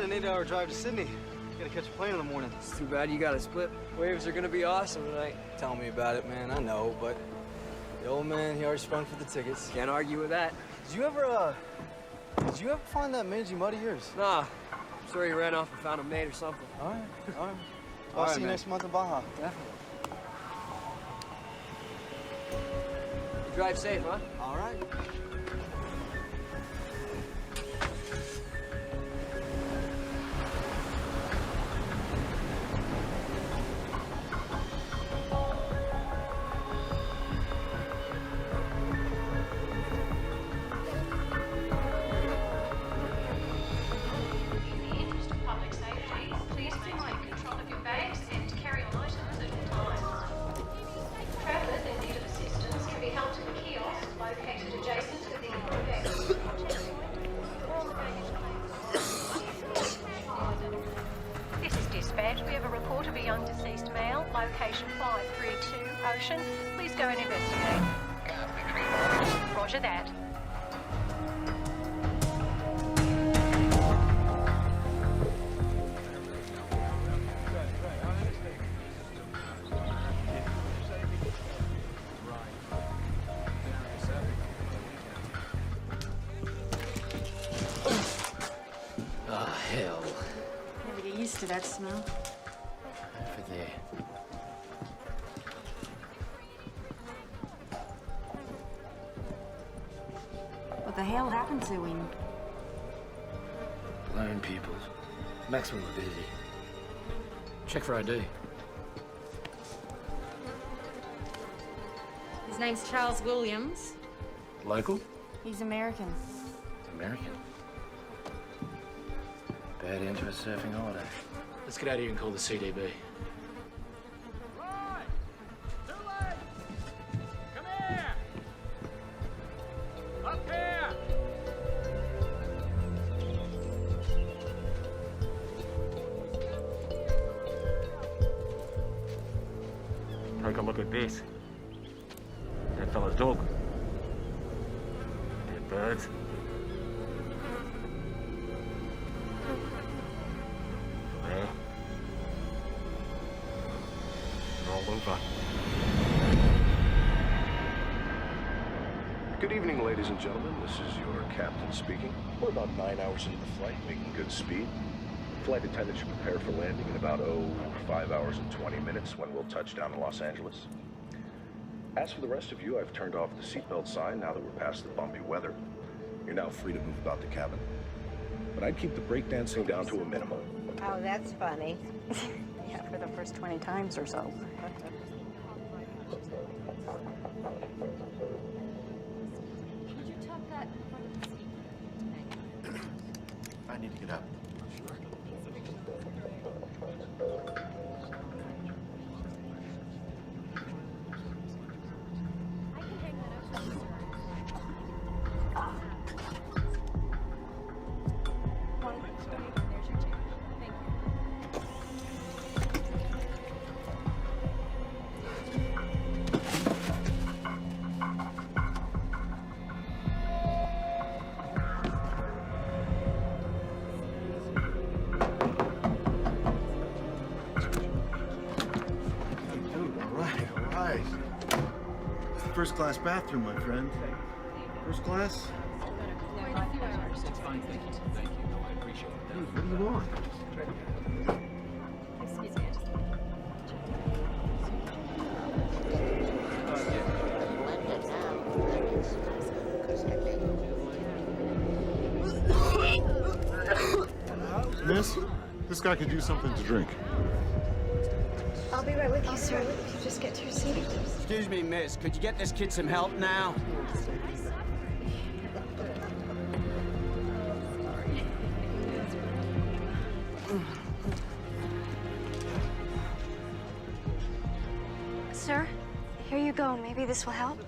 an 8-hour drive to Sydney. Gotta catch a plane in the morning. It's too bad you got to split. Waves are gonna be awesome tonight. Tell me about it, man. I know, but the old man, he already sprung for the tickets. Can't argue with that. Did you ever find that mangy mud of yours? Nah, I'm sure he ran off and found a mate or something. All right, all right. I'll see you next month in Baja. Definitely. You drive safe, huh? All right. Location 532 Ocean. Please go and investigate. Roger that. Oh, hell. Never get used to that smell. Over there. What the hell happened to him? Lone pupils. Maximum morbidity. Check for ID. His name's Charles Williams. Local? He's American. American. Bad end to a surfing holiday. Let's get out of here and call the CDB. Right! Too late! Come here! Up here! Take a look at this. That fella's dog. Dead birds. There. They're all over. Good evening, ladies and gentlemen. This is your captain speaking. We're about 9 hours into the flight, making good speed. Flight attendant should prepare for landing in about, 5 hours and 20 minutes when we'll touch down in Los Angeles. As for the rest of you, I've turned off the seatbelt sign now that we're past the bumpy weather. You're now free to move about the cabin. But I'd keep the breakdancing down to a minimum. Oh, that's funny. Yeah, for the first 20 times or so. Would you tuck that in front of the seat? I need to get up. I can hang that up. There's your chair. Thank you. All right. First class bathroom, my friend. First class? It's fine, thank you. Thank you. No, I appreciate it. Dude, what do you want? Excuse me. Miss, this guy could use something to drink. I'll be right with you, sir. If you just get to your seat. Excuse me, miss. Could you get this kid some help now? Sir, here you go. Maybe this will help.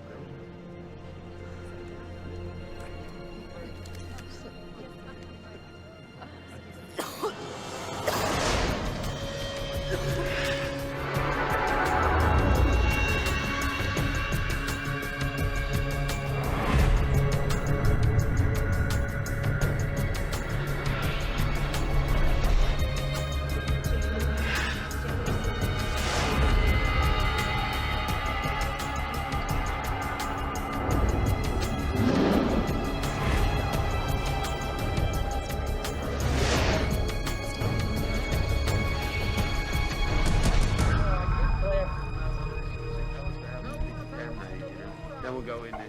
go in there.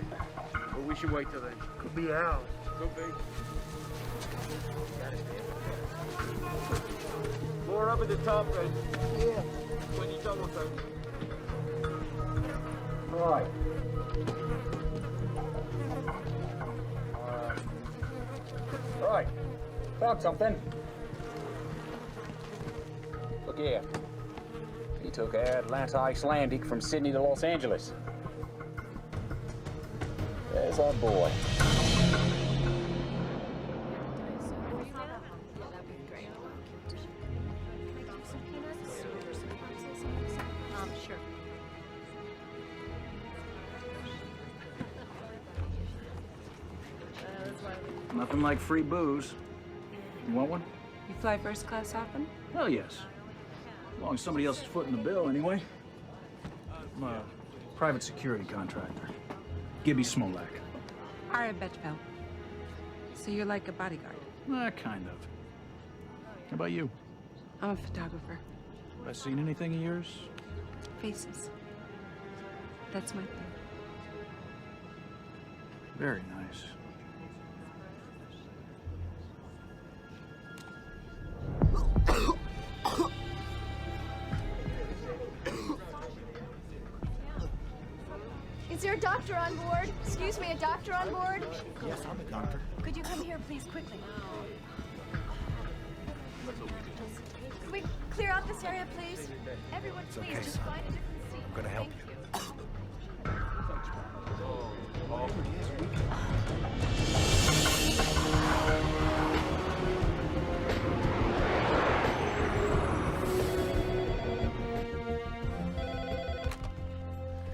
But we should wait till then. Could be out. Could be. More up at the top, then. Yeah. When you double take. All right. All right. Found something. Look here. He took Atlanta Icelandic from Sydney to Los Angeles. There's our boy. Sure. Nothing like free booze. You want one? You fly first class often? Hell yes. As long as somebody else is footing the bill, anyway. I'm a private security contractor. Gibby Smolak. Ara Betchfeld. So you're like a bodyguard? Kind of. How about you? I'm a photographer. Have I seen anything of yours? Faces. That's my thing. Very nice. Is there a doctor on board? Excuse me, a doctor on board? Yes, I'm a doctor. Could you come here, please, quickly? Could we clear out this area, please? Everyone, please, okay, just son. find a different seat. I'm gonna help Thank you.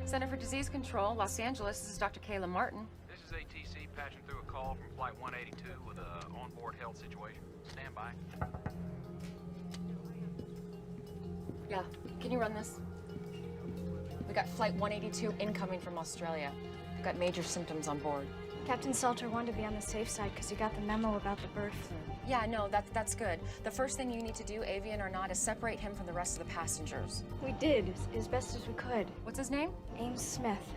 Center for Disease Control, Los Angeles. This is Dr. Kayla Martin. This is ATC patching through a call from Flight 182 with an onboard health situation. Stand by. Yeah, can you run this? We got Flight 182 incoming from Australia. We've got major symptoms on board. Captain Salter wanted to be on the safe side because he got the memo about the bird flu. Yeah, no, that's good. The first thing you need to do, avian or not, is separate him from the rest of the passengers. We did, as best as we could. What's his name? Ames Smith.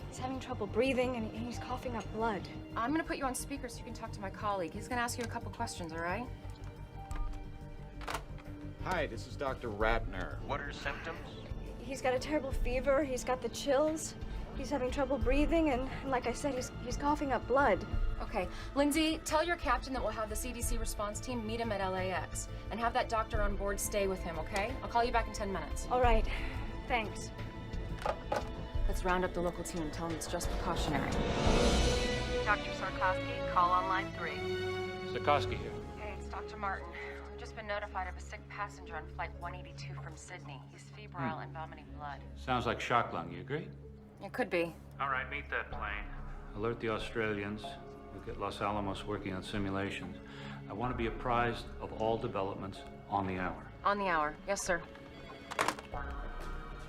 He's having trouble breathing and he's coughing up blood. I'm gonna put you on speaker so you can talk to my colleague. He's gonna ask you a couple questions, all right? Hi, this is Dr. Ratner. What are his symptoms? He's got a terrible fever, he's got the chills, he's having trouble breathing, and like I said, he's coughing up blood. Okay, Lindsay, tell your captain that we'll have the CDC response team meet him at LAX and have that doctor on board stay with him, okay? I'll call you back in 10 minutes. All right, thanks. Let's round up the local team and tell them it's just precautionary. Dr. Sarkowski, call on line 3. Sikorsky here. Hey, it's Dr. Martin. We've just been notified of a sick passenger on Flight 182 from Sydney. He's febrile and vomiting blood. Sounds like shock lung. You agree? It could be. All right, meet that plane. Alert the Australians. We'll get Los Alamos working on simulations. I want to be apprised of all developments on the hour. On the hour. Yes, sir.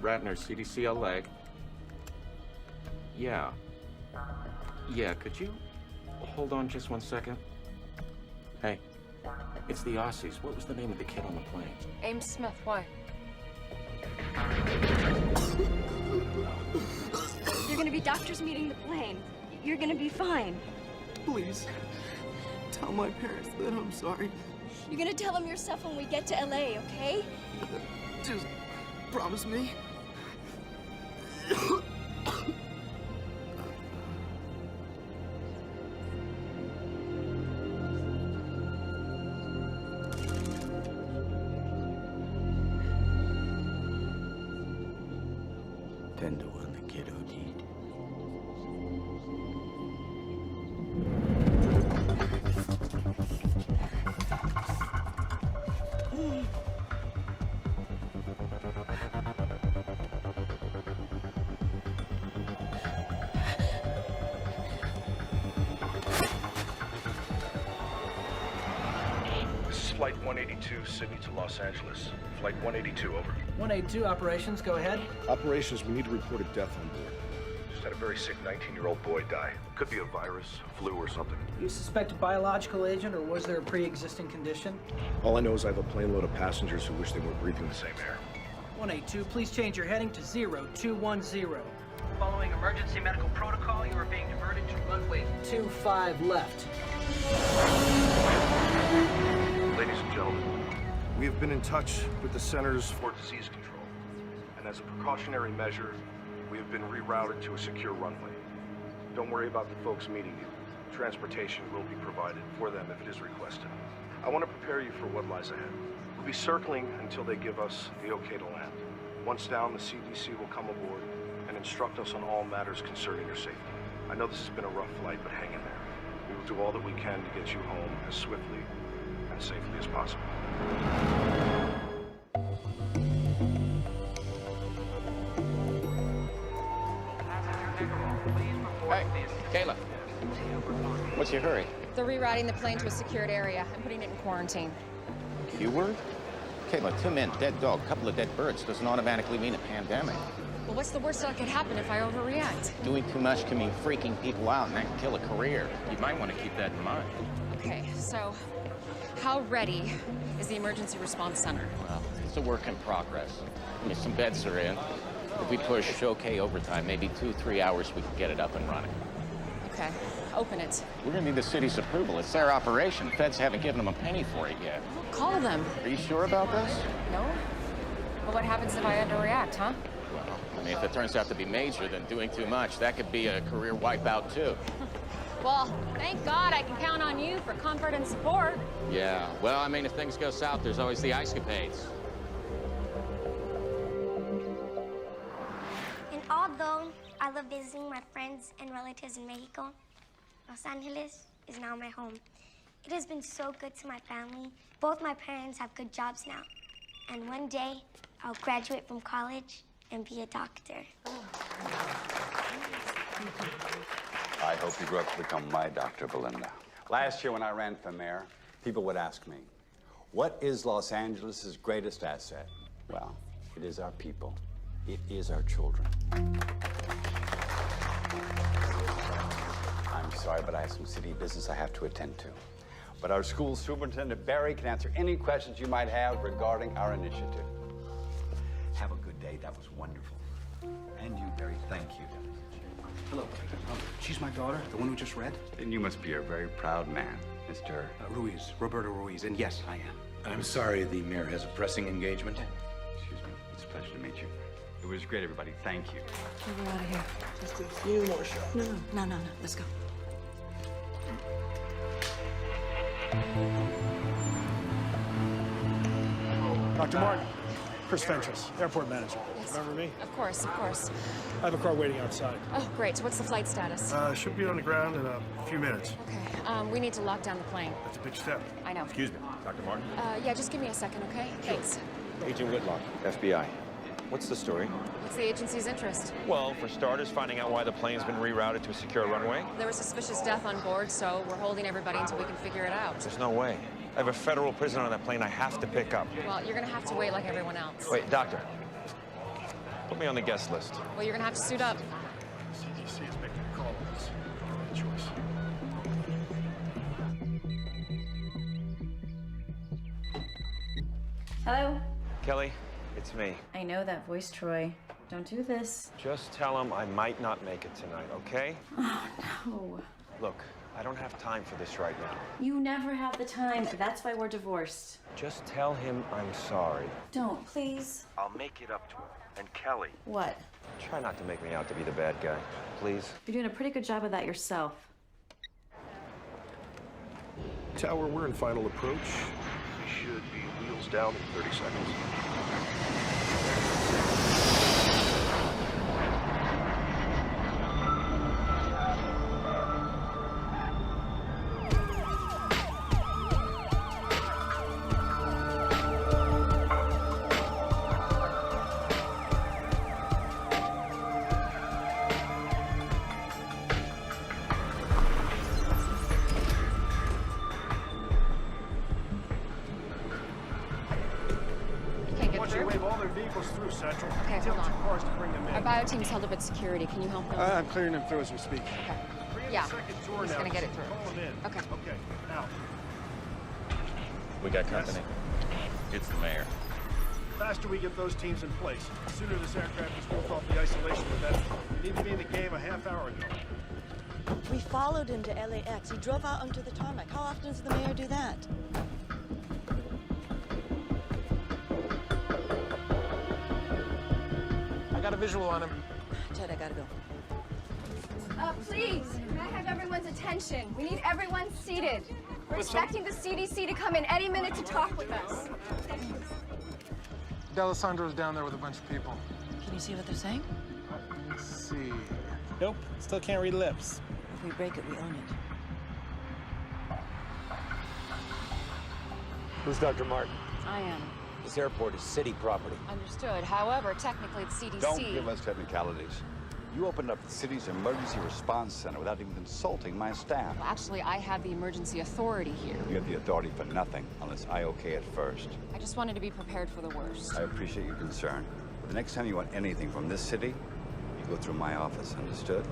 Ratner, CDC LA. Yeah. Yeah, could you hold on just 1 second? Hey, it's the Aussies. What was the name of the kid on the plane? Ames Smith, why? You're gonna be doctors meeting the plane. You're gonna be fine. Please, tell my parents that I'm sorry. You're gonna tell them yourself when we get to LA, okay? Just promise me. Tender when the kid OD'd. This is Flight 182, Sydney to Los Angeles. Flight 182, over. 182 operations, go ahead. Operations, we need to report a death on board. Just had a very sick 19-year-old boy die. Could be a virus, flu, or something. You suspect a biological agent, or was there a pre-existing condition? All I know is I have a plane load of passengers who wish they were breathing the same air. 182, please change your heading to 0210. Following emergency medical protocol, you are being diverted to runway 25 left. Ladies and gentlemen, we have been in touch with the Centers for Disease Control, and as a precautionary measure, we have been rerouted to a secure runway. Don't worry about the folks meeting you. Transportation will be provided for them if it is requested. I want to prepare you for what lies ahead. We'll be circling until they give us the okay to land. Once down, the CDC will come aboard and instruct us on all matters concerning your safety. I know this has been a rough flight, but hang in there. We will do all that we can to get you home as swiftly and safely as possible. Hey, Kayla. What's your hurry? They're rerouting the plane to a secured area. I'm putting it in quarantine. Q-word? Kayla, 2 men, dead dog, couple of dead birds doesn't automatically mean a pandemic. Well, what's the worst that could happen if I overreact? Doing too much can mean freaking people out, and that can kill a career. You might want to keep that in mind. Okay, so how ready is the emergency response center? Well, it's a work in progress. I mean, some beds are in. If we push okay overtime, maybe 2-3 hours, we can get it up and running. Okay, open it. We're gonna need the city's approval. It's their operation. Feds haven't given them a penny for it yet. Call them. Are you sure about this? No? Well, what happens if I underreact, huh? Well, I mean, if it turns out to be major, then doing too much, that could be a career wipeout, too. Well, thank God I can count on you for comfort and support. Yeah, well, I mean, if things go south, there's always the ice-capades. And although I love visiting my friends and relatives in Mexico, Los Angeles is now my home. It has been so good to my family. Both my parents have good jobs now. And one day, I'll graduate from college and be a doctor. I hope you grow up to become my Dr. Belinda. Last year when I ran for mayor, people would ask me, what is Los Angeles' greatest asset? Well, it is our people. It is our children. I'm sorry, but I have some city business I have to attend to. But our school superintendent, Barry, can answer any questions you might have regarding our initiative. Have a good day. That was wonderful. And you, Barry, thank you. Hello. She's my daughter, the one who just read? Then you must be a very proud man, Mr. Ruiz, Roberto Ruiz, and yes, I am. I'm sorry the mayor has a pressing engagement. Excuse me. It's a pleasure to meet you. It was great, everybody. Thank you. We're out of here. Just a few more shots. No. Let's go. Dr. Martin, Chris Fentress, airport manager. Yes. Remember me? Of course, of course. I have a car waiting outside. Oh, great. So what's the flight status? Should be on the ground in a few minutes. Okay. We need to lock down the plane. That's a big step. I know. Excuse me, Dr. Martin? Yeah, just give me a second, okay? Thanks. Agent Whitlock, FBI. What's the story? What's the agency's interest? Well, for starters, finding out why the plane's been rerouted to a secure runway. There was suspicious death on board, so we're holding everybody until we can figure it out. There's no way. I have a federal prisoner on that plane I have to pick up. Well, you're gonna have to wait like everyone else. Wait, doctor. Put me on the guest list. Well, you're gonna have to suit up. CDC is making a call on this. No choice. Hello? Kelly, it's me. I know that voice, Troy. Don't do this. Just tell him I might not make it tonight, okay? Oh, no. Look, I don't have time for this right now. You never have the time. That's why we're divorced. Just tell him I'm sorry. Don't, please. I'll make it up to him. And Kelly, What? try not to make me out to be the bad guy, please. You're doing a pretty good job of that yourself. Tower, we're in final approach. We should be wheels down in 30 seconds. Through Central. Okay, Tell hold on. 2 cars to bring them in. Our bio team's held up at security. Can you help them? I'm clearing them through as we speak. Okay. Yeah. He's gonna get it through. Call them in. Okay. Okay. Now. We got company. It's the mayor. Back faster we get those teams in place, the sooner this aircraft is moved off the isolation, the better. We need to be in the game a half hour ago. We followed him to LAX. He drove out onto the tarmac. How often does the mayor do that? I got a visual on him. Ted, I gotta go. Please, may I have everyone's attention? We need everyone seated. We're expecting the CDC to come in any minute to talk with us. D'Alessandro's down there with a bunch of people. Can you see what they're saying? Let's see. Nope, still can't read lips. If we break it, we own it. Who's Dr. Martin? I am. This airport is city property. Understood. However, technically it's CDC. Don't give us technicalities. You opened up the city's emergency response center without even consulting my staff. Well, actually, I have the emergency authority here. You have the authority for nothing unless I okay it first. I just wanted to be prepared for the worst. I appreciate your concern. But the next time you want anything from this city, you go through my office, understood?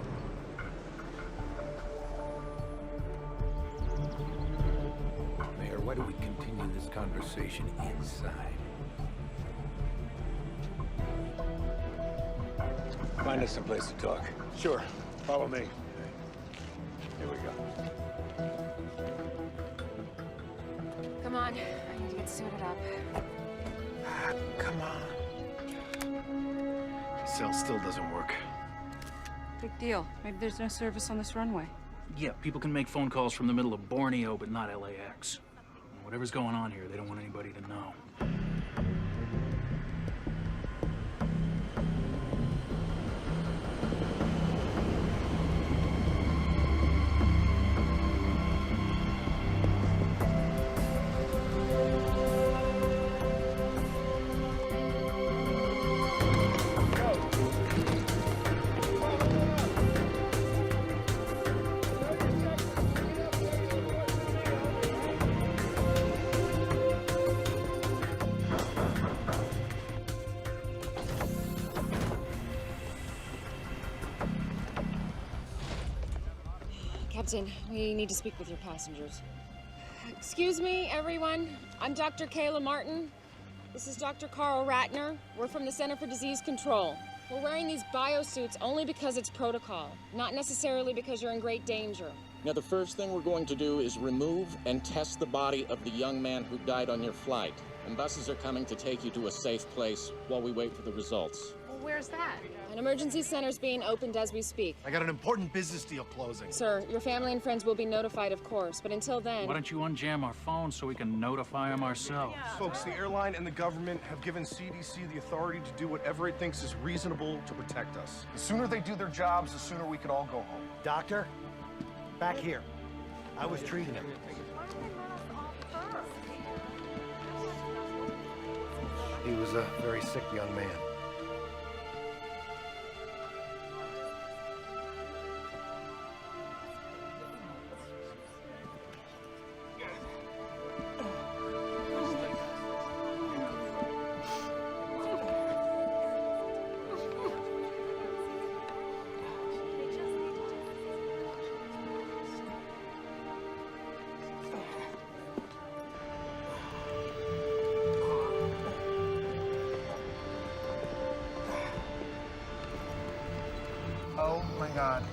Mayor, why don't we continue this conversation inside? Find us some place to talk. Sure, follow me. Here we go. Come on. I need to get suited up. Come on. Cell still doesn't work. Big deal. Maybe there's no service on this runway. Yeah, people can make phone calls from the middle of Borneo, but not LAX. Whatever's going on here, they don't want anybody to know. Captain, we need to speak with your passengers. Excuse me, everyone. I'm Dr. Kayla Martin. This is Dr. Carl Ratner. We're from the Center for Disease Control. We're wearing these biosuits only because it's protocol, not necessarily because you're in great danger. Now, the first thing we're going to do is remove and test the body of the young man who died on your flight. And buses are coming to take you to a safe place while we wait for the results. Well, where's that? An emergency center's being opened as we speak. I got an important business deal closing. Sir, your family and friends will be notified, of course, but until then... Why don't you unjam our phones so we can notify them ourselves? Folks, the airline and the government have given CDC the authority to do whatever it thinks is reasonable to protect us. The sooner they do their jobs, the sooner we can all go home. Doctor, back here. I was treating him. He was a very sick young man. Oh my God.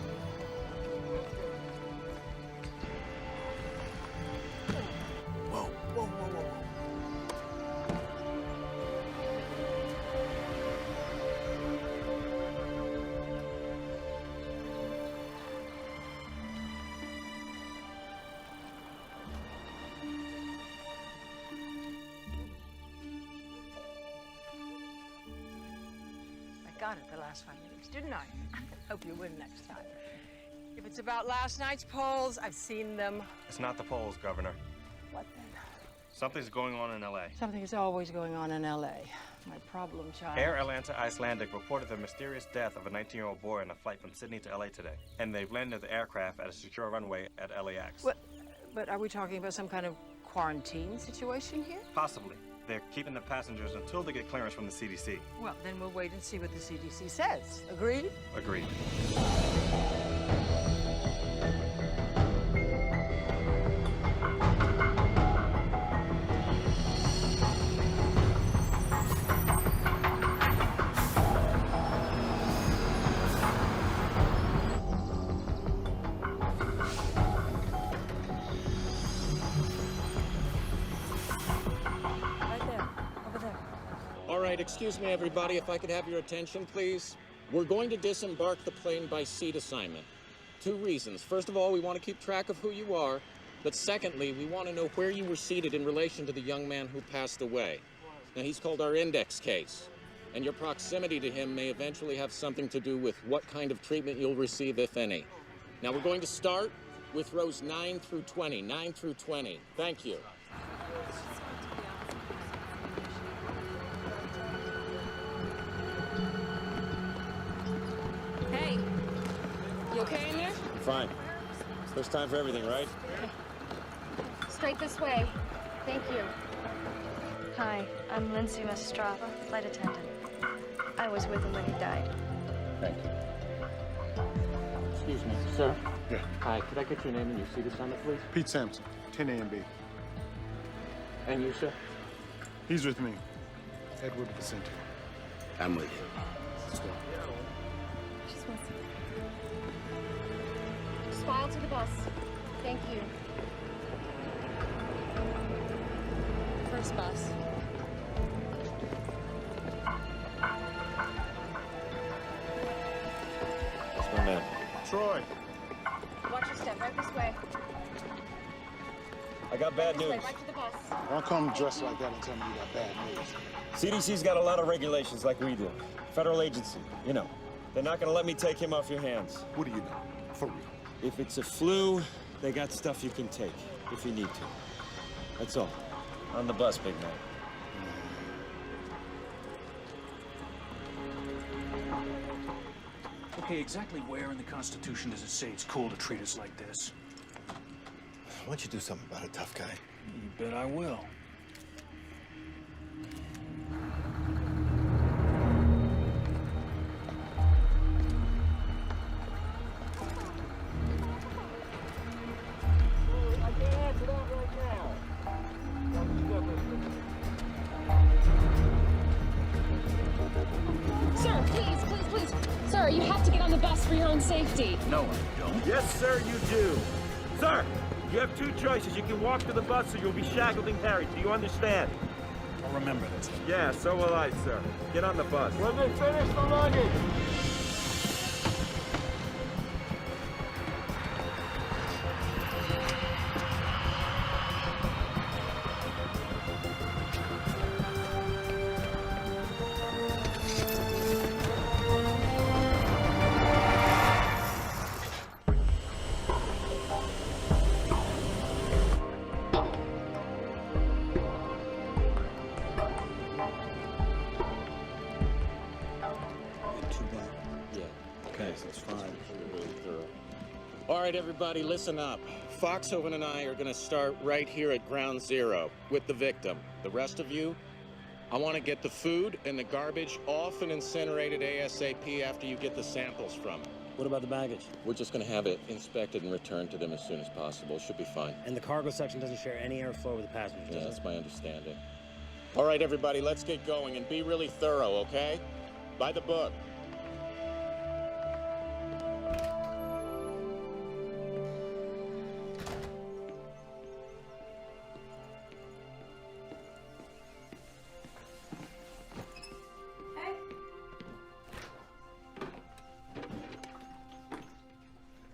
Whoa, whoa, whoa, whoa, whoa. I got it the last 5 minutes, didn't I? Hope you win next time. If it's about last night's polls, I've seen them. It's not the polls, Governor. What then? Something's going on in L.A. Something is always going on in L.A. My problem child. Air Atlanta Icelandic reported the mysterious death of a 19-year-old boy on a flight from Sydney to L.A. today. And they've landed the aircraft at a secure runway at LAX. But are we talking about some kind of quarantine situation here? Possibly. They're keeping the passengers until they get clearance from the CDC. Well, then we'll wait and see what the CDC says. Agreed? Agreed. right, excuse me, everybody, if I could have your attention, please. We're going to disembark the plane by seat assignment. 2 reasons. First of all, we want to keep track of who you are. But secondly, we want to know where you were seated in relation to the young man who passed away. Now, he's called our index case. And your proximity to him may eventually have something to do with what kind of treatment you'll receive, if any. Now, we're going to start with rows 9 through 20. 9 through 20. Thank you. Hey, you okay in there? I'm fine. First time for everything, right? Straight this way. Thank you. Hi, I'm Lindsay Mastrava, flight attendant. I was with him when he died. Thank you. Excuse me, sir. Yeah. Hi, could I get your name and your seat assignment, please? Pete Sampson, 10 A and B. And you, sir? He's with me. Edward Vicente. I'm with you. Let's go. Just file to the bus. Thank you. First bus. That's my man. Troy. Watch your step. Right this way. I got bad This way, news. right to the bus. Don't come dressed like that and tell me you got bad news. CDC's got a lot of regulations like we do. Federal agency, you know. They're not gonna let me take him off your hands. What do you know? For real. If it's a flu, they got stuff you can take, if you need to. That's all. On the bus, big man. Okay, exactly where in the Constitution does it say it's cool to treat us like this? Why don't you do something about it, tough guy? You bet I will. I can't answer that right now. Sir, please. Sir, you have to get on the bus for your own safety. No, I don't. Yes, sir, you do. Sir, you have 2 choices. You can walk to the bus or you'll be shackled and carried. Do you understand? I'll remember this. Yeah, so will I, sir. Get on the bus. When they finish the luggage. All right, everybody, listen up. Foxhoven and I are going to start right here at ground zero with the victim. The rest of you, I want to get the food and the garbage off and incinerated ASAP after you get the samples from it. What about the baggage? We're just going to have it inspected and returned to them as soon as possible. Should be fine. And the cargo section doesn't share any airflow with the passengers, Yeah, does that's it? my understanding. All right, everybody, let's get going and be really thorough, okay? By the book.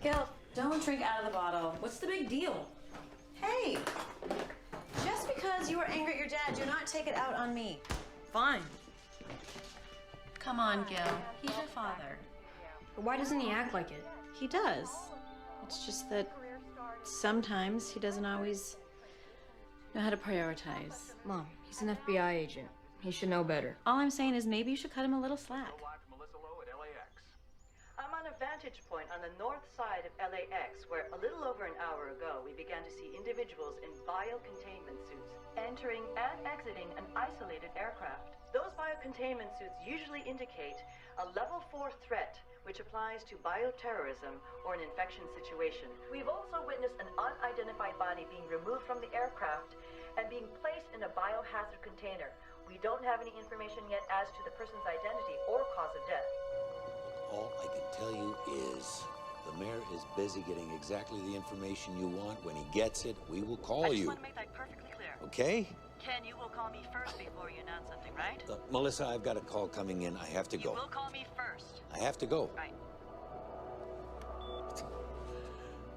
Gil, don't drink out of the bottle. What's the big deal? Hey, just because you were angry at your dad, do not take it out on me. Fine. Come on, Gil. He's your father. But why doesn't he act like it? He does. It's just that sometimes he doesn't always know how to prioritize. Mom, he's an FBI agent. He should know better. All I'm saying is maybe you should cut him a little slack. I'm on a vantage point on the north side of LAX, where a little over an hour ago we began to see individuals in biocontainment suits entering and exiting an isolated aircraft. Those biocontainment suits usually indicate a level 4 threat, which applies to bioterrorism or an infection situation. We've also witnessed an unidentified body being removed from the aircraft and being placed in a biohazard container. We don't have any information yet as to the person's identity or cause of death. All I can tell you is the mayor is busy getting exactly the information you want. When he gets it, we will call you. I just want to make that perfectly clear. Okay? Ken, you will call me first before you announce something, right? Melissa, I've got a call coming in. I have to go. You will call me first. I have to go. Right.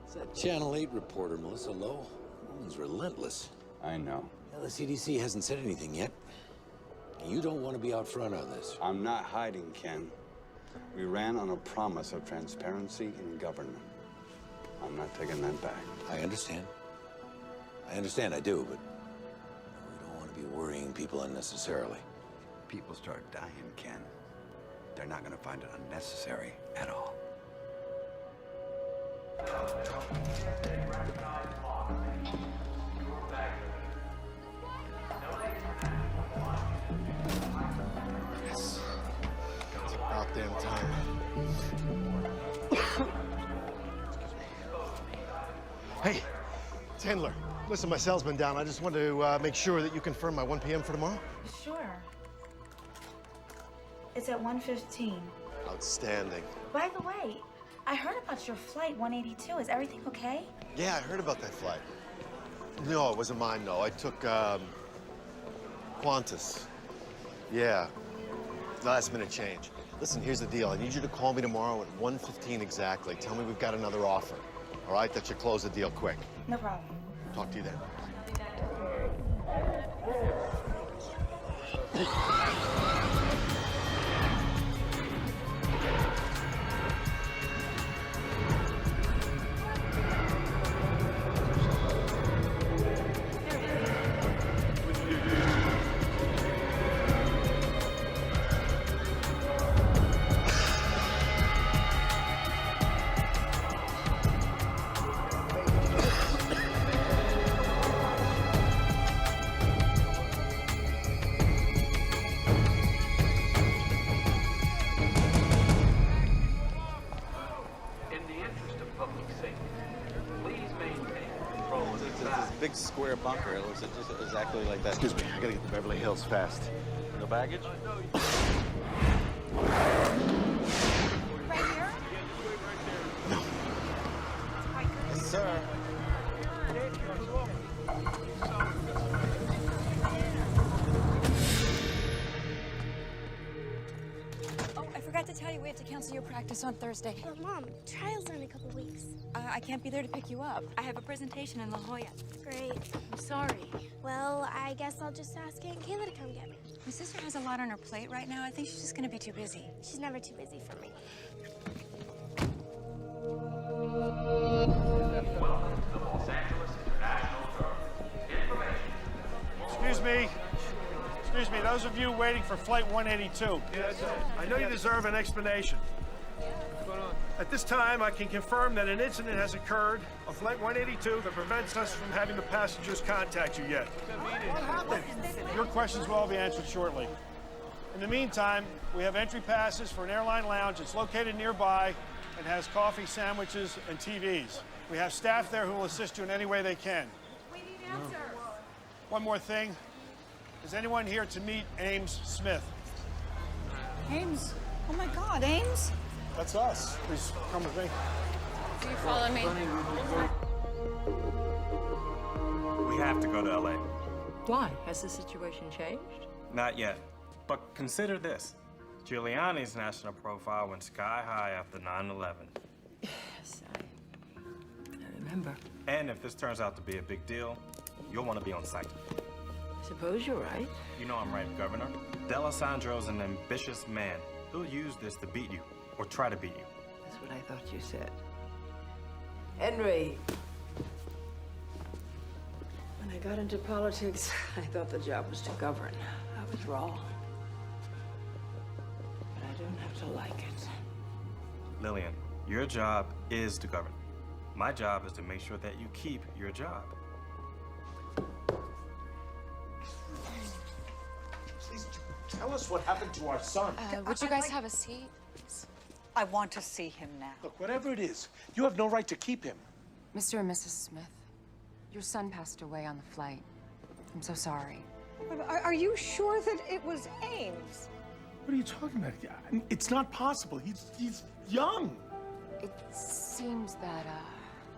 It's that Channel 8 reporter, Melissa Lowe. Woman's relentless. I know. Well, the CDC hasn't said anything yet. You don't want to be out front on this. I'm not hiding, Ken. We ran on a promise of transparency in government. I'm not taking that back. I understand. I do, but we don't want to be worrying people unnecessarily. People start dying, Ken. They're not going to find it unnecessary at all. Yes. It's about damn time. Hey, it's Handler. Listen, my cell's been down. I just wanted to make sure that you confirm my 1 p.m. for tomorrow. Sure. It's at 1:15. Outstanding. By the way, I heard about your flight 182. Is everything okay? Yeah, I heard about that flight. No, it wasn't mine, no. I took, Qantas. Yeah. Last minute change. Listen, here's the deal. I need you to call me tomorrow at 1:15 exactly. Tell me we've got another offer. All right? That should close the deal quick. No problem. Talk to you then. Big square bunker. It looks just exactly like that. Excuse me, I gotta get to Beverly Hills fast. No baggage? Right here? No. Yes, sir. Oh, I forgot to tell you, we have to cancel your practice on Thursday. But Mom, trial's in a couple weeks. I can't be there to pick you up. I have a presentation in La Jolla. Great. I'm sorry. Well, I guess I'll just ask Aunt Kayla to come get me. My sister has a lot on her plate right now. I think she's just gonna be too busy. She's never too busy for me. Excuse me, those of you waiting for Flight 182. I know you deserve an explanation. At this time, I can confirm that an incident has occurred on Flight 182 that prevents us from having the passengers contact you yet. What happened? Your questions will all be answered shortly. In the meantime, we have entry passes for an airline lounge. It's located nearby and has coffee, sandwiches, and TVs. We have staff there who will assist you in any way they can. We need answers. One more thing. Is anyone here to meet Ames Smith? Ames? Oh my God, Ames? That's us. Please come with me. Do you follow me? We have to go to LA. Why? Has the situation changed? Not yet. But consider this. Giuliani's national profile went sky high after 9/11. Yes, I remember. And if this turns out to be a big deal, you'll want to be on site. I suppose you're right. You know I'm right, Governor. D'Alessandro's an ambitious man. He'll use this to beat you, or try to beat you. That's what I thought you said. Henry, when I got into politics, I thought the job was to govern. I was wrong. But I don't have to like it. Lillian, your job is to govern. My job is to make sure that you keep your job. Please tell us what happened to our son. Would you guys have a seat? I want to see him now. Look, whatever it is, you have no right to keep him. Mr. and Mrs. Smith, your son passed away on the flight. I'm so sorry. Are you sure that it was Ames? What are you talking about? It's not possible. He's young. It seems that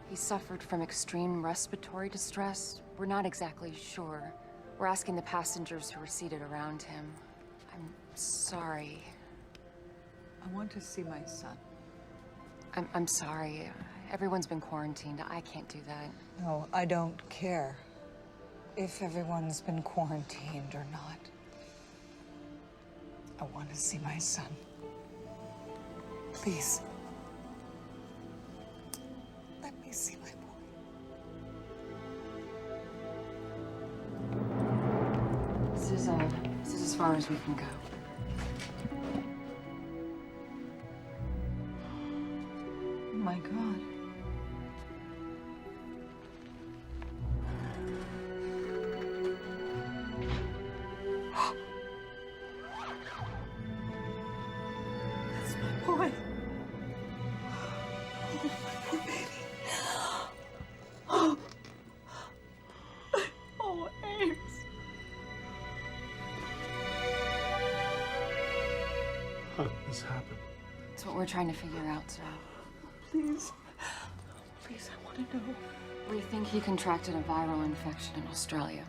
he suffered from extreme respiratory distress. We're not exactly sure. We're asking the passengers who were seated around him. I'm sorry. I want to see my son. I'm sorry. Everyone's been quarantined. I can't do that. No, I don't care if everyone's been quarantined or not. I want to see my son. Please. Let me see my boy. This is as far as we can go. Oh my God. That's my boy. Oh, my poor baby. Oh, oh, Ames. How did this happen? It's what we're trying to figure out, sir. Please. Please, I want to know. We think he contracted a viral infection in Australia.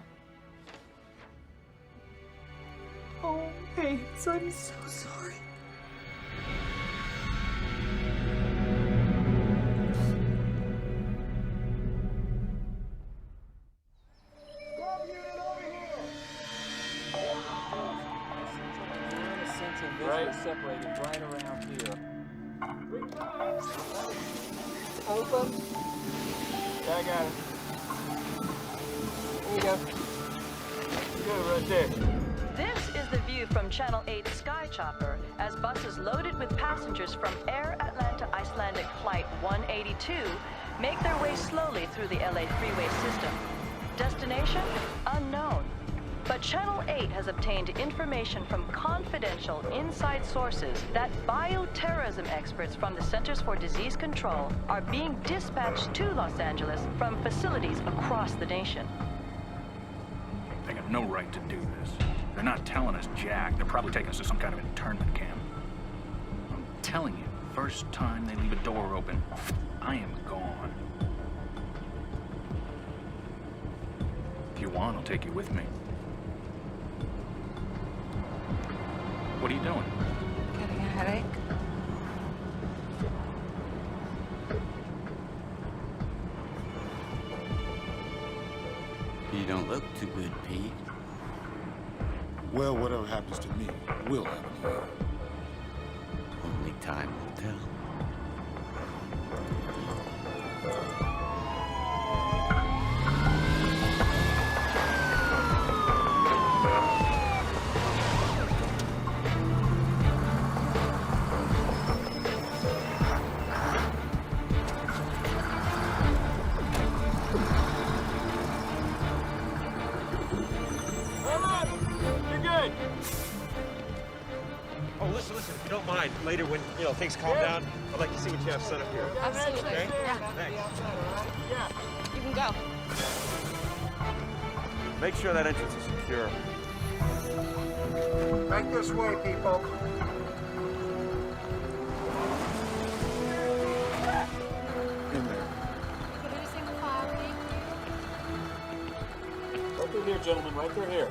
Oh, Ames, I'm so sorry. Right. Separated right around here. Open. Yeah, I got it. There you go. Good, right there. This is the view from Channel 8 Sky Chopper as buses loaded with passengers from Air Atlanta Icelandic Flight 182 make their way slowly through the LA freeway system. Destination? Unknown. But Channel 8 has obtained information from confidential inside sources that bioterrorism experts from the Centers for Disease Control are being dispatched to Los Angeles from facilities across the nation. They got no right to do this. They're not telling us jack. They're probably taking us to some kind of internment camp. I'm telling you, first time they leave a door open, I am gone. If you want, I'll take you with me. What are you doing? Getting a headache? You don't look too good, Pete. Well, whatever happens to me will happen to you. Only time will tell. Oh, listen, if you don't mind, later when, things calm down, I'd like to see what you have set up here. Absolutely. Okay? Yeah. Thanks. You can go. Make sure that entrance is secure. Right this way, people. In there. Right through here, gentlemen, right through here.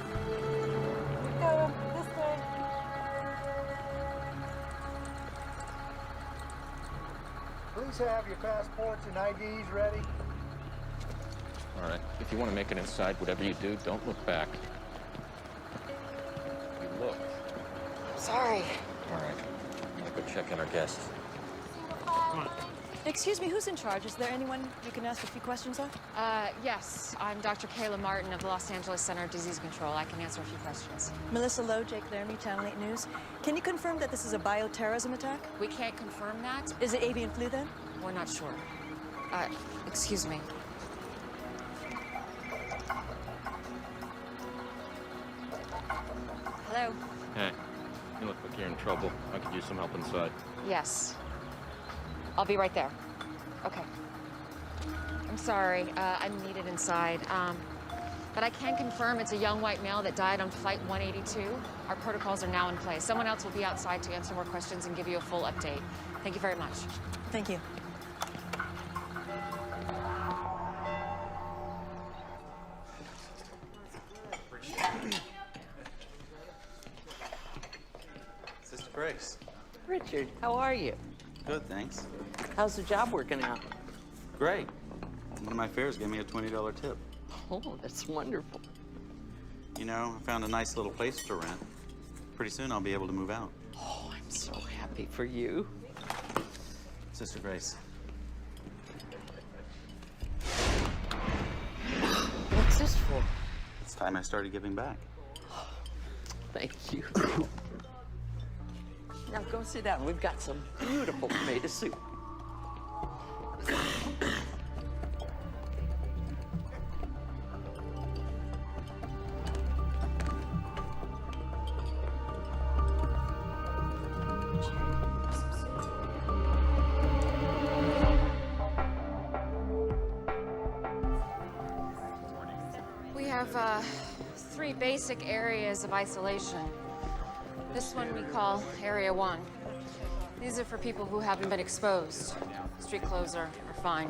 This way. Please have your passports and IDs ready. All right. If you want to make it inside, whatever you do, don't look back. You look. Sorry. All right. I'm gonna go check in our guests. Come on. Excuse me, who's in charge? Is there anyone you can ask a few questions of? Yes. I'm Dr. Kayla Martin of the Los Angeles Center of Disease Control. I can answer a few questions. Melissa Lowe, Jake Laramie, Channel 8 News. Can you confirm that this is a bioterrorism attack? We can't confirm that. Is it avian flu then? We're not sure. Excuse me. Hello? Hey, you look like you're in trouble. I could use some help inside. Yes. I'll be right there. Okay. I'm sorry. I'm needed inside. But I can confirm it's a young white male that died on Flight 182. Our protocols are now in place. Someone else will be outside to answer more questions and give you a full update. Thank you very much. Thank you. Grace. Richard, how are you? Good, thanks. How's the job working out? Great. One of my fares gave me a $20 tip. Oh, that's wonderful. You know, I found a nice little place to rent. Pretty soon I'll be able to move out. Oh, I'm so happy for you. Sister Grace. What's this for? It's time I started giving back. Thank you. Now go sit down. We've got some beautiful tomato soup. We have 3 basic areas of isolation. This one we call Area 1. These are for people who haven't been exposed. Street clothes are fine.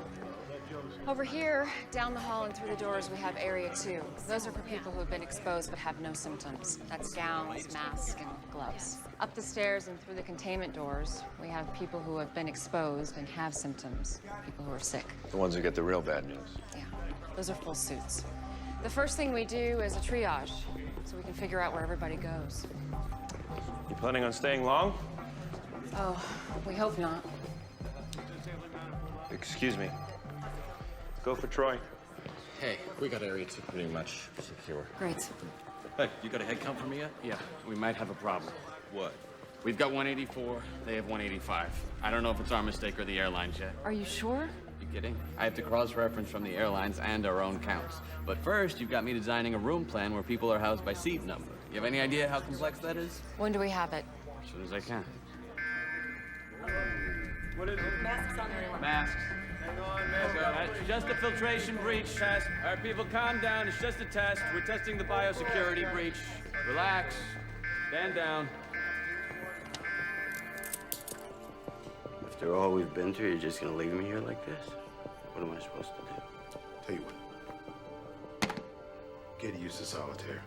Over here, down the hall and through the doors, we have Area 2. Those are for people who have been exposed but have no symptoms. That's gowns, masks, and gloves. Up the stairs and through the containment doors, we have people who have been exposed and have symptoms, people who are sick. The ones who get the real bad news. Yeah, those are full suits. The first thing we do is a triage, so we can figure out where everybody goes. You planning on staying long? Oh, we hope not. Excuse me. Go for Troy. Hey, we got Area 2 pretty much secure. Great. Hey, you got a head count for me yet? Yeah, we might have a problem. What? We've got 184, they have 185. I don't know if it's our mistake or the airlines yet. Are you sure? You kidding? I have to cross-reference from the airlines and our own counts. But first, you've got me designing a room plan where people are housed by seat number. You have any idea how complex that is? When do we have it? As soon as I can. What is it? Masks on everyone. Masks. Hang on, man. It's just a filtration breach test. All right, people, calm down. It's just a test. We're testing the biosecurity breach. Relax. Stand down. After all we've been through, you're just gonna leave me here like this? What am I supposed to do? Tell you what. Get used to solitaire.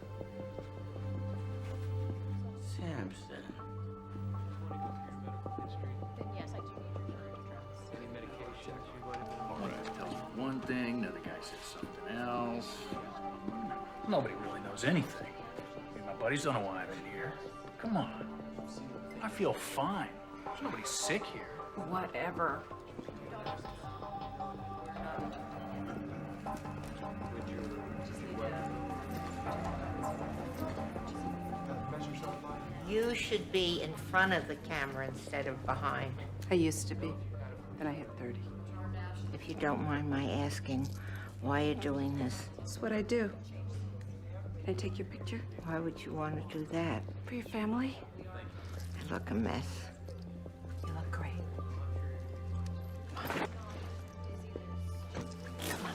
Samson. One guy tells me one thing, the other guy says something else. Nobody really knows anything. I mean, my buddies don't know why I'm in here. Come on. I feel fine. There's nobody sick here. Whatever. You should be in front of the camera instead of behind. I used to be, but I hit 30. If you don't mind my asking, why you're doing this? It's what I do. Can I take your picture? Why would you want to do that? For your family? You look a mess. You look great. Come on.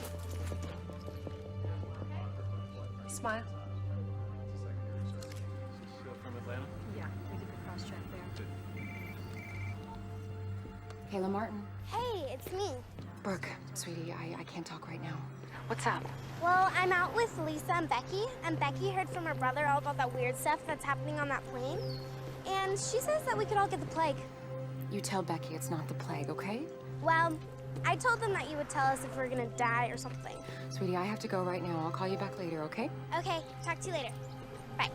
Smile. From Atlanta? Yeah, we did the cross-check there. Kayla Martin. Hey, it's me. Brooke, sweetie, I can't talk right now. What's up? Well, I'm out with Lisa and Becky heard from her brother all about that weird stuff that's happening on that plane. And she says that we could all get the plague. You tell Becky it's not the plague, okay? Well, I told them that you would tell us if we're gonna die or something. Sweetie, I have to go right now. I'll call you back later, okay? Okay, talk to you later. Bye.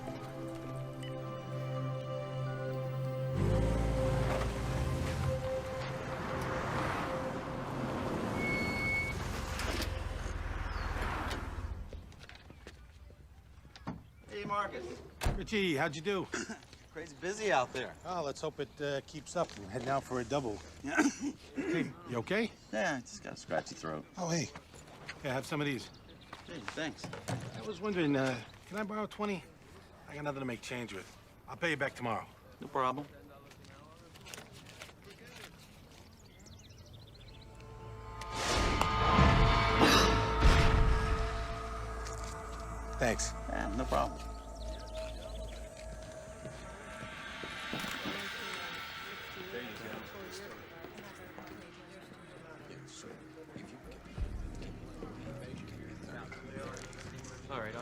Hey, Marcus. Richie, how'd you do? Crazy busy out there. Oh, let's hope it keeps up. I'm heading out for a double. Hey, you okay? Yeah, I just got a scratchy throat. Oh, hey. Yeah, have some of these. Hey, thanks. I was wondering, can I borrow 20? I got nothing to make change with. I'll pay you back tomorrow. No problem. Thanks. Yeah, no problem. All right,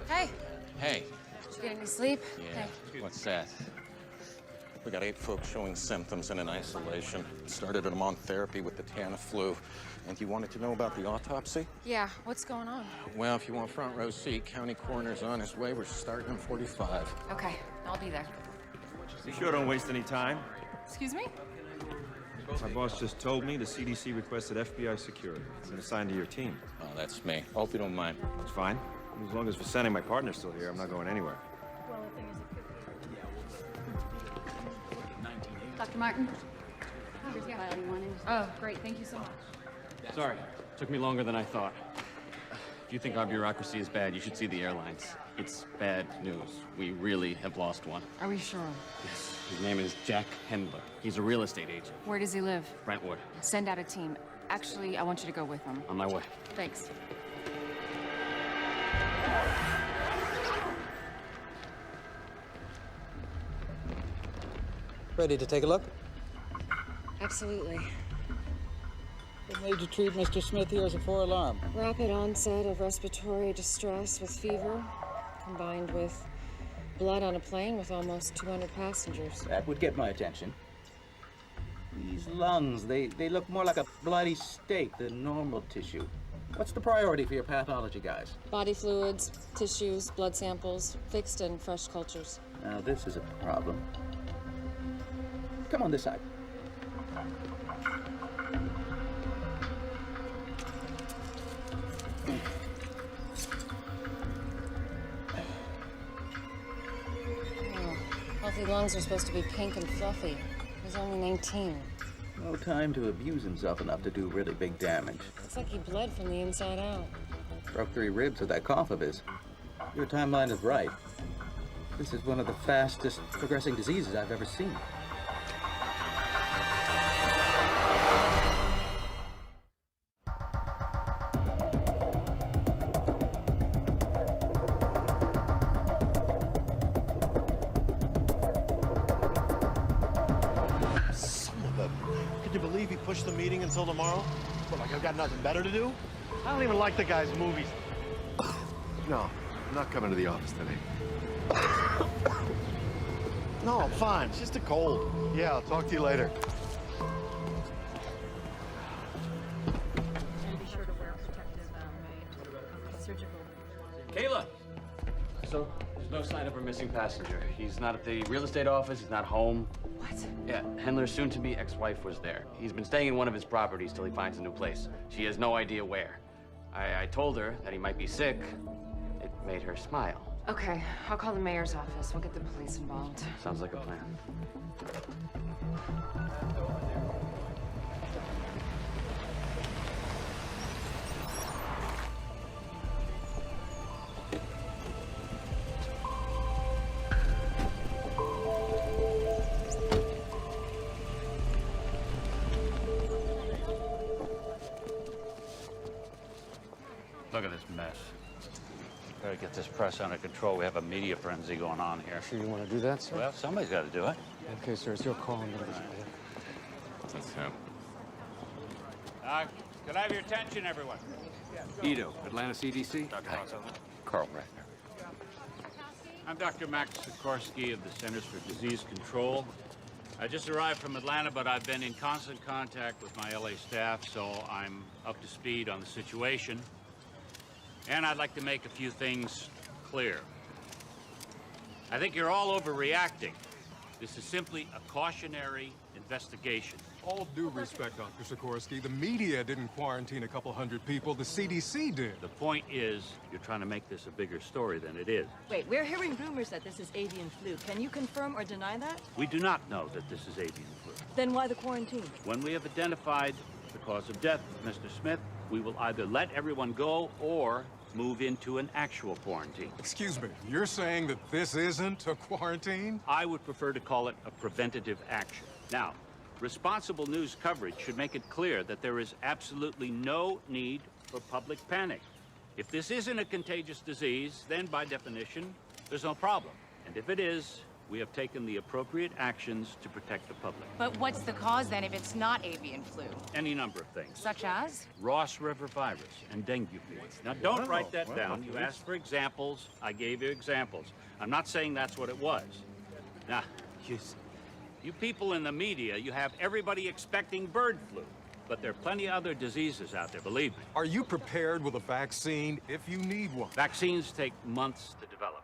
Hey. Hey, Did you get any sleep? Yeah. What's that? We got 8 folks showing symptoms and in isolation. Started them on therapy with the Tamiflu. And you wanted to know about the autopsy? Yeah, what's going on? Well, if you want front row seat, county coroner's on his way. We're starting in 45. Okay, I'll be there. You sure don't waste any time. Excuse me? My boss just told me the CDC requested FBI security. It's been assigned to your team. Oh, that's me. Hope you don't mind. It's fine. As long as Vincent, my partner's still here, I'm not going anywhere. Dr. Martin? Oh, great. Thank you so much. Sorry, took me longer than I thought. If you think our bureaucracy is bad, you should see the airlines. It's bad news. We really have lost one. Are we sure? Yes. His name is Jack Hendler. He's a real estate agent. Where does he live? Brentwood. Send out a team. Actually, I want you to go with him. On my way. Thanks. Ready to take a look? Absolutely. What made you treat Mr. Smith here as a 4-alarm? Rapid onset of respiratory distress with fever, combined with blood on a plane with almost 200 passengers. That would get my attention. These lungs, they look more like a bloody steak than normal tissue. What's the priority for your pathology guys? Body fluids, tissues, blood samples, fixed and fresh cultures. Now this is a problem. Come on this side. Healthy lungs are supposed to be pink and fluffy. He's only 19. No time to abuse himself enough to do really big damage. Looks like he bled from the inside out. Broke 3 ribs with that cough of his. Your timeline is right. This is one of the fastest progressing diseases I've ever seen. Push the meeting until tomorrow? What, like I've got nothing better to do? I don't even like the guy's movies. No, I'm not coming to the office today. No, I'm fine. It's just a cold. Yeah, I'll talk to you later. Be sure to wear protective surgical. Kayla! So, there's no sign of her missing passenger. He's not at the real estate office, he's not home. What? Yeah, Hendler's soon-to-be ex-wife was there. He's been staying in one of his properties till he finds a new place. She has no idea where. I told her that he might be sick. It made her smile. Okay, I'll call the mayor's office. We'll get the police involved. Sounds like a plan. Look at this mess. Gotta get this press under control. We have a media frenzy going on here. Sure you want to do that, sir? Well, somebody's got to do it. Okay, sir, it's your call. That's him. Can I have your attention, everyone? Ito, Atlanta CDC. Dr. Carl Ratner. I'm Dr. Max Sikorsky of the Centers for Disease Control. I just arrived from Atlanta, but I've been in constant contact with my LA staff, so I'm up to speed on the situation. And I'd like to make a few things clear. I think you're all overreacting. This is simply a cautionary investigation. All due respect, Dr. Sikorsky, the media didn't quarantine a couple hundred people, the CDC did. The point is, you're trying to make this a bigger story than it is. Wait, we're hearing rumors that this is avian flu. Can you confirm or deny that? We do not know that this is avian flu. Then why the quarantine? When we have identified the cause of death of Mr. Smith, we will either let everyone go or move into an actual quarantine. Excuse me, you're saying that this isn't a quarantine? I would prefer to call it a preventative action. Now, responsible news coverage should make it clear that there is absolutely no need for public panic. If this isn't a contagious disease, then by definition, there's no problem. And if it is, We have taken the appropriate actions to protect the public. But what's the cause then if it's not avian flu? Any number of things. Such as? Ross River virus and dengue fever. Now, don't write that down. You asked for examples. I gave you examples. I'm not saying that's what it was. Now, you people in the media, you have everybody expecting bird flu. But there are plenty of other diseases out there, believe me. Are you prepared with a vaccine if you need one? Vaccines take months to develop.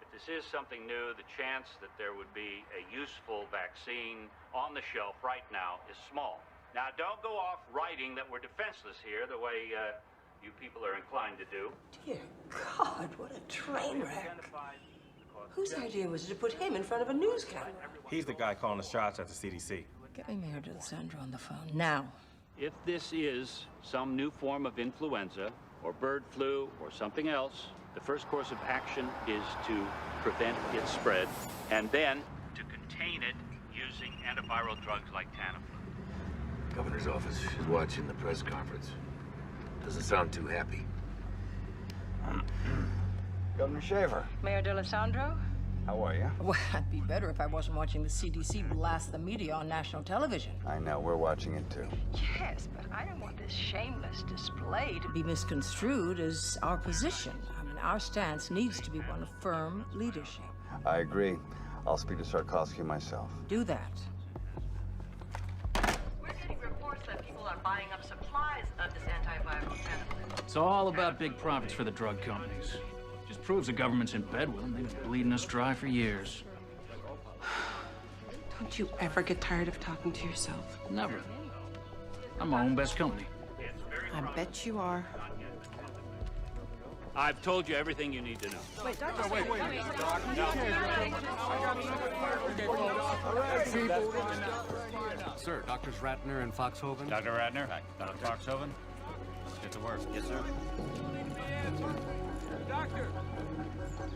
If this is something new, the chance that there would be a useful vaccine on the shelf right now is small. Now, don't go off writing that we're defenseless here the way you people are inclined to do. Dear God, what a train wreck. Whose idea was it to put him in front of a news camera? He's the guy calling the shots at the CDC. Get me Mayor D'Alessandro on the phone, now. If this is some new form of influenza or bird flu or something else, the first course of action is to prevent its spread and then to contain it using antiviral drugs like Tamiflu. Governor's office is watching the press conference. Doesn't sound too happy. Governor Shaver. Mayor D'Alessandro? How are you? Well, I'd be better if I wasn't watching the CDC blast the media on national television. I know, we're watching it too. Yes, but I don't want this shameless display to be misconstrued as our position. I mean, our stance needs to be one of firm leadership. I agree. I'll speak to Sarkovsky myself. Do that. We're getting reports that people are buying up supplies of this antiviral Tamiflu. It's all about big profits for the drug companies. Just proves the government's in bed with them. They've been bleeding us dry for years. Don't you ever get tired of talking to yourself? Never. I'm my own best company. I bet you are. I've told you everything you need to know. Wait, Doctor, wait. Sir, Doctors Ratner and Foxhoven. Dr. Ratner, Dr. Foxhoven. Let's get to work. Yes, sir.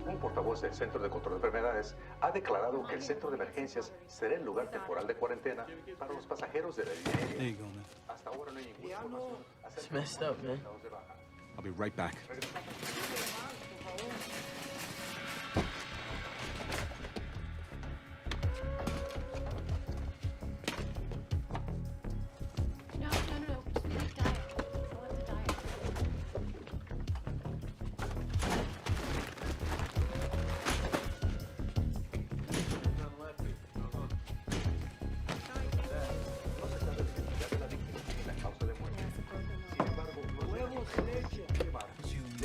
Un portavoz del Centro de Control de Enfermedades ha declarado que el centro de emergencias será el lugar temporal de cuarentena para los pasajeros de la línea. There you go, man. Hasta ahora no hay ninguna información acerca It's messed up, man. I'll be right back. No. Make diet. Follow the diet.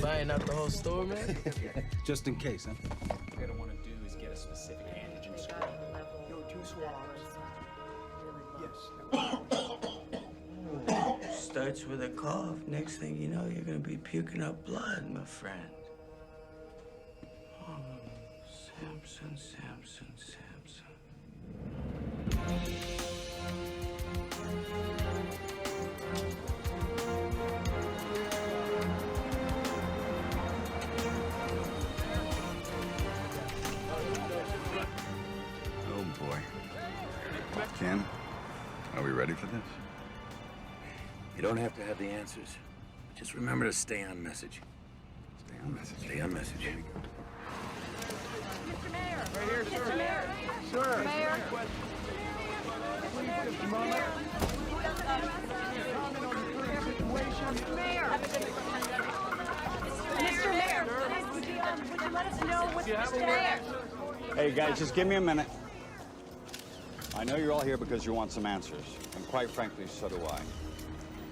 Buying out the whole store, man? Just in case, huh? What you're gonna want to do is get a specific antigen score. Yo, 2 swallows. Yes. Starts with a cough. Next thing you know, you're gonna be puking up blood, my friend. Oh, Samson. Oh boy. Ken, are we ready for this? You don't have to have the answers. Just remember to stay on message. Stay on message. Stay on message. Mr. Mayor. Right here, sir. Mr. Mayor. Sir. Mayor. Mr. Mayor, would you let us know what's Mr. Mayor? Hey, guys, just give me a minute. I know you're all here because you want some answers, and quite frankly, so do I.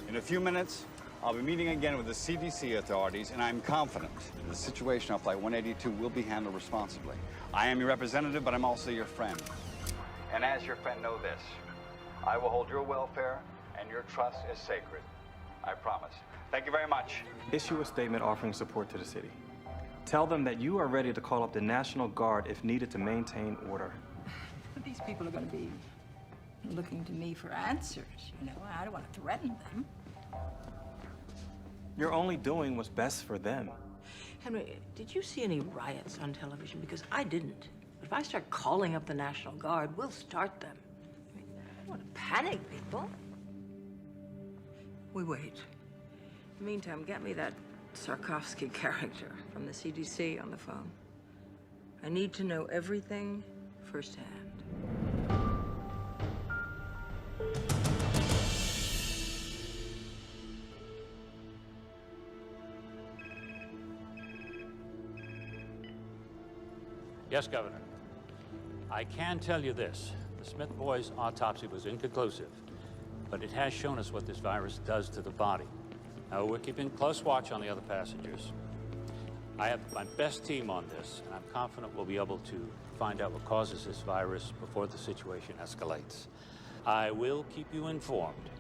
In a few minutes, I'll be meeting again with the CDC authorities, and I'm confident that the situation on Flight 182 will be handled responsibly. I am your representative, but I'm also your friend. And as your friend, know this. I will hold your welfare, and your trust is sacred. I promise. Thank you very much. Issue a statement offering support to the city. Tell them that you are ready to call up the National Guard if needed to maintain order. But these people are going to be looking to me for answers, you know. I don't want to threaten them. You're only doing what's best for them. Henry, did you see any riots on television? Because I didn't. But if I start calling up the National Guard, we'll start them. I mean, I don't want to panic people. We wait. In the meantime, get me that Sarkovsky character from the CDC on the phone. I need to know everything firsthand. Yes, Governor. I can tell you this. The Smith boys' autopsy was inconclusive, but it has shown us what this virus does to the body. Now, we're keeping close watch on the other passengers. I have my best team on this, and I'm confident we'll be able to find out what causes this virus before the situation escalates. I will keep you informed.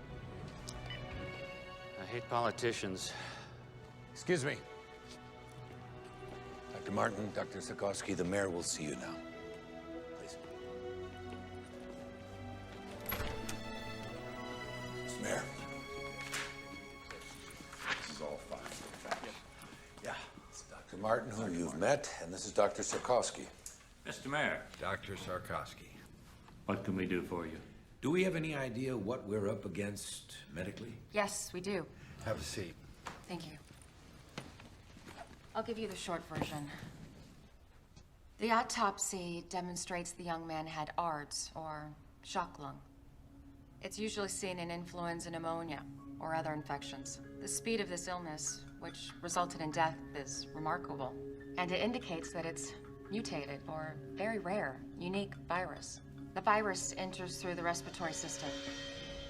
I hate politicians. Excuse me. Dr. Martin, Dr. Sikorsky, the mayor will see you now. Please. Mr. Mayor. This is all fine. Yeah. This is Dr. Martin, who you've met, and this is Dr. Sikorsky. Mr. Mayor. Dr. Sarkowski. What can we do for you? Do we have any idea what we're up against medically? Yes, we do. Have a seat. Thank you. I'll give you the short version. The autopsy demonstrates the young man had ARDS, or shock lung. It's usually seen in influenza pneumonia or other infections. The speed of this illness, which resulted in death, is remarkable. And it indicates that it's mutated or very rare, unique virus. The virus enters through the respiratory system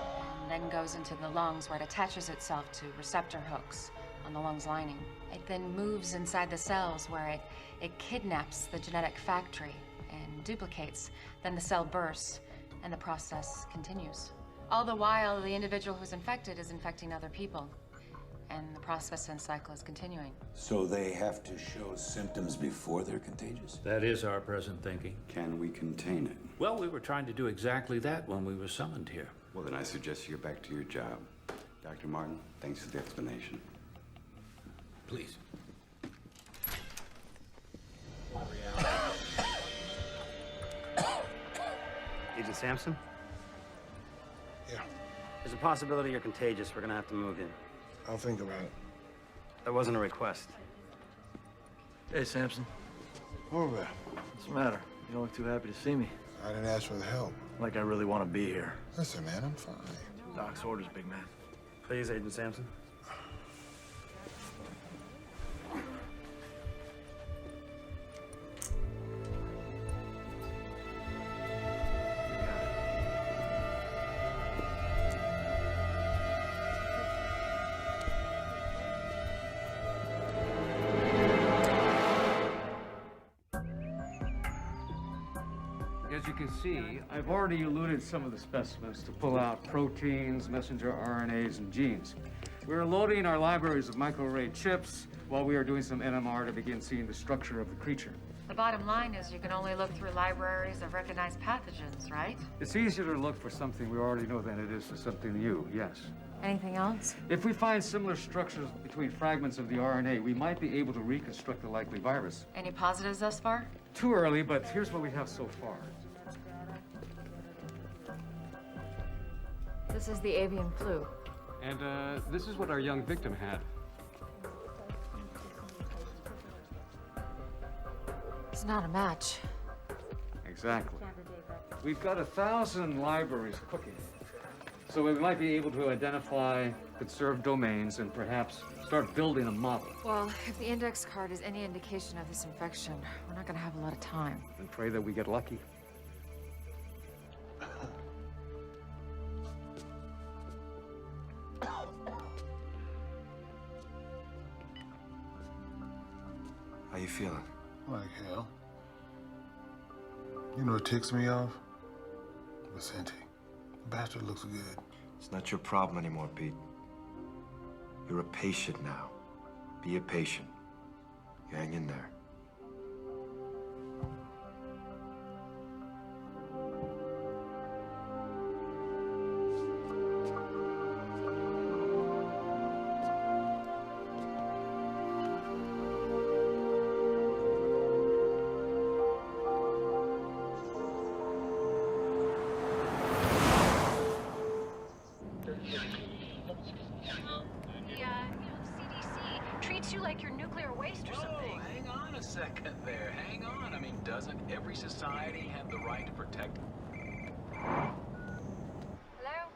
and then goes into the lungs, where it attaches itself to receptor hooks on the lungs lining. It then moves inside the cells, where it kidnaps the genetic factory and duplicates. Then the cell bursts and the process continues. All the while, the individual who's infected is infecting other people, and the process and cycle is continuing. So they have to show symptoms before they're contagious? That is our present thinking. Can we contain it? Well, we were trying to do exactly that when we were summoned here. Well, then I suggest you get back to your job. Dr. Martin, thanks for the explanation. Please. Agent Sampson? Yeah. There's a possibility you're contagious. We're gonna have to move in. I'll think about it. That wasn't a request. Hey, Sampson. Orville. What's the matter? You don't look too happy to see me. I didn't ask for the help. Like I really want to be here. Listen, man, I'm fine. Doc's orders, big man. Please, Agent Sampson. As you can see, I've already eluted some of the specimens to pull out proteins, messenger RNAs, and genes. We're loading our libraries of microarray chips while we are doing some NMR to begin seeing the structure of the creature. The bottom line is you can only look through libraries of recognized pathogens, right? It's easier to look for something we already know than it is for something new, yes. Anything else? If we find similar structures between fragments of the RNA, we might be able to reconstruct the likely virus. Any positives thus far? Too early, but here's what we have so far. This is the avian flu. And this is what our young victim had. It's not a match. Exactly. We've got 1,000 libraries cooking. So we might be able to identify conserved domains and perhaps start building a model. Well, if the index card is any indication of this infection, we're not going to have a lot of time. And pray that we get lucky. How you feeling? Like hell. You know what ticks me off? Vicente. The bastard looks good. It's not your problem anymore, Pete. You're a patient now. Be a patient. Hang in there. CDC treats you like you're nuclear waste or something. Hang on. doesn't every society have the right to protect? Hello?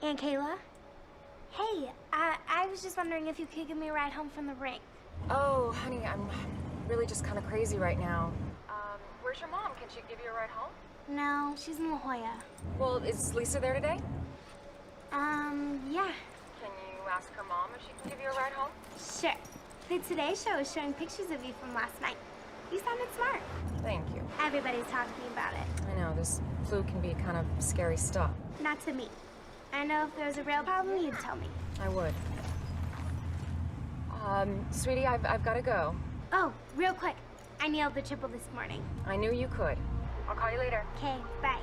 Aunt Kayla? Hey, I was just wondering if you could give me a ride home from the rink. Oh, honey, I'm really just kind of crazy right now. Where's your mom? Can she give you a ride home? No, she's in La Jolla. Well, is Lisa there today? Yeah. Can you ask her mom if she can give you a ride home? Sure. The Today Show is showing pictures of you from last night. You sounded smart. Thank you. Everybody's talking about it. I know, this flu can be kind of scary stuff. Not to me. I know if there was a real problem, you'd tell me. I would. Sweetie, I've got to go. Oh, real quick. I nailed the triple this morning. I knew you could. I'll call you later. Okay, bye.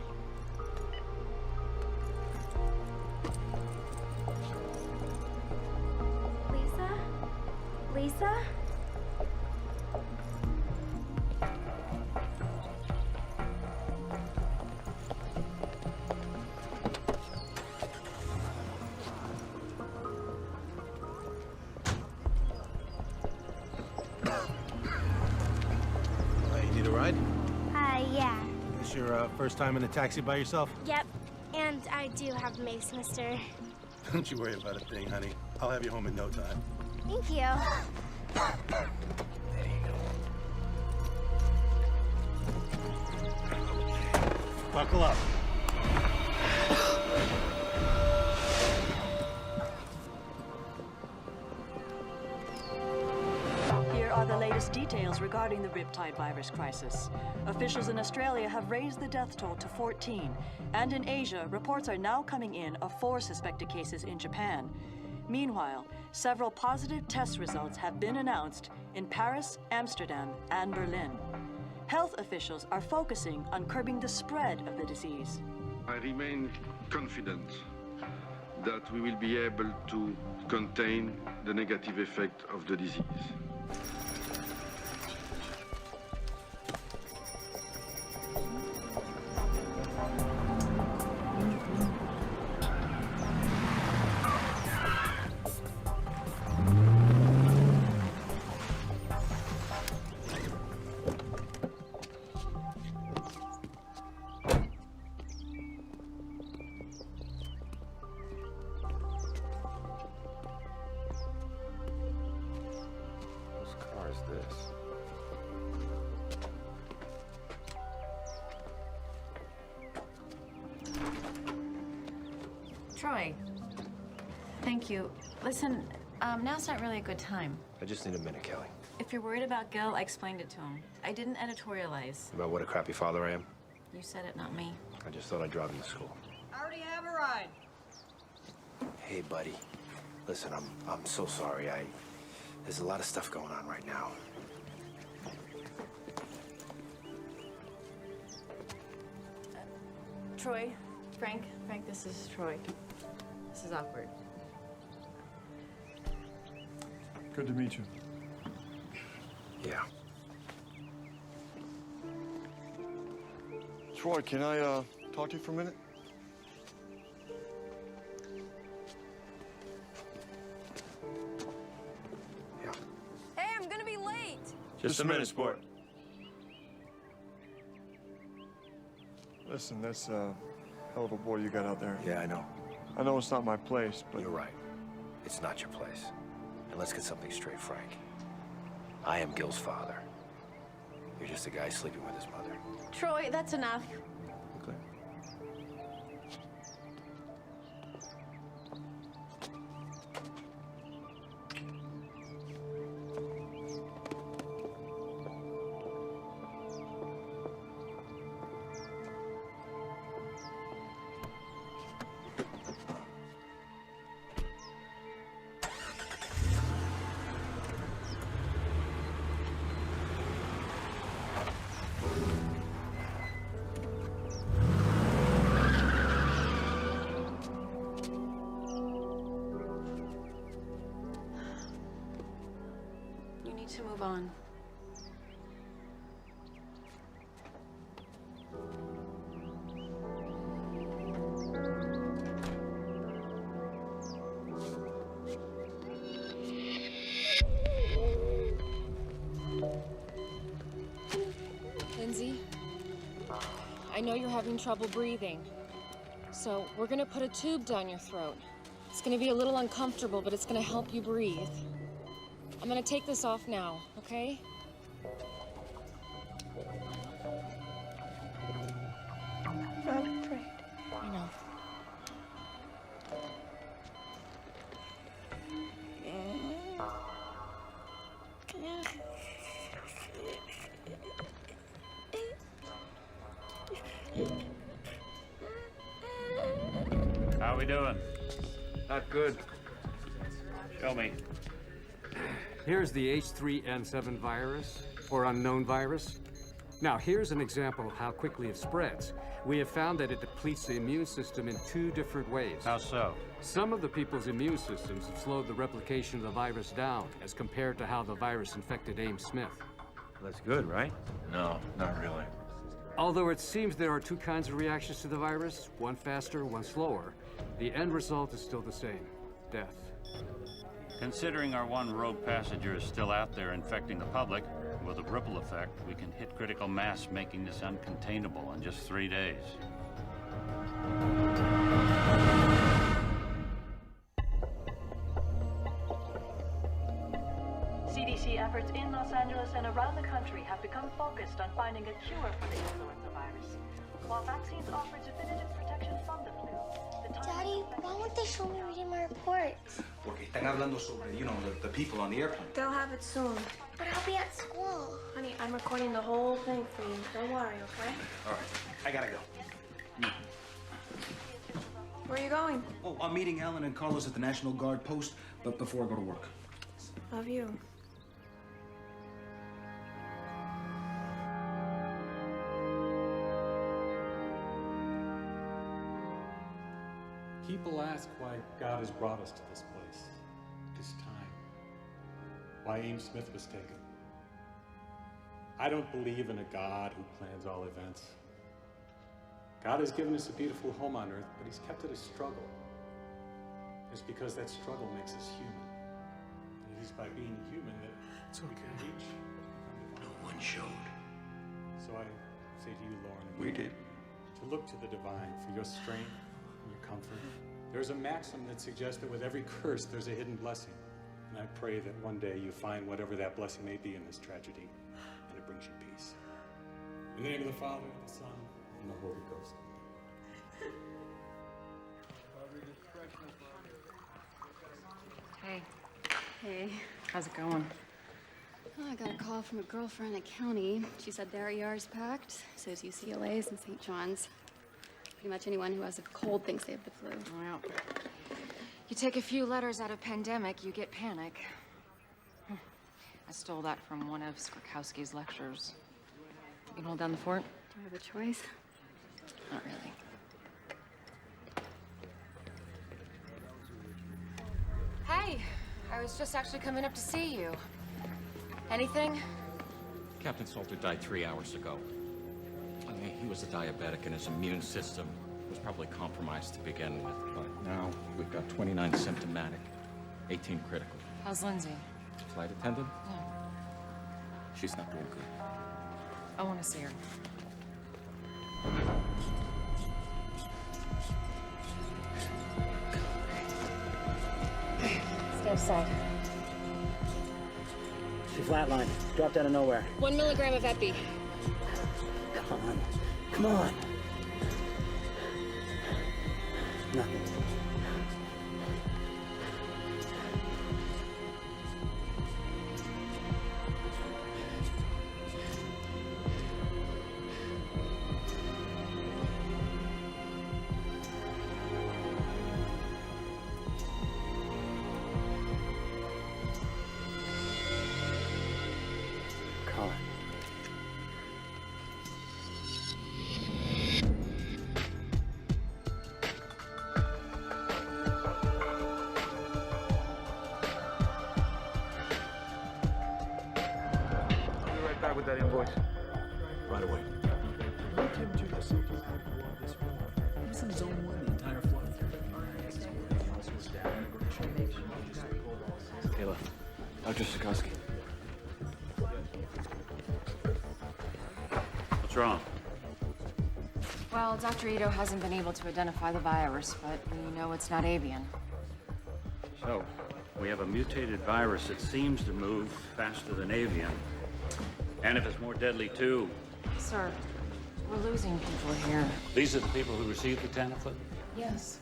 Lisa? You need a ride? Yeah. This your first time in a taxi by yourself? Yep. And I do have Mace, mister. Don't you worry about a thing, honey. I'll have you home in no time. Thank you. Buckle up. Here are the latest details regarding the Riptide virus crisis. Officials in Australia have raised the death toll to 14, and in Asia, reports are now coming in of 4 suspected cases in Japan. Meanwhile, several positive test results have been announced in Paris, Amsterdam, and Berlin. Health officials are focusing on curbing the spread of the disease. I remain confident that we will be able to contain the negative effect of the disease. Troy, thank you. Listen, now's not really a good time. I just need a minute, Kelly. If you're worried about Gil, I explained it to him. I didn't editorialize. About what a crappy father I am? You said it, not me. I just thought I'd drive him to school. I already have a ride. Hey, buddy. Listen, I'm so sorry. There's a lot of stuff going on right now. Troy, Frank, this is Troy. This is awkward. Good to meet you. Yeah. Troy, can I talk to you for a minute? Hey, I'm gonna be late. Just a minute, sport. Listen, that's a hell of a boy you got out there. Yeah, I know. I know it's not my place, but... You're right. It's not your place. And let's get something straight, Frank. I am Gil's father. You're just a guy sleeping with his mother. Troy, that's enough. Okay. You need to move on. Lindsay, I know you're having trouble breathing. So we're gonna put a tube down your throat. It's gonna be a little uncomfortable, but it's gonna help you breathe. I'm gonna take this off now, okay? I'm afraid. I know. How we doing? Not good. Show me. Here's the H3N7 virus, or unknown virus. Now, here's an example of how quickly it spreads. We have found that it depletes the immune system in 2 different ways. How so? Some of the people's immune systems have slowed the replication of the virus down, as compared to how the virus infected Ames Smith. That's good, right? No, not really. Although it seems there are 2 kinds of reactions to the virus, one faster, one slower, the end result is still the same: death. Considering our one rogue passenger is still out there infecting the public, with a ripple effect, we can hit critical mass, making this uncontainable in just 3 days. CDC efforts in Los Angeles and around the country have become focused on finding a cure for the influenza virus. While vaccines offer definitive protection from the flu, Daddy, why won't they show me reading my reports? Porque están hablando sobre, you know, the people on the airplane. They'll have it soon. But I'll be at school. Honey, I'm recording the whole thing for you. Don't worry, okay? All right, I gotta go. Where are you going? Oh, I'm meeting Alan and Carlos at the National Guard post, but before I go to work. Love you. People ask why God has brought us to this place, this time, why Ames Smith was taken. I don't believe in a God who plans all events. God has given us a beautiful home on earth, but he's kept it a struggle. It's because that struggle makes us human. And it is by being human that we can reach. No one showed. So I say to you, Lauren, We did. to look to the divine for your strength and your comfort. There's a maxim that suggests that with every curse, there's a hidden blessing. And I pray that one day you find whatever that blessing may be in this tragedy, and it brings you peace. In the name of the Father, and the Son, and the Holy Ghost. Hey. Hey. How's it going? Oh, I got a call from a girlfriend at county. She said their ER's packed, so is UCLA's and St. John's. Pretty much anyone who has a cold thinks they have the flu. Well, you take a few letters out of pandemic, you get panic. I stole that from one of Skrzykowski's lectures. You can hold down the fort? Do I have a choice? Not really. Hey, I was just actually coming up to see you. Anything? Captain Salter died 3 hours ago. I mean, he was a diabetic and his immune system was probably compromised to begin with, but now we've got 29 symptomatic, 18 critical. How's Lindsay? Flight attendant? Yeah. She's not doing good. I want to see her. Stay aside. She flatlined. Dropped out of nowhere. 1 milligram of epi. Come on. Come on. Nothing. Colin. I'll be right back with that invoice. Right away. He's in zone 1 the entire flight. Kayla, Dr. Sikorsky. What's wrong? Well, Dr. Ito hasn't been able to identify the virus, but we know it's not avian. So, we have a mutated virus that seems to move faster than avian. And if it's more deadly, too. Sir, we're losing people here. These are the people who received the Tamiflu? Yes.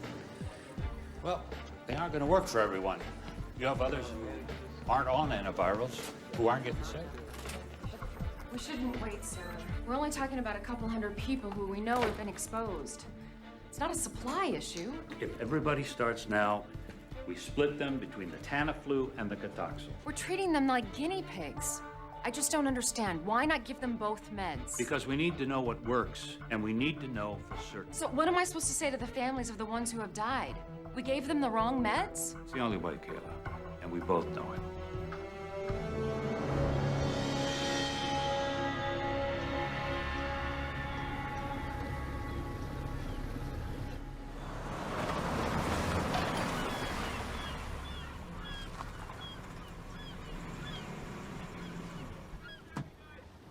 Well, they aren't going to work for everyone. You have others who aren't on antivirals, who aren't getting sick. We shouldn't wait, sir. We're only talking about a couple hundred people who we know have been exposed. It's not a supply issue. If everybody starts now, we split them between the Tamiflu and the Cotoxil. We're treating them like guinea pigs. I just don't understand. Why not give them both meds? Because we need to know what works, and we need to know for certain. So what am I supposed to say to the families of the ones who have died? We gave them the wrong meds? It's the only way, Kayla, and we both know it.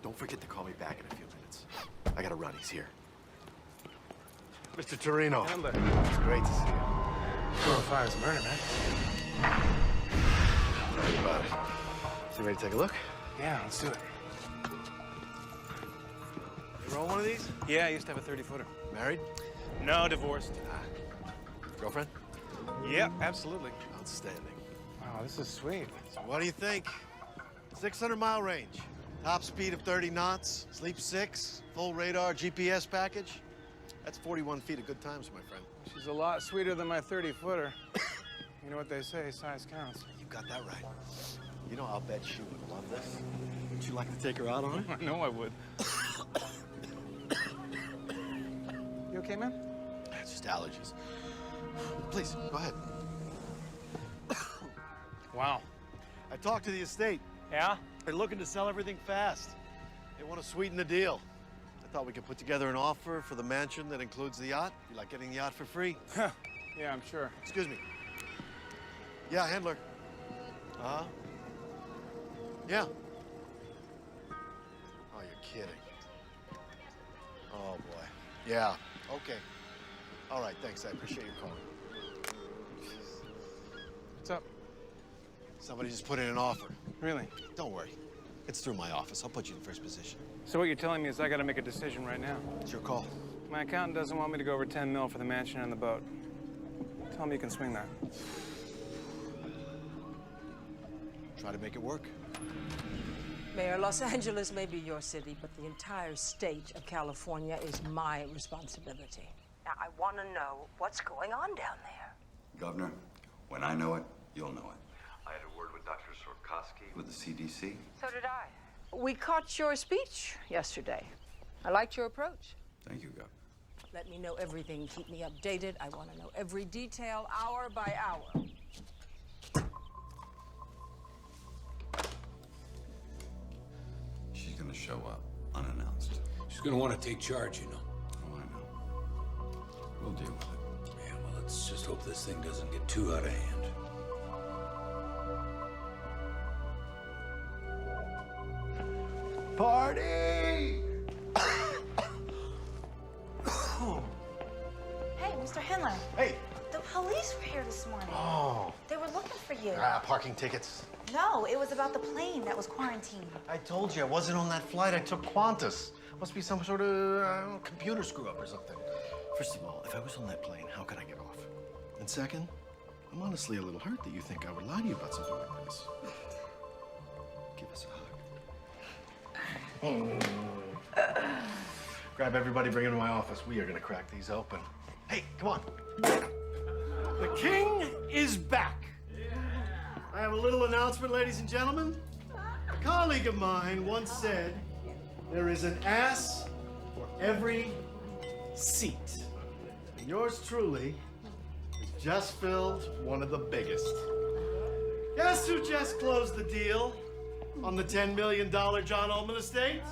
Don't forget to call me back in a few minutes. I gotta run, he's here. Mr. Torino. Handler. It's great to see you. Chlorofire's murder, man. Tell me about it. So you ready to take a look? Yeah, let's do it. You roll one of these? Yeah, I used to have a 30-footer. Married? No, divorced. Girlfriend? Yep, absolutely. Outstanding. Wow, this is sweet. So what do you think? 600-mile range. Top speed of 30 knots, sleep 6, full radar GPS package. That's 41 feet of good times, my friend. She's a lot sweeter than my 30-footer. You know what they say, size counts. You got that right. You know, I'll bet she would love this. Would you like to take her out on it? I know I would. You okay, man? It's just allergies. Please, go ahead. Wow. I talked to the estate. Yeah? They're looking to sell everything fast. They want to sweeten the deal. I thought we could put together an offer for the mansion that includes the yacht. You like getting the yacht for free? Yeah, I'm sure. Excuse me. Yeah, handler. Uh-huh. Yeah. Oh, you're kidding. Oh, boy. Yeah, okay. All right, thanks. I appreciate your call. What's up? Somebody just put in an offer. Really? Don't worry. It's through my office. I'll put you in first position. So what you're telling me is I gotta make a decision right now. It's your call. My accountant doesn't want me to go over 10 mil for the mansion and the boat. Tell me you can swing that. Try to make it work. Mayor, Los Angeles may be your city, but the entire state of California is my responsibility. Now, I want to know what's going on down there. Governor, when I know it, you'll know it. I had a word with Dr. Sorkowski with the CDC. So did I. We caught your speech yesterday. I liked your approach. Thank you, Governor. Let me know everything. Keep me updated. I want to know every detail, hour by hour. She's gonna show up, unannounced. She's gonna want to take charge, you know. Oh, I know. We'll deal with it. Yeah, well, let's just hope this thing doesn't get too out of hand. Party! Hey, Mr. Handler. Hey. The police were here this morning. Oh. They were looking for you. Parking tickets. No, it was about the plane that was quarantined. I told you, I wasn't on that flight. I took Qantas. Must be some sort of computer screw-up or something. First of all, if I was on that plane, how could I get off? And second, I'm honestly a little hurt that you think I would lie to you about something like this. Give us a hug. Grab everybody, bring them to my office. We are gonna crack these open. Hey, come on. The king is back. I have a little announcement, ladies and gentlemen. A colleague of mine once said, there is an ass for every seat. And yours truly has just filled one of the biggest. Guess who just closed the deal on the $10 million John Ullman estate?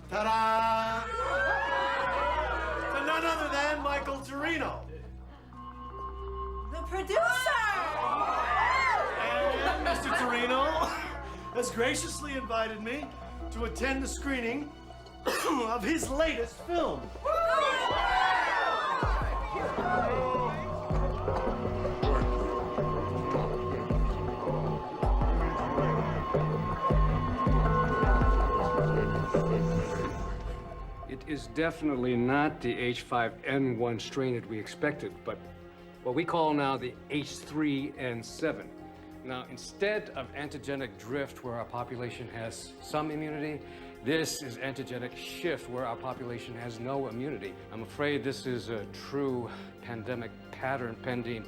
Ta-da! To none other than Michael Torino. The producer! And Mr. Torino has graciously invited me to attend the screening of his latest film. It is definitely not the H5N1 strain that we expected, but what we call now the H3N7. Now, instead of antigenic drift where our population has some immunity, this is antigenic shift where our population has no immunity. I'm afraid this is a true pandemic pattern pending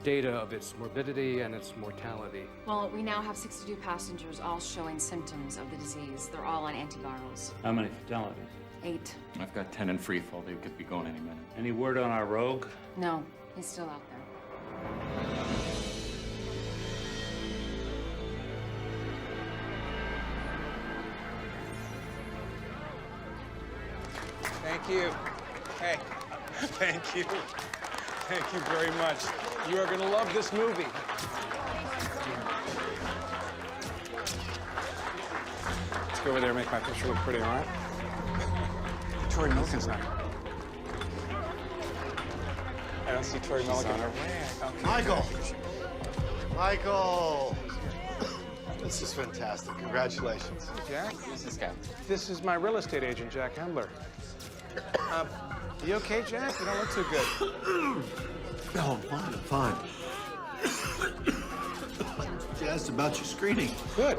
data of its morbidity and its mortality. Well, we now have 62 passengers all showing symptoms of the disease. They're all on antivirals. How many fatalities? 8. I've got 10 in free fall. They could be going any minute. Any word on our rogue? No, he's still out there. Thank you. Hey, thank you. Thank you very much. You are going to love this movie. Let's go over there and make my picture look pretty, all right? Tori Milliken's not. I don't see Tori Milliken. On her way. Okay. Michael! Michael! This is fantastic. Congratulations. Jack? Who's this guy? This is my real estate agent, Jack Hendler. You okay, Jack? You don't look too good. No, I'm fine. You asked about your screening. Good.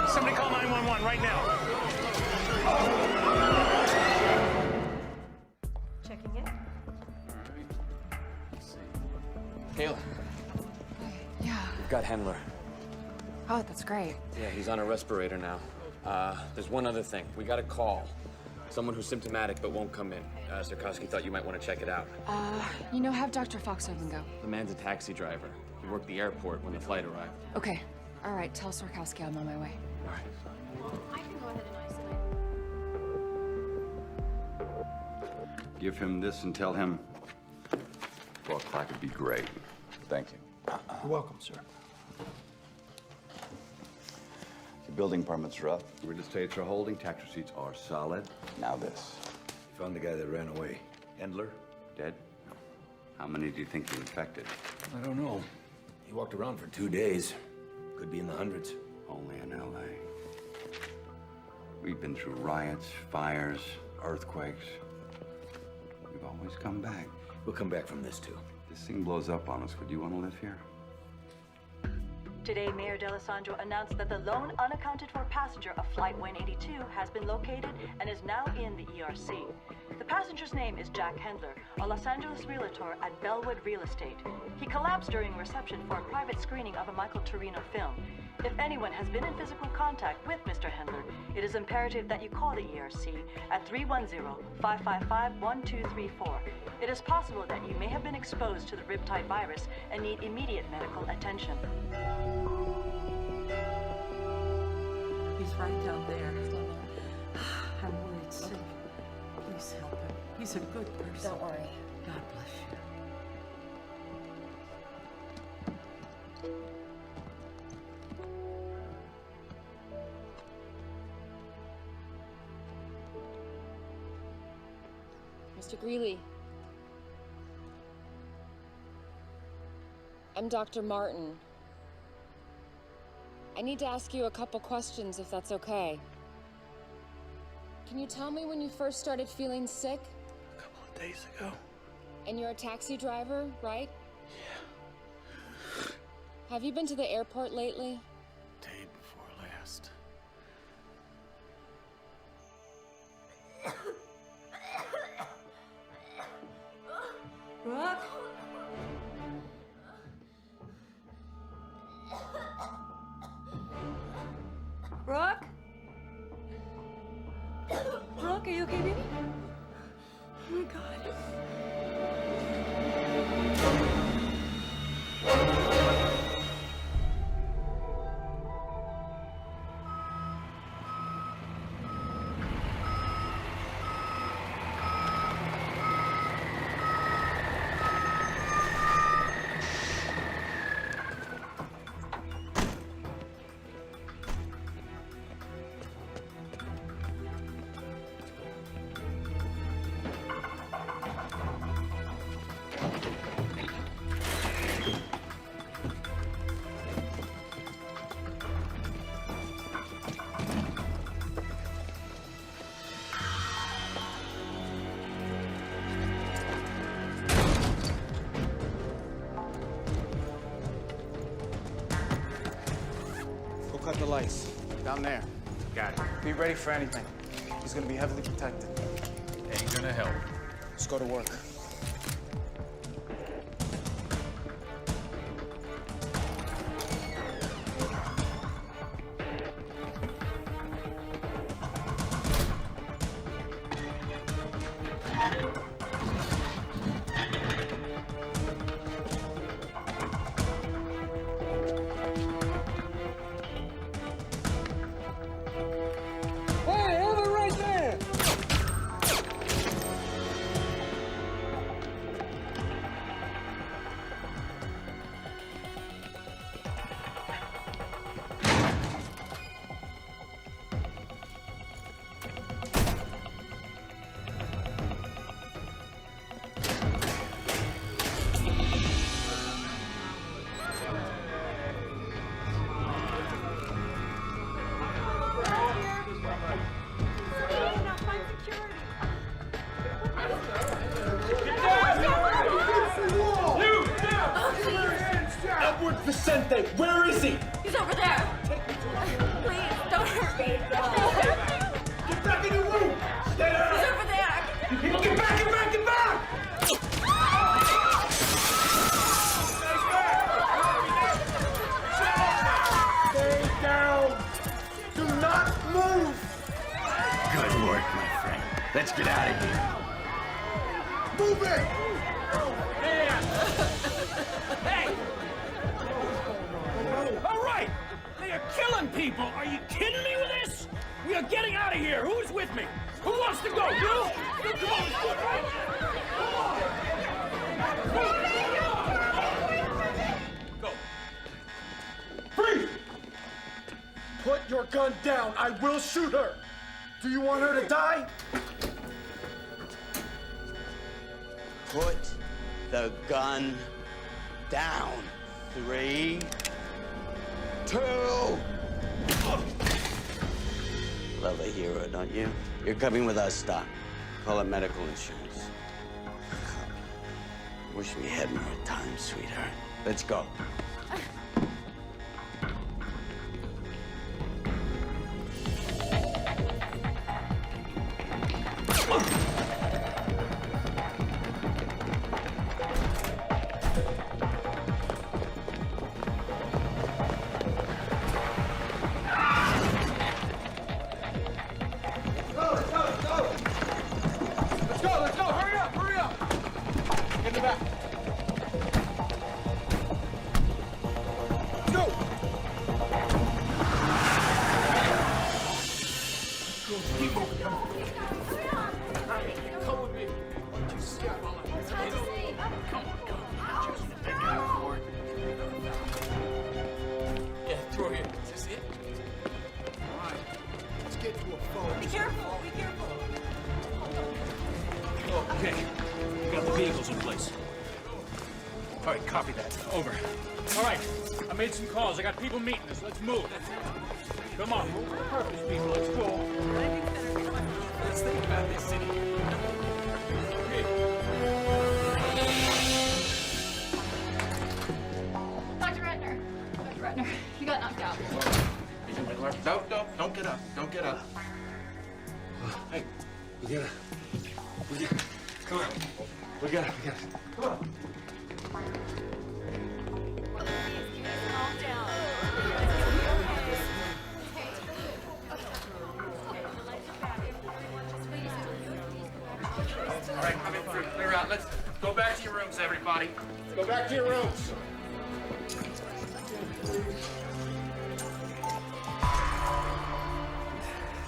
Somebody call 911 right now. Checking in. Kayla. Yeah. We've got Hendler. Oh, that's great. Yeah, he's on a respirator now. There's one other thing. We got a call. Someone who's symptomatic but won't come in. Sarkowski thought you might want to check it out. Have Dr. Foxhaven go. The man's a taxi driver. He worked the airport when the flight arrived. Okay. All right, tell Sarkowski I'm on my way. All right. I can go ahead and isolate. Give him this and tell him 4 o'clock would be great. Thank you. You're welcome, sir. The building permits are up. Real estates are holding. Tax receipts are solid. Now this. Found the guy that ran away. Endler, dead? How many do you think he infected? I don't know. He walked around for 2 days. Could be in the hundreds. Only in L.A. We've been through riots, fires, earthquakes. We've always come back. We'll come back from this, too. This thing blows up on us. Would you want to live here? Today, Mayor D'Alessandro announced that the lone unaccounted-for passenger of Flight 182 has been located and is now in the ERC. The passenger's name is Jack Hendler, a Los Angeles realtor at Bellwood Real Estate. He collapsed during reception for a private screening of a Michael Torino film. If anyone has been in physical contact with Mr. Hendler, it is imperative that you call the ERC at 310-555-1234. It is possible that you may have been exposed to the riptide virus and need immediate medical attention. He's right down there. I'm worried sick. Please help him. He's a good person. Don't worry. God bless you. Mr. Greeley. I'm Dr. Martin. I need to ask you a couple questions if that's okay. Can you tell me when you first started feeling sick? A couple of days ago. And you're a taxi driver, right? Yeah. Have you been to the airport lately? Day before last. Rook? Rook? Rook, are you okay, baby? Oh my God. cut the lights. Down there. Got it. Be ready for anything. He's gonna be heavily protected. Ain't gonna help. Let's go to work. Vicente, where is he? He's over there. Please, don't hurt me. Get back in the room! Stay there! He's over there. Get back, get back, get back! Stay down! Do not move! Good work, my friend. Let's get out of here. Move it! Hey! All right! They are killing people! Are you kidding me with this? We are getting out of here! Who's with me? Who wants to go? You? Come on! Go! Freeze! Put your gun down. I will shoot her. Do you want her to die? Put the gun down. 3, 2. Love a hero, don't you? You're coming with us, Doc. Call it medical insurance. Wish we had more time, sweetheart. Let's go. Be careful! Be careful! Okay, we got the vehicles in place. All right, copy that. Over. All right, I made some calls. I got people meeting us. Let's move. Come on, move with purpose, people. Let's go. Let's think about this city. Dr. Ratner. Dr. Ratner, you got knocked out. No, don't get up. Don't get up. Hey, come on. We got it. Come on. All right, come in through. Clear out. Let's go back to your rooms, everybody. Go back to your rooms.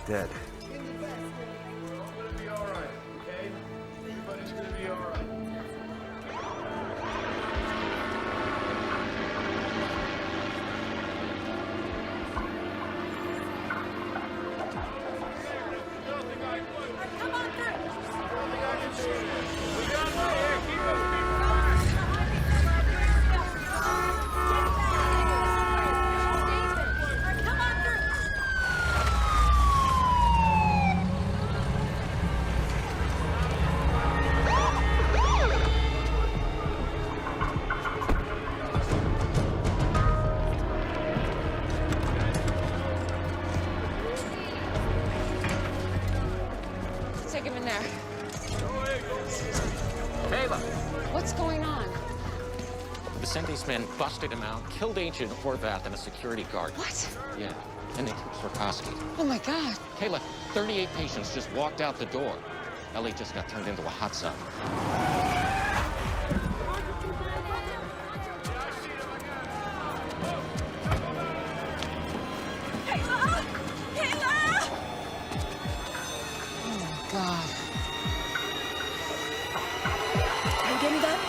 Dead. Everybody's gonna be all right, okay? Everybody's gonna be all right. men busted him out, killed Agent Horvath and a security guard. What? Yeah, and they took Sikorsky. Oh my God. Kayla, 38 patients just walked out the door. Ellie just got turned into a hot zone. Kayla! Kayla! Oh my God. Can you get me that?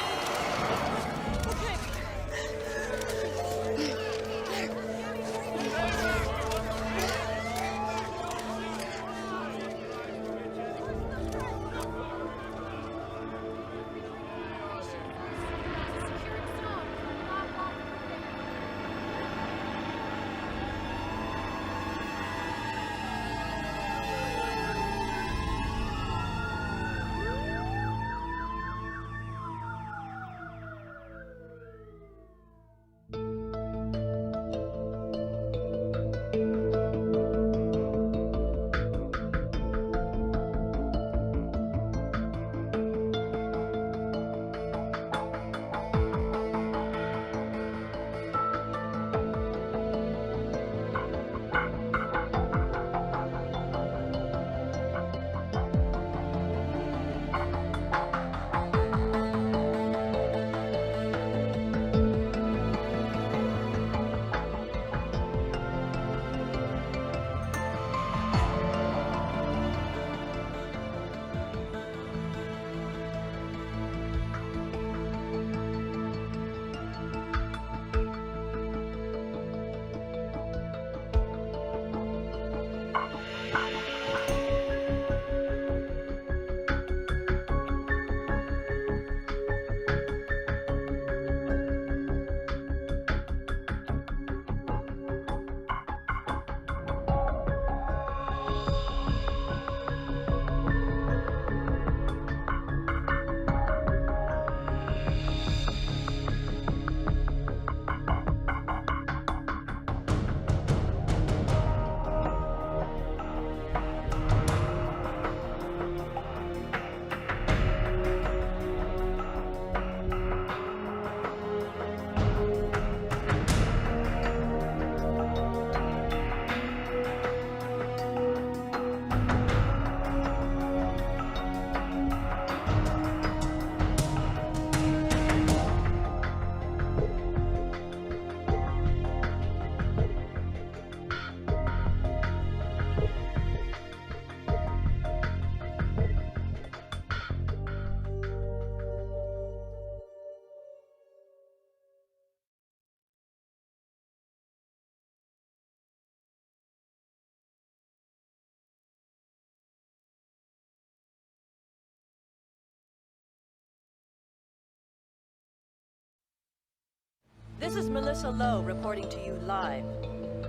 This is Melissa Lowe reporting to you live.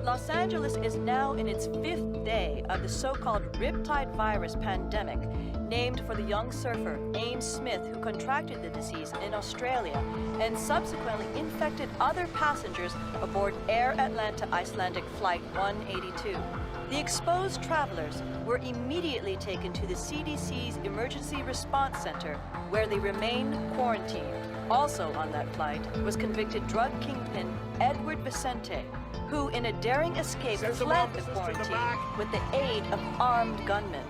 Los Angeles is now in its 5th day of the so-called Riptide virus pandemic, named for the young surfer Ames Smith, who contracted the disease in Australia and subsequently infected other passengers aboard Air Atlanta Icelandic Flight 182. The exposed travelers were immediately taken to the CDC's Emergency Response Center, where they remain quarantined. Also on that flight was convicted drug kingpin Edward Vicente, who in a daring escape fled the quarantine with the aid of armed gunmen.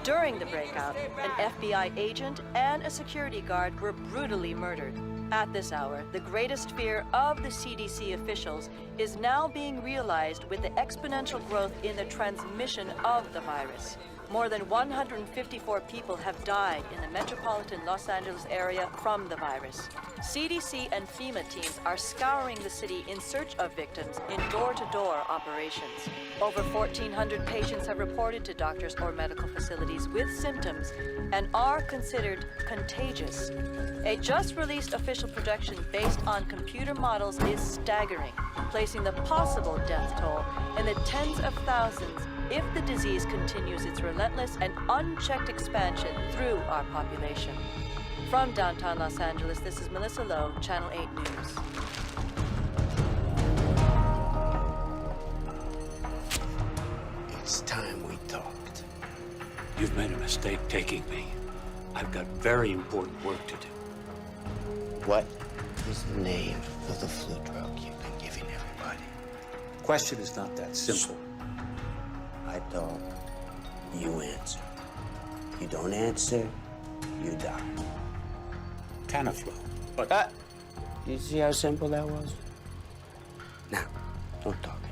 During the breakout, an FBI agent and a security guard were brutally murdered. At this hour, the greatest fear of the CDC officials is now being realized with the exponential growth in the transmission of the virus. More than 154 people have died in the metropolitan Los Angeles area from the virus. CDC and FEMA teams are scouring the city in search of victims in door-to-door operations. Over 1,400 patients have reported to doctors or medical facilities with symptoms and are considered contagious. A just-released official projection based on computer models is staggering, placing the possible death toll in the tens of thousands if the disease continues its relentless and unchecked expansion through our population. From downtown Los Angeles, this is Melissa Lowe, Channel 8 News. It's time we talked. You've made a mistake taking me. I've got very important work to do. What? is the name of the flu drug you've been giving everybody? Question is not that simple. I talk, you answer. You don't answer, you die. Tamiflu. But you see how simple that was? Now, don't talk anymore.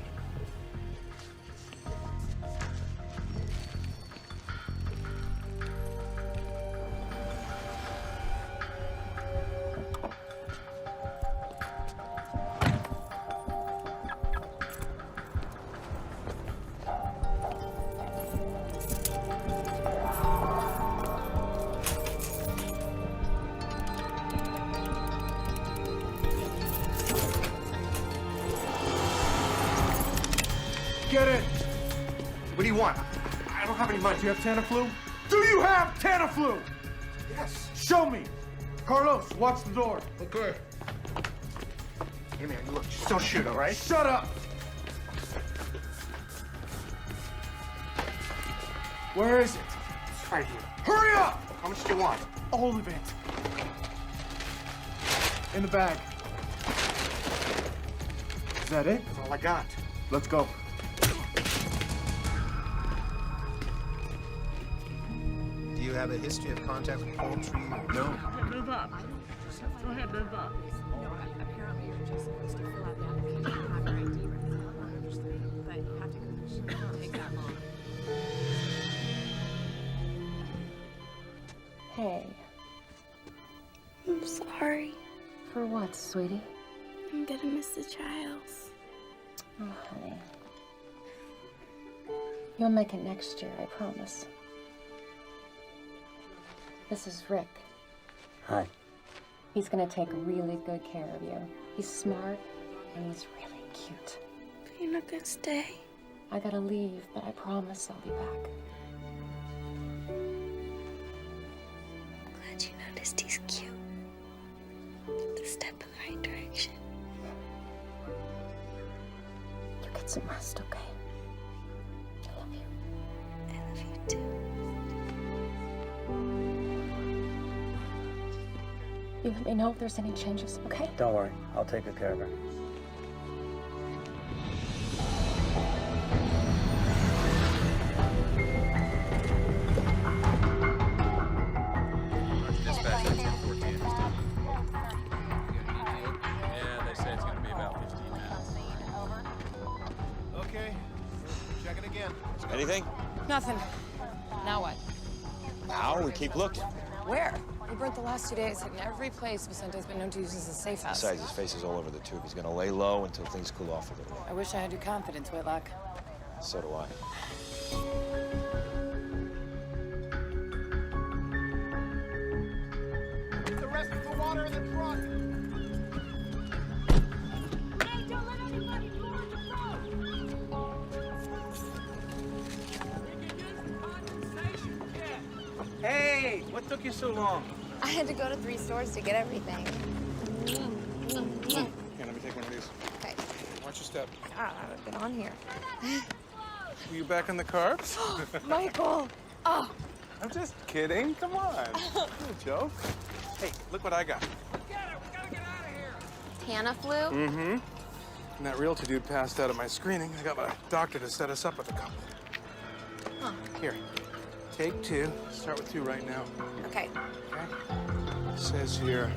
Get it! What do you want? I don't have any money. Do you have Tamiflu? Do you have Tamiflu? Yes. Show me. Carlos, watch the door. Okay. Hey, man, look, just don't shoot, all right? Shut up! Where is it? It's right here. Hurry up! How much do you want? All of it. In the bag. Is that it? That's all I got. Let's go. Do you have a history of contact with poultry? No. Move up. Go ahead, move up. No, apparently you're just supposed to fill out the application and have your ID ready. I understand, but you have to go. It shouldn't take that long. Hey. I'm sorry. For what, sweetie? I'm gonna miss the trials. Oh, honey. You'll make it next year, I promise. This is Rick. Hi. He's gonna take really good care of you. He's smart and he's really cute. You're not gonna stay. I gotta leave, but I promise I'll be back. I'm glad you noticed he's cute. It's a step in the right direction. You get some rest, okay? I love you. I love you too. You let me know if there's any changes, okay? Don't worry, I'll take good care of her. Dispatch at 10:14 this time. Yeah, they say it's gonna be about 15 minutes. Okay. Check it again. Anything? Nothing. Now what? Now we keep looking. Where? We burnt the last 2 days, hitting every place Vicente's been known to use as a safe house. Besides, his face is all over the tube. He's gonna lay low until things cool off a little. I wish I had your confidence, Whitlock. So do I. The rest of the water in the truck. Hey, don't let anybody go on the road! Hey, what took you so long? I had to go to 3 stores to get everything. Here, let me take one of these. Okay. Watch your step. I've been on here. Were you back on the carbs? Michael! Oh! I'm just kidding. Come on. It's a joke. Hey, look what I got. Tamiflu? Mm-hmm. And that realty dude passed out at my screening. I got my doctor to set us up with a couple. Huh. Here, take 2. Start with 2 right now. Okay. It says here,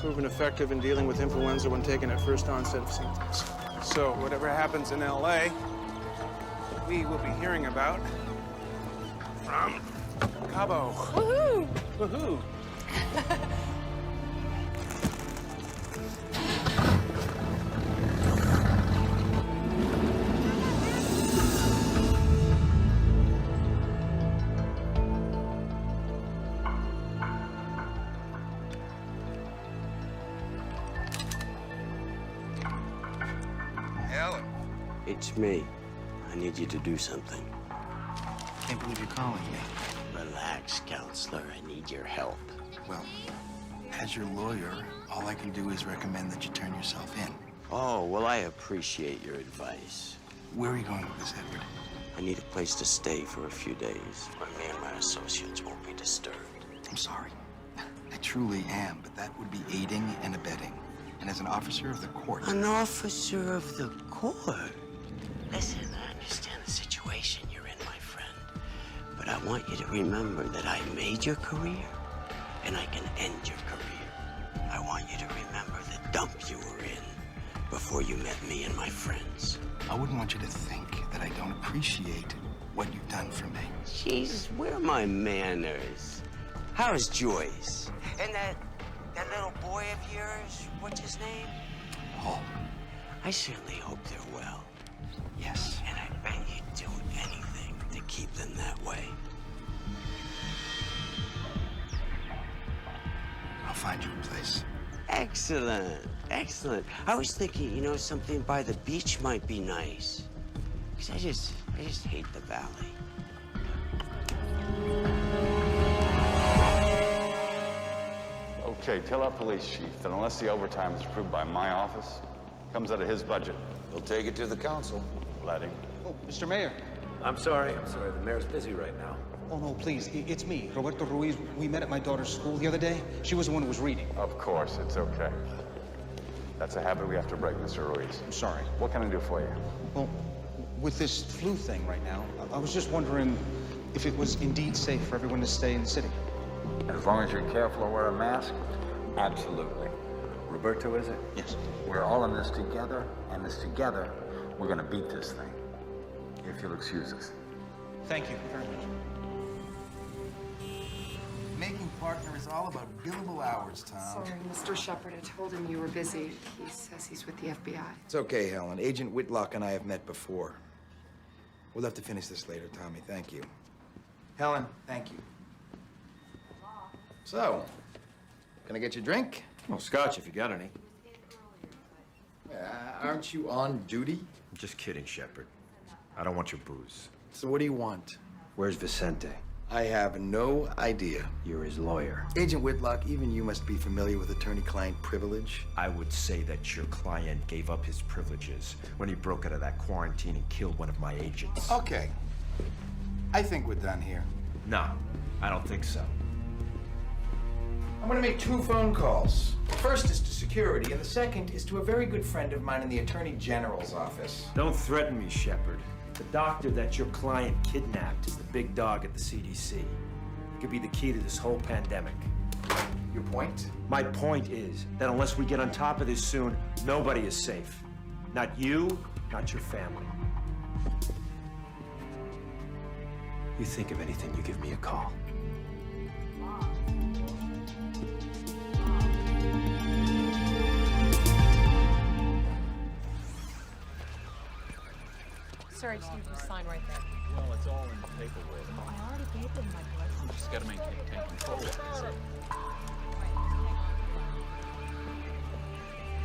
proven effective in dealing with influenza when taken at first onset of symptoms. So whatever happens in LA, we will be hearing about from Cabo. Woohoo! Woohoo! Ellen. It's me. I need you to do something. Can't believe you're calling me. Relax, counselor. I need your help. Well, as your lawyer, all I can do is recommend that you turn yourself in. Oh, well, I appreciate your advice. Where are you going with this, Edward? I need a place to stay for a few days where me and my associates won't be disturbed. I'm sorry. I truly am, but that would be aiding and abetting. and as an officer of the court. An officer of the court? Listen, I understand the situation you're in, my friend. But I want you to remember that I made your career, and I can end your career. I want you to remember the dump you were in before you met me and my friends. I wouldn't want you to think that I don't appreciate what you've done for me. Jesus, where are my manners? How's Joyce? And that little boy of yours, what's his name? Paul. I certainly hope they're well. Yes. And I bet you'd do anything to keep them that way. I'll find you a place. Excellent, excellent. I was thinking, you know, something by the beach might be nice. Because I just hate the valley. Okay, tell our police chief that unless the overtime is approved by my office, comes out of his budget. He'll take it to the council. Let him. Oh, Mr. Mayor. I'm sorry. The mayor's busy right now. Oh, no, please. It's me, Roberto Ruiz. We met at my daughter's school the other day. She was the one who was reading. Of course, it's okay. That's a habit we have to break, Mr. Ruiz. I'm sorry. What can I do for you? Well, with this flu thing right now, I was just wondering if it was indeed safe for everyone to stay in the city. As long as you're careful to wear a mask, absolutely. Roberto, is it? Yes. We're all in this together, and this together, we're gonna beat this thing. If you'll excuse us. Thank you very much. Making partner is all about billable hours, Tom. Sorry, Mr. Shepard. I told him you were busy. He says he's with the FBI. It's okay, Helen. Agent Whitlock and I have met before. We'll have to finish this later, Tommy. Thank you. Helen, thank you. So, can I get you a drink? Well, scotch if you got any. Aren't you on duty? I'm just kidding, Shepard. I don't want your booze. So what do you want? Where's Vicente? I have no idea. You're his lawyer. Agent Whitlock, even you must be familiar with attorney-client privilege. I would say that your client gave up his privileges when he broke out of that quarantine and killed one of my agents. Okay. I think we're done here. No, I don't think so. I'm gonna make 2 phone calls. The first is to security, and the second is to a very good friend of mine in the Attorney General's office. Don't threaten me, Shepard. The doctor that your client kidnapped is the big dog at the CDC. He could be the key to this whole pandemic. Your point? My point is that unless we get on top of this soon, nobody is safe. Not you, not your family. You think of anything, you give me a call. Sir, I just need you to sign right there. Well, it's all in the paperwork. I already gave them my blessing. You just gotta maintain control of it. That's it.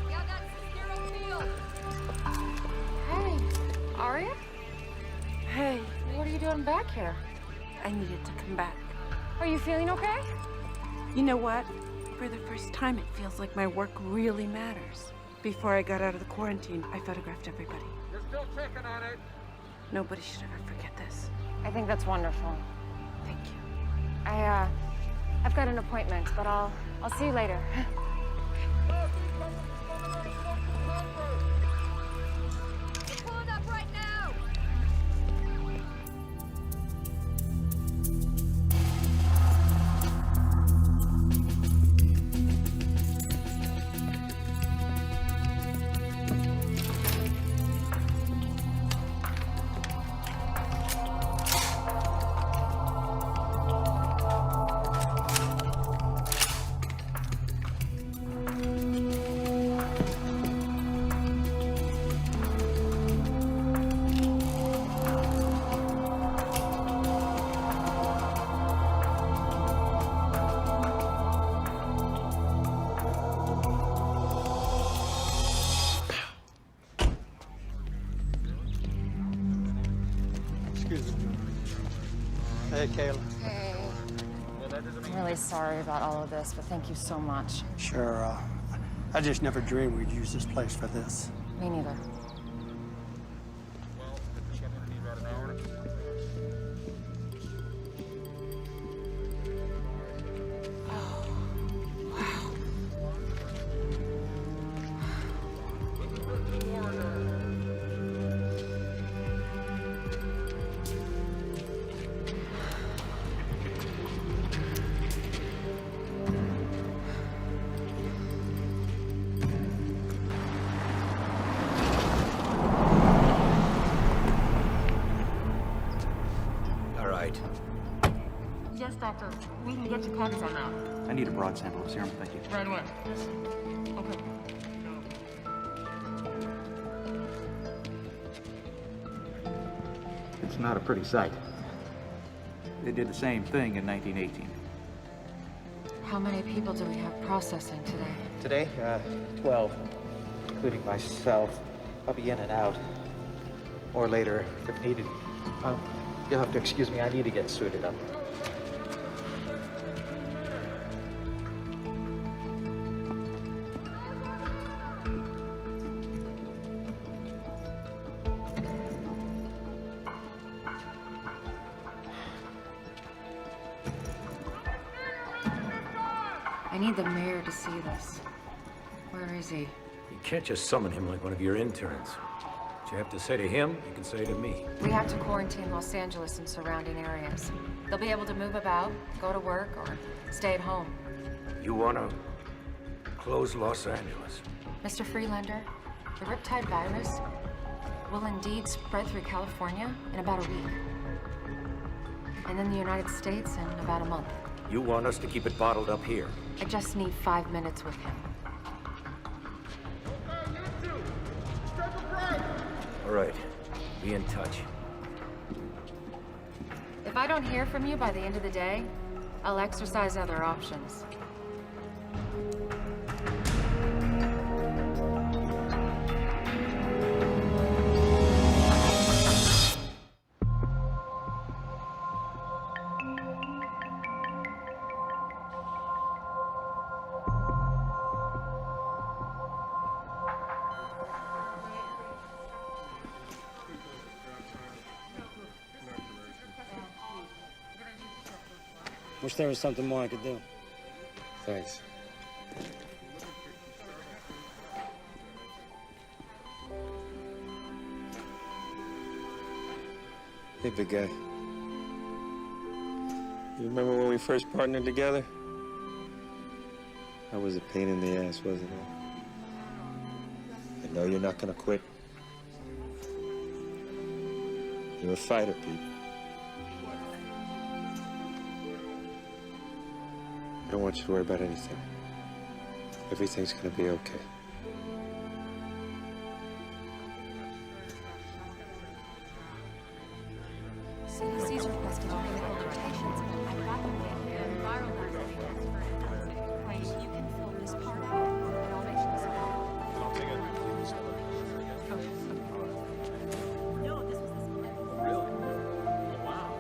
Y'all got some zero field. Hey, Aria? Hey, What are you doing back here? I needed to come back. Are you feeling okay? You know what? For the first time, it feels like my work really matters. Before I got out of the quarantine, I photographed everybody. You're still checking on it. Nobody should ever forget this. I think that's wonderful. Thank you. I've got an appointment, but I'll see you later. We're pulling up right now! Hey, Kayla. Hey. I'm really sorry about all of this, but thank you so much. Sure, I just never dreamed we'd use this place for this. Me neither. doctor. We can get you copies on that. I need a broad sample of serum, thank you. Right away. Okay. It's not a pretty sight. They did the same thing in 1918. How many people do we have processing today? Today, 12, including myself. I'll be in and out. Or later, if needed. You'll have to excuse me, I need to get suited up. I need the mayor to see this. Where is he? You can't just summon him like one of your interns. What you have to say to him, you can say to me. We have to quarantine Los Angeles and surrounding areas. They'll be able to move about, go to work, or stay at home. You want to close Los Angeles? Mr. Freelander, the Riptide virus will indeed spread through California in about a week. And then the United States in about a month. You want us to keep it bottled up here? I just need 5 minutes with him. All right, be in touch. If I don't hear from you by the end of the day, I'll exercise other options. Wish there was something more I could do. Thanks. Hey, big guy. You remember when we first partnered together? I was a pain in the ass, wasn't I? I know you're not gonna quit. You're a fighter, Pete. I don't want you to worry about anything. Everything's gonna be okay. CDC's requesting clinical rotations. I've got them in here. Viral Wait, you can fill this part out, and I'll make sure this No, this was this. Really? Wow.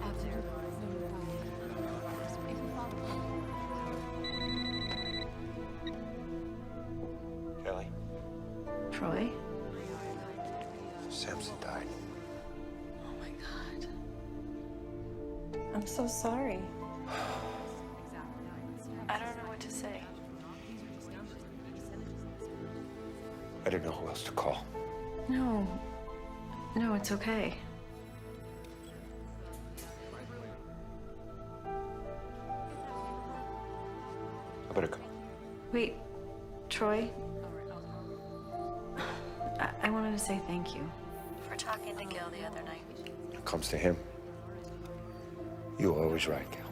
Out there. Kelly, Troy? Samson died. Oh my God. I'm so sorry. I don't know what to say. I didn't know who else to call. No. No, it's okay. I better go. Wait, Troy? I wanted to say thank you for talking to Gil the other night. When it comes to him, you're always right, Gal.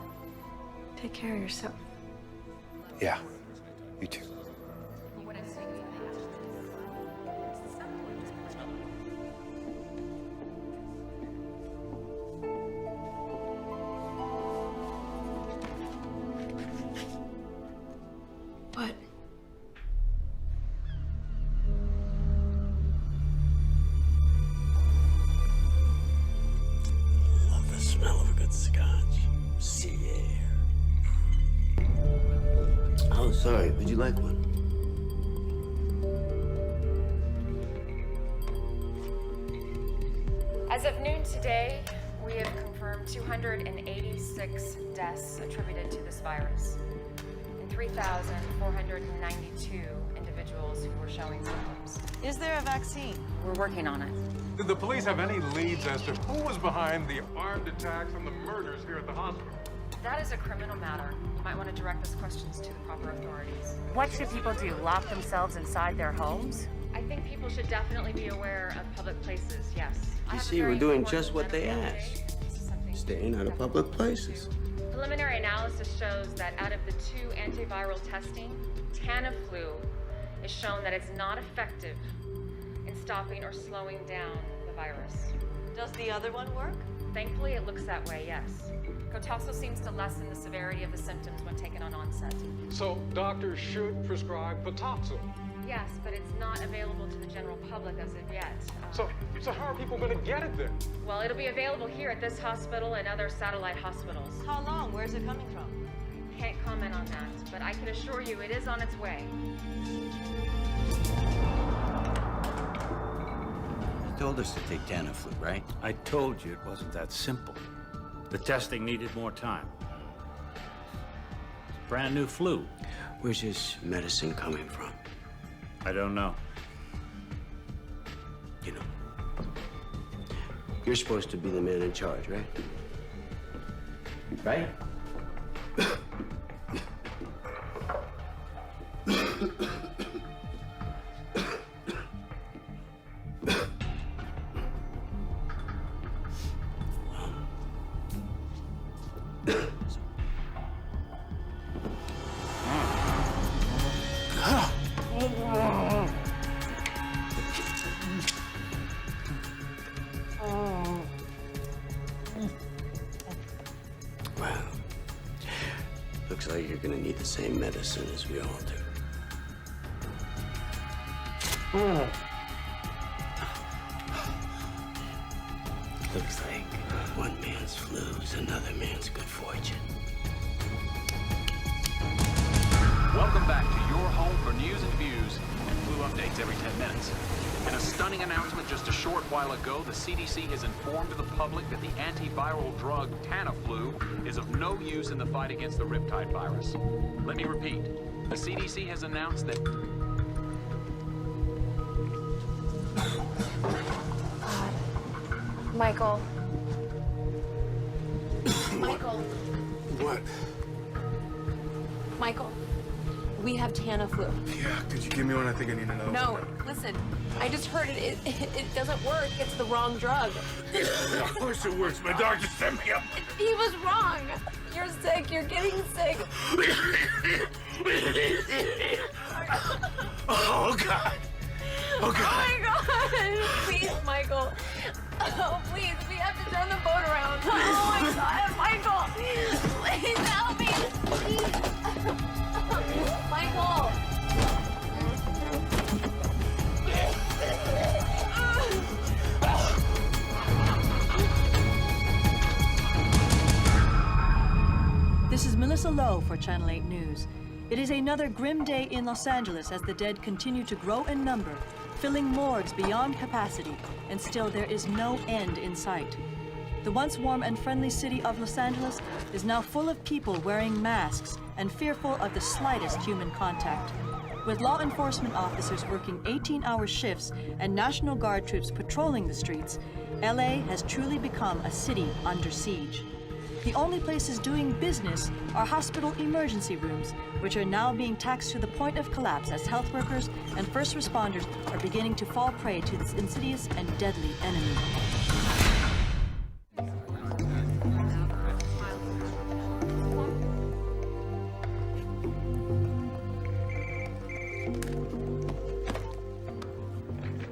Take care of yourself. Yeah, you too. What? Love the smell of a good scotch. Sea air. Oh, sorry. Would you like one? As of noon today, we have confirmed 286 deaths attributed to this virus, and 3,492 individuals who were showing symptoms. Is there a vaccine? We're working on it. Did the police have any leads as to who was behind the armed attacks and the murders here at the hospital? That is a criminal matter. You might want to direct those questions to the proper authorities. What should people do? Lock themselves inside their homes? I think people should definitely be aware of public places, yes. I You have a see, very we're doing important just what they medical asked. update. This is something Staying out of public places. Preliminary analysis shows that out of the 2 antiviral testing, Tamiflu is shown that it's not effective in stopping or slowing down the virus. Does the other one work? Thankfully, it looks that way, yes. Cotaxo seems to lessen the severity of the symptoms when taken on onset. So doctors should prescribe Patoxil. Yes, but it's not available to the general public as of yet. So how are people going to get it then? Well, it'll be available here at this hospital and other satellite hospitals. How long? Where's it coming from? Can't comment on that, but I can assure you it is on its way. You told us to take Tamiflu, right? I told you it wasn't that simple. The testing needed more time. It's a brand new flu. Where's this medicine coming from? I don't know. You know, you're supposed to be the man in charge, right? Right? Well, looks like you're gonna need the same medicine as we all do. Looks like one man's flu is another man's good fortune. Welcome back to your home for news and views and flu updates every 10 minutes. In a stunning announcement just a short while ago, the CDC has informed the public that the antiviral drug Tamiflu is of no use in the fight against the riptide virus. Let me repeat. The CDC has announced that... Michael. Michael. What? Michael. We have Tamiflu. Yeah, could you give me one? I think I need to know. No, listen. I just heard it. It doesn't work. It's the wrong drug. Of course it works. My doctor sent me up. He was wrong. You're sick. You're getting sick. Oh, God. Oh, God. Oh, my God. Please, Michael. Oh, please. We have to turn the boat around. Oh, my God. Michael. Please help me. Please. Michael. This is Melissa Lowe for Channel 8 News. It is another grim day in Los Angeles as the dead continue to grow in number, filling morgues beyond capacity, and still there is no end in sight. The once warm and friendly city of Los Angeles is now full of people wearing masks and fearful of the slightest human contact. With law enforcement officers working 18-hour shifts and National Guard troops patrolling the streets, LA has truly become a city under siege. The only places doing business are hospital emergency rooms, which are now being taxed to the point of collapse as health workers and first responders are beginning to fall prey to this insidious and deadly enemy.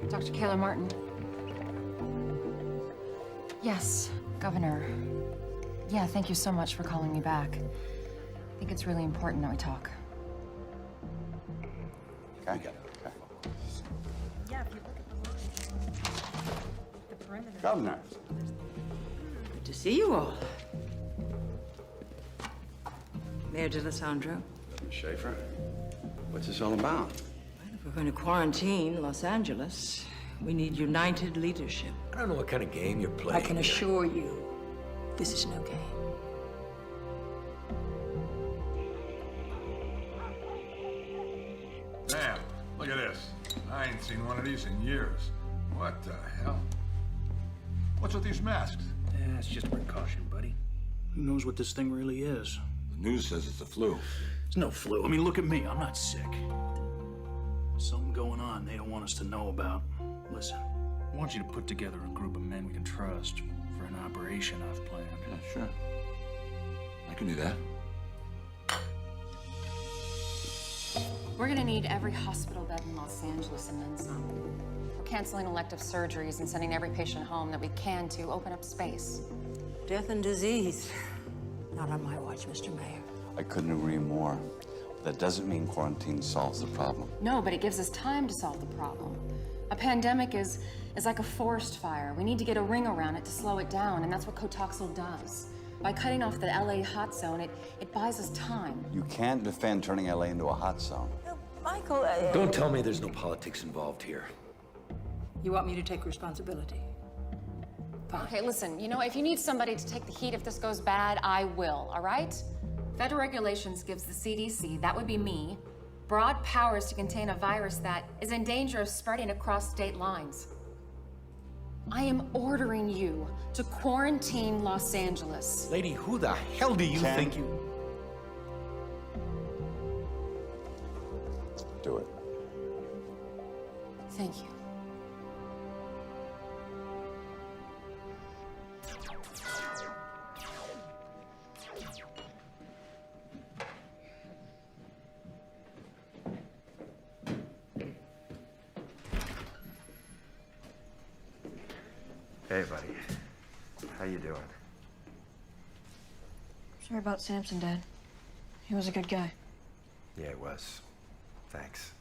Dr. Kayla Martin. Yes, Governor. Yeah, thank you so much for calling me back. I think it's really important that we talk. Okay. Yeah, if you look at the perimeter. Governor. Good to see you all. Mayor DeLisandro. Schaefer, what's this all about? If we're going to quarantine Los Angeles, we need united leadership. I don't know what kind of game you're playing. I can assure you, this is no game. Damn, look at this. I ain't seen one of these in years. What the hell? What's with these masks? Yeah, it's just a precaution, buddy. Who knows what this thing really is? The news says it's the flu. It's no flu. I mean, look at me. I'm not sick. Something going on they don't want us to know about. Listen, I want you to put together a group of men we can trust for an operation I've planned. Yeah, sure. I can do that. We're gonna need every hospital bed in Los Angeles and then some. We're canceling elective surgeries and sending every patient home that we can to open up space. Death and disease. Not on my watch, Mr. Mayor. I couldn't agree more. That doesn't mean quarantine solves the problem. No, but it gives us time to solve the problem. A pandemic is like a forest fire. We need to get a ring around it to slow it down, and that's what Cotoxil does. By cutting off the LA hot zone, it buys us time. You can't defend turning LA into a hot zone. Michael, Don't tell me there's no politics involved here. You want me to take responsibility? Okay, listen, you know, if you need somebody to take the heat if this goes bad, I will, all right? Federal regulations gives the CDC, that would be me, broad powers to contain a virus that is in danger of spreading across state lines. I am ordering you to quarantine Los Angeles. Lady, who the hell do you think you... Do it. Thank you. Hey, buddy. How you doing? Sorry about Samson, Dad. He was a good guy. Yeah, it was. Thanks.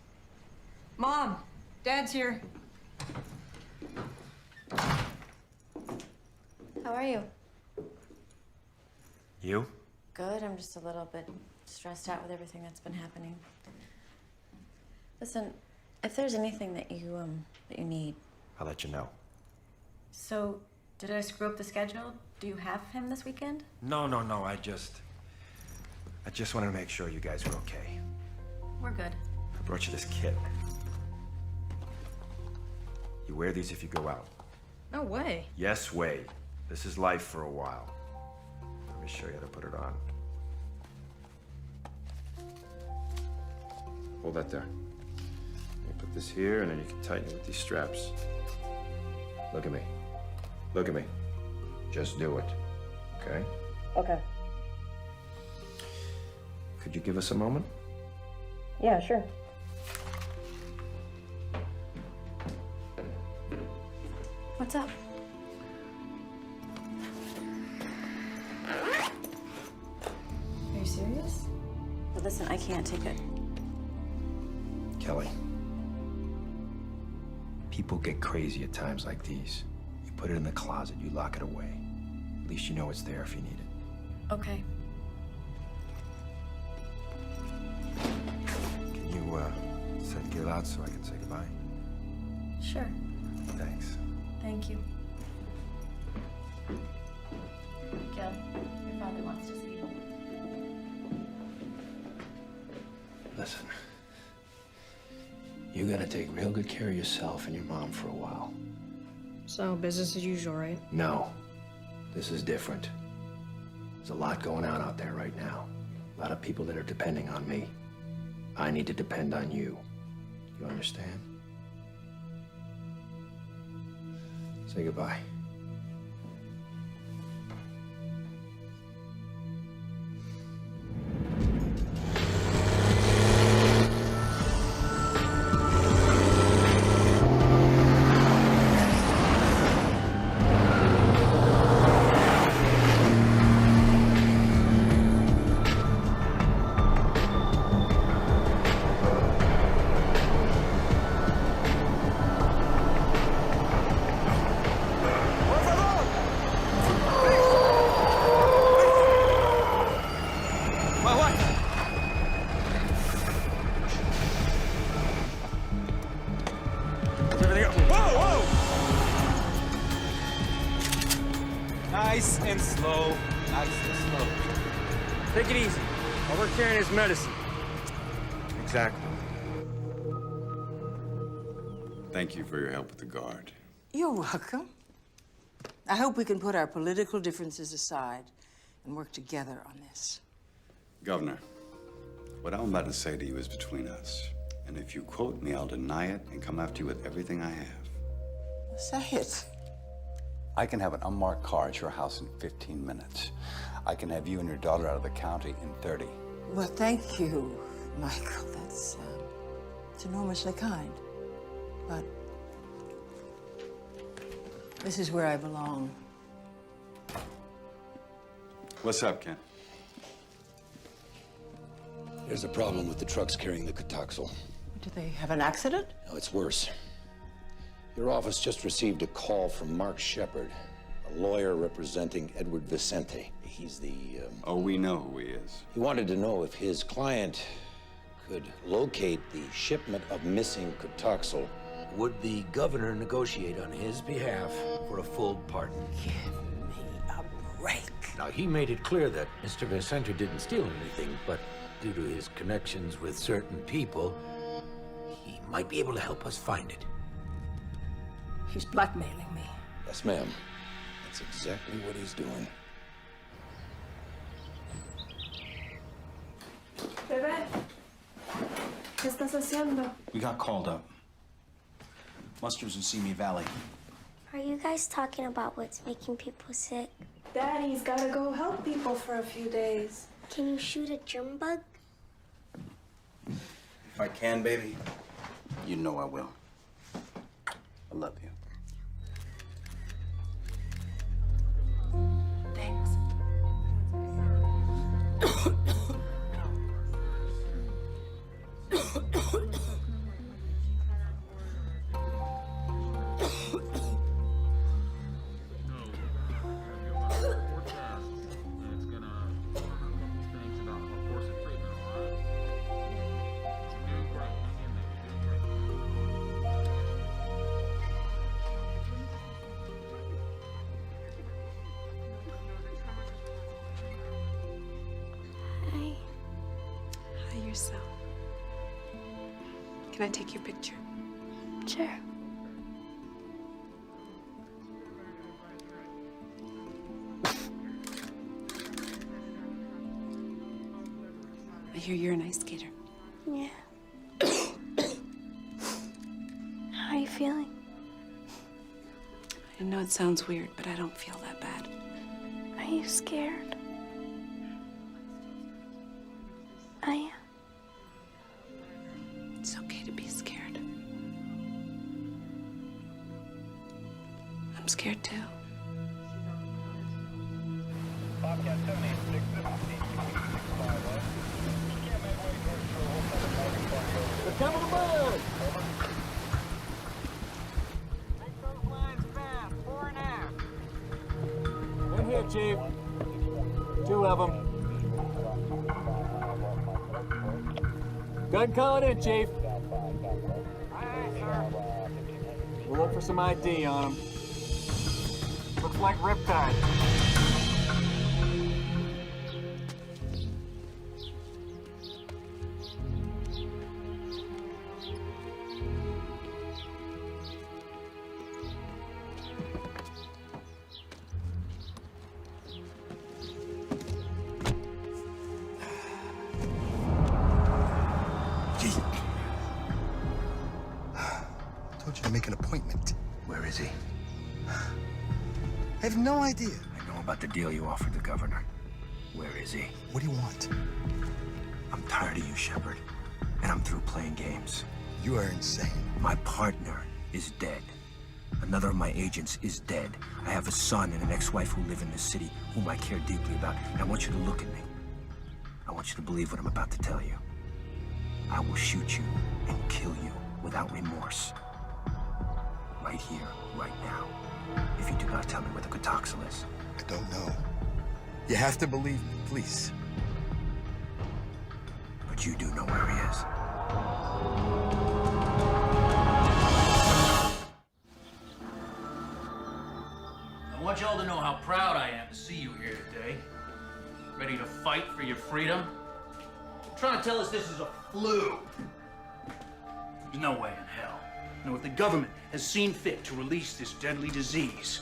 Mom, Dad's here. How are you? You? Good. I'm just a little bit stressed out with everything that's been happening. Listen, if there's anything that you need. I'll let you know. So, did I screw up the schedule? Do you have him this weekend? No. I just wanted to make sure you guys were okay. We're good. I brought you this kit. You wear these if you go out. No way. Yes, way. This is life for a while. Let me show you how to put it on. Hold that there. You put this here, and then you can tighten it with these straps. Look at me. Look at me. Just do it. Okay? Okay. Could you give us a moment? Yeah, sure. What's up? Are you serious? But listen, I can't take it. Kelly. People get crazy at times like these. You put it in the closet, you lock it away. At least you know it's there if you need it. Okay. Can you, set Gil out so I can say goodbye? Sure. Thanks. Thank you. Gil, your father wants to see you. Listen, you gotta take real good care of yourself and your mom for a while. So, business as usual, right? No, this is different. There's a lot going on out there right now. A lot of people that are depending on me. I need to depend on you. You understand? Say goodbye. Nice and slow. Nice and slow. Take it easy. All we're carrying is medicine. Exactly. Thank you for your help with the guard. You're welcome. I hope we can put our political differences aside and work together on this. Governor, what I'm about to say to you is between us. And if you quote me, I'll deny it and come after you with everything I have. Say it. I can have an unmarked car at your house in 15 minutes. I can have you and your daughter out of the county in 30. Well, thank you, Michael. That's it's enormously kind. But this is where I belong. What's up, Ken? There's a problem with the trucks carrying the Cotoxal. Do they have an accident? No, it's worse. Your office just received a call from Mark Shepard, a lawyer representing Edward Vicente. He's the, Oh, we know who he is. He wanted to know if his client could locate the shipment of missing Cotoxal. Would the governor negotiate on his behalf for a full pardon? Give me a break. Now, he made it clear that Mr. Vicente didn't steal anything, but due to his connections with certain people, he might be able to help us find it. He's blackmailing me. Yes, ma'am. That's exactly what he's doing. Bebé, ¿qué estás haciendo? We got called up. Muster's in Simi Valley. Are you guys talking about what's making people sick? Daddy's gotta go help people for a few days. Can you shoot a germ bug? If I can, baby, you know I will. I love you. Thanks. Hi. Yourself. Can I take your picture? Sure. I hear you're an ice skater. Yeah. How are you feeling? I know it sounds weird, but I don't feel that bad. Are you scared? I am. It's okay to be scared. I'm scared too. Bobcat 76, the Temple of Bird! In here, Chief. 2 of them. Gun calling in, Chief. We'll look for some ID on them. Looks like Riptide. I told you to make an appointment. Where is he? I have no idea. I know about the deal you offered the governor. Where is he? What do you want? I'm tired of you, Shepard. And I'm through playing games. You are insane. My partner is dead. Another of my agents is dead. I have a son and an ex-wife who live in this city, whom I care deeply about. And I want you to look at me. I want you to believe what I'm about to tell you. I will shoot you and kill you without remorse. Right here, right now. If you do not tell me where the Cotoxal is. I don't know. You have to believe me, please. But you do know where he is. I want y'all to know how proud I am to see you here today. Ready to fight for your freedom? You're trying to tell us this is a flu. There's no way in hell. No, if the government has seen fit to release this deadly disease,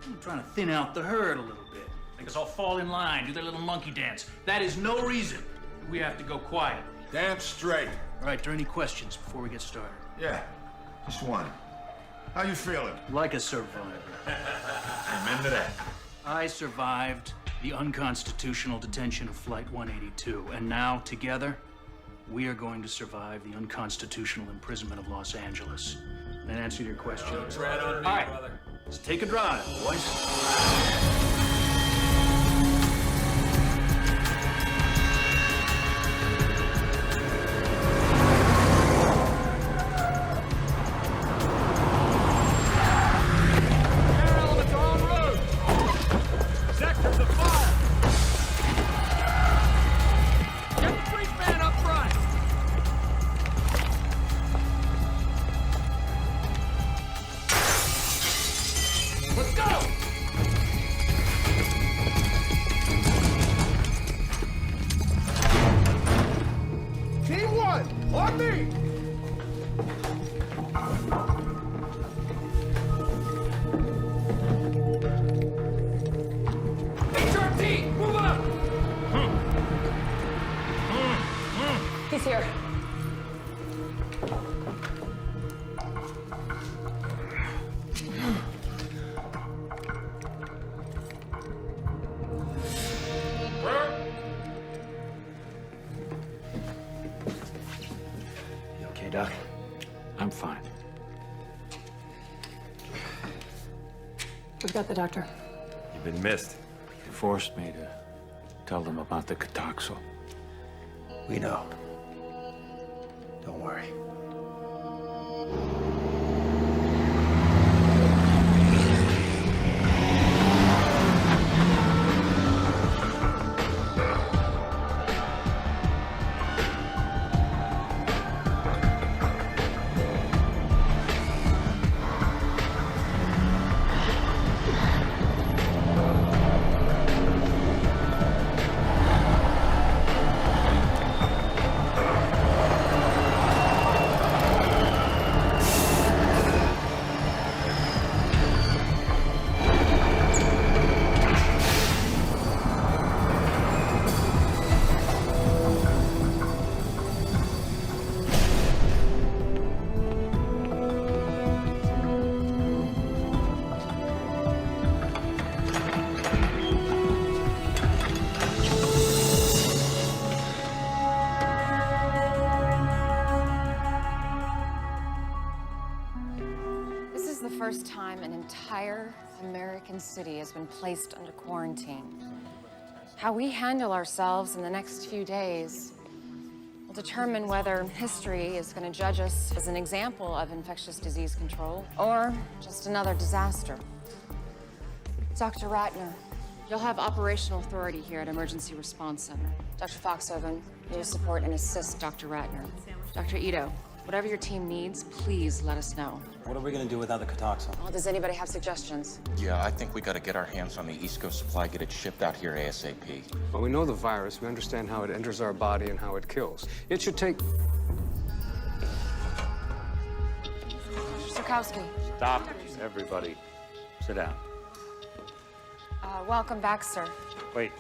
I'm trying to thin out the herd a little bit. Make us all fall in line, do their little monkey dance. That is no reason we have to go quiet. Damn straight. All right, are there any questions before we get started? Yeah, just one. How you feeling? Like a survivor. I'm into that. I survived the unconstitutional detention of Flight 182, and now, together, we are going to survive the unconstitutional imprisonment of Los Angeles. And answer your question. Tread on me, All right, brother. let's take a drive, boys. He's here. You okay, Doc? I'm fine. We've got the doctor. You've been missed. You forced me to tell them about the Cotoxal. We know. Don't worry. First time an entire American city has been placed under quarantine. How we handle ourselves in the next few days will determine whether history is going to judge us as an example of infectious disease control or just another disaster. Dr. Ratner, you'll have operational authority here at Emergency Response Center. Dr. Foxhoven, you'll support and assist Dr. Ratner. Dr. Ito, whatever your team needs, please let us know. What are we gonna do without the Cotoxal? Well, does anybody have suggestions? Yeah, I think we gotta get our hands on the East Coast supply, get it shipped out here ASAP. Well, we know the virus. We understand how it enters our body and how it kills. It should take... Sirkowski. Stop, everybody. Sit down. Welcome back, sir. Wait.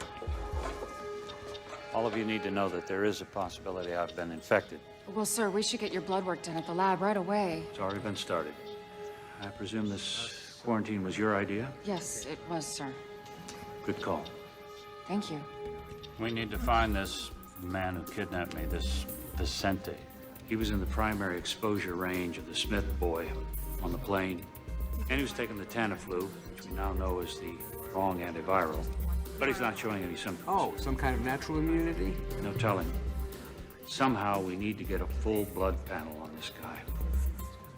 All of you need to know that there is a possibility I've been infected. Well, sir, we should get your blood work done at the lab right away. It's already been started. I presume this quarantine was your idea? Yes, it was, sir. Good call. Thank you. We need to find this man who kidnapped me, this Vicente. He was in the primary exposure range of the Smith boy on the plane. And he was taking the Tamiflu, which we now know is the wrong antiviral. But he's not showing any symptoms. Oh, some kind of natural immunity? No telling. Somehow we need to get a full blood panel on this guy.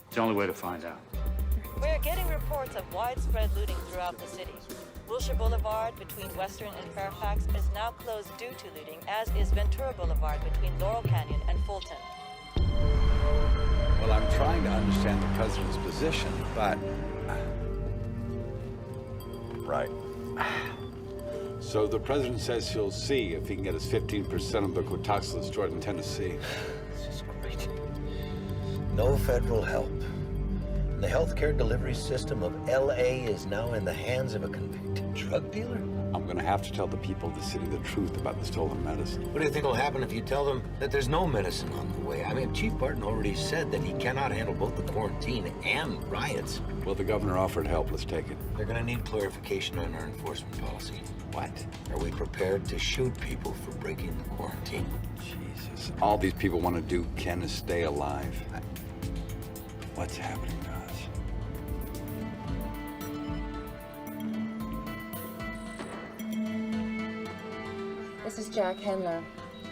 It's the only way to find out. We're getting reports of widespread looting throughout the city. Wilshire Boulevard between Western and Fairfax is now closed due to looting, as is Ventura Boulevard between Laurel Canyon and Fulton. Well, I'm trying to understand the president's position, but... Right. So the president says he'll see if he can get us 15% of the Cotoxal stored in Tennessee. This is great. No federal help. The healthcare delivery system of L.A. is now in the hands of a convicted drug dealer? I'm gonna have to tell the people of the city the truth about the stolen medicine. What do you think will happen if you tell them that there's no medicine on the way? I mean, Chief Barton already said that he cannot handle both the quarantine and riots. Well, the governor offered help. Let's take it. They're gonna need clarification on our enforcement policy. What? Are we prepared to shoot people for breaking the quarantine? Jesus. All these people want to do, Ken, is stay alive. What's happening to us? This is Jack Hendler.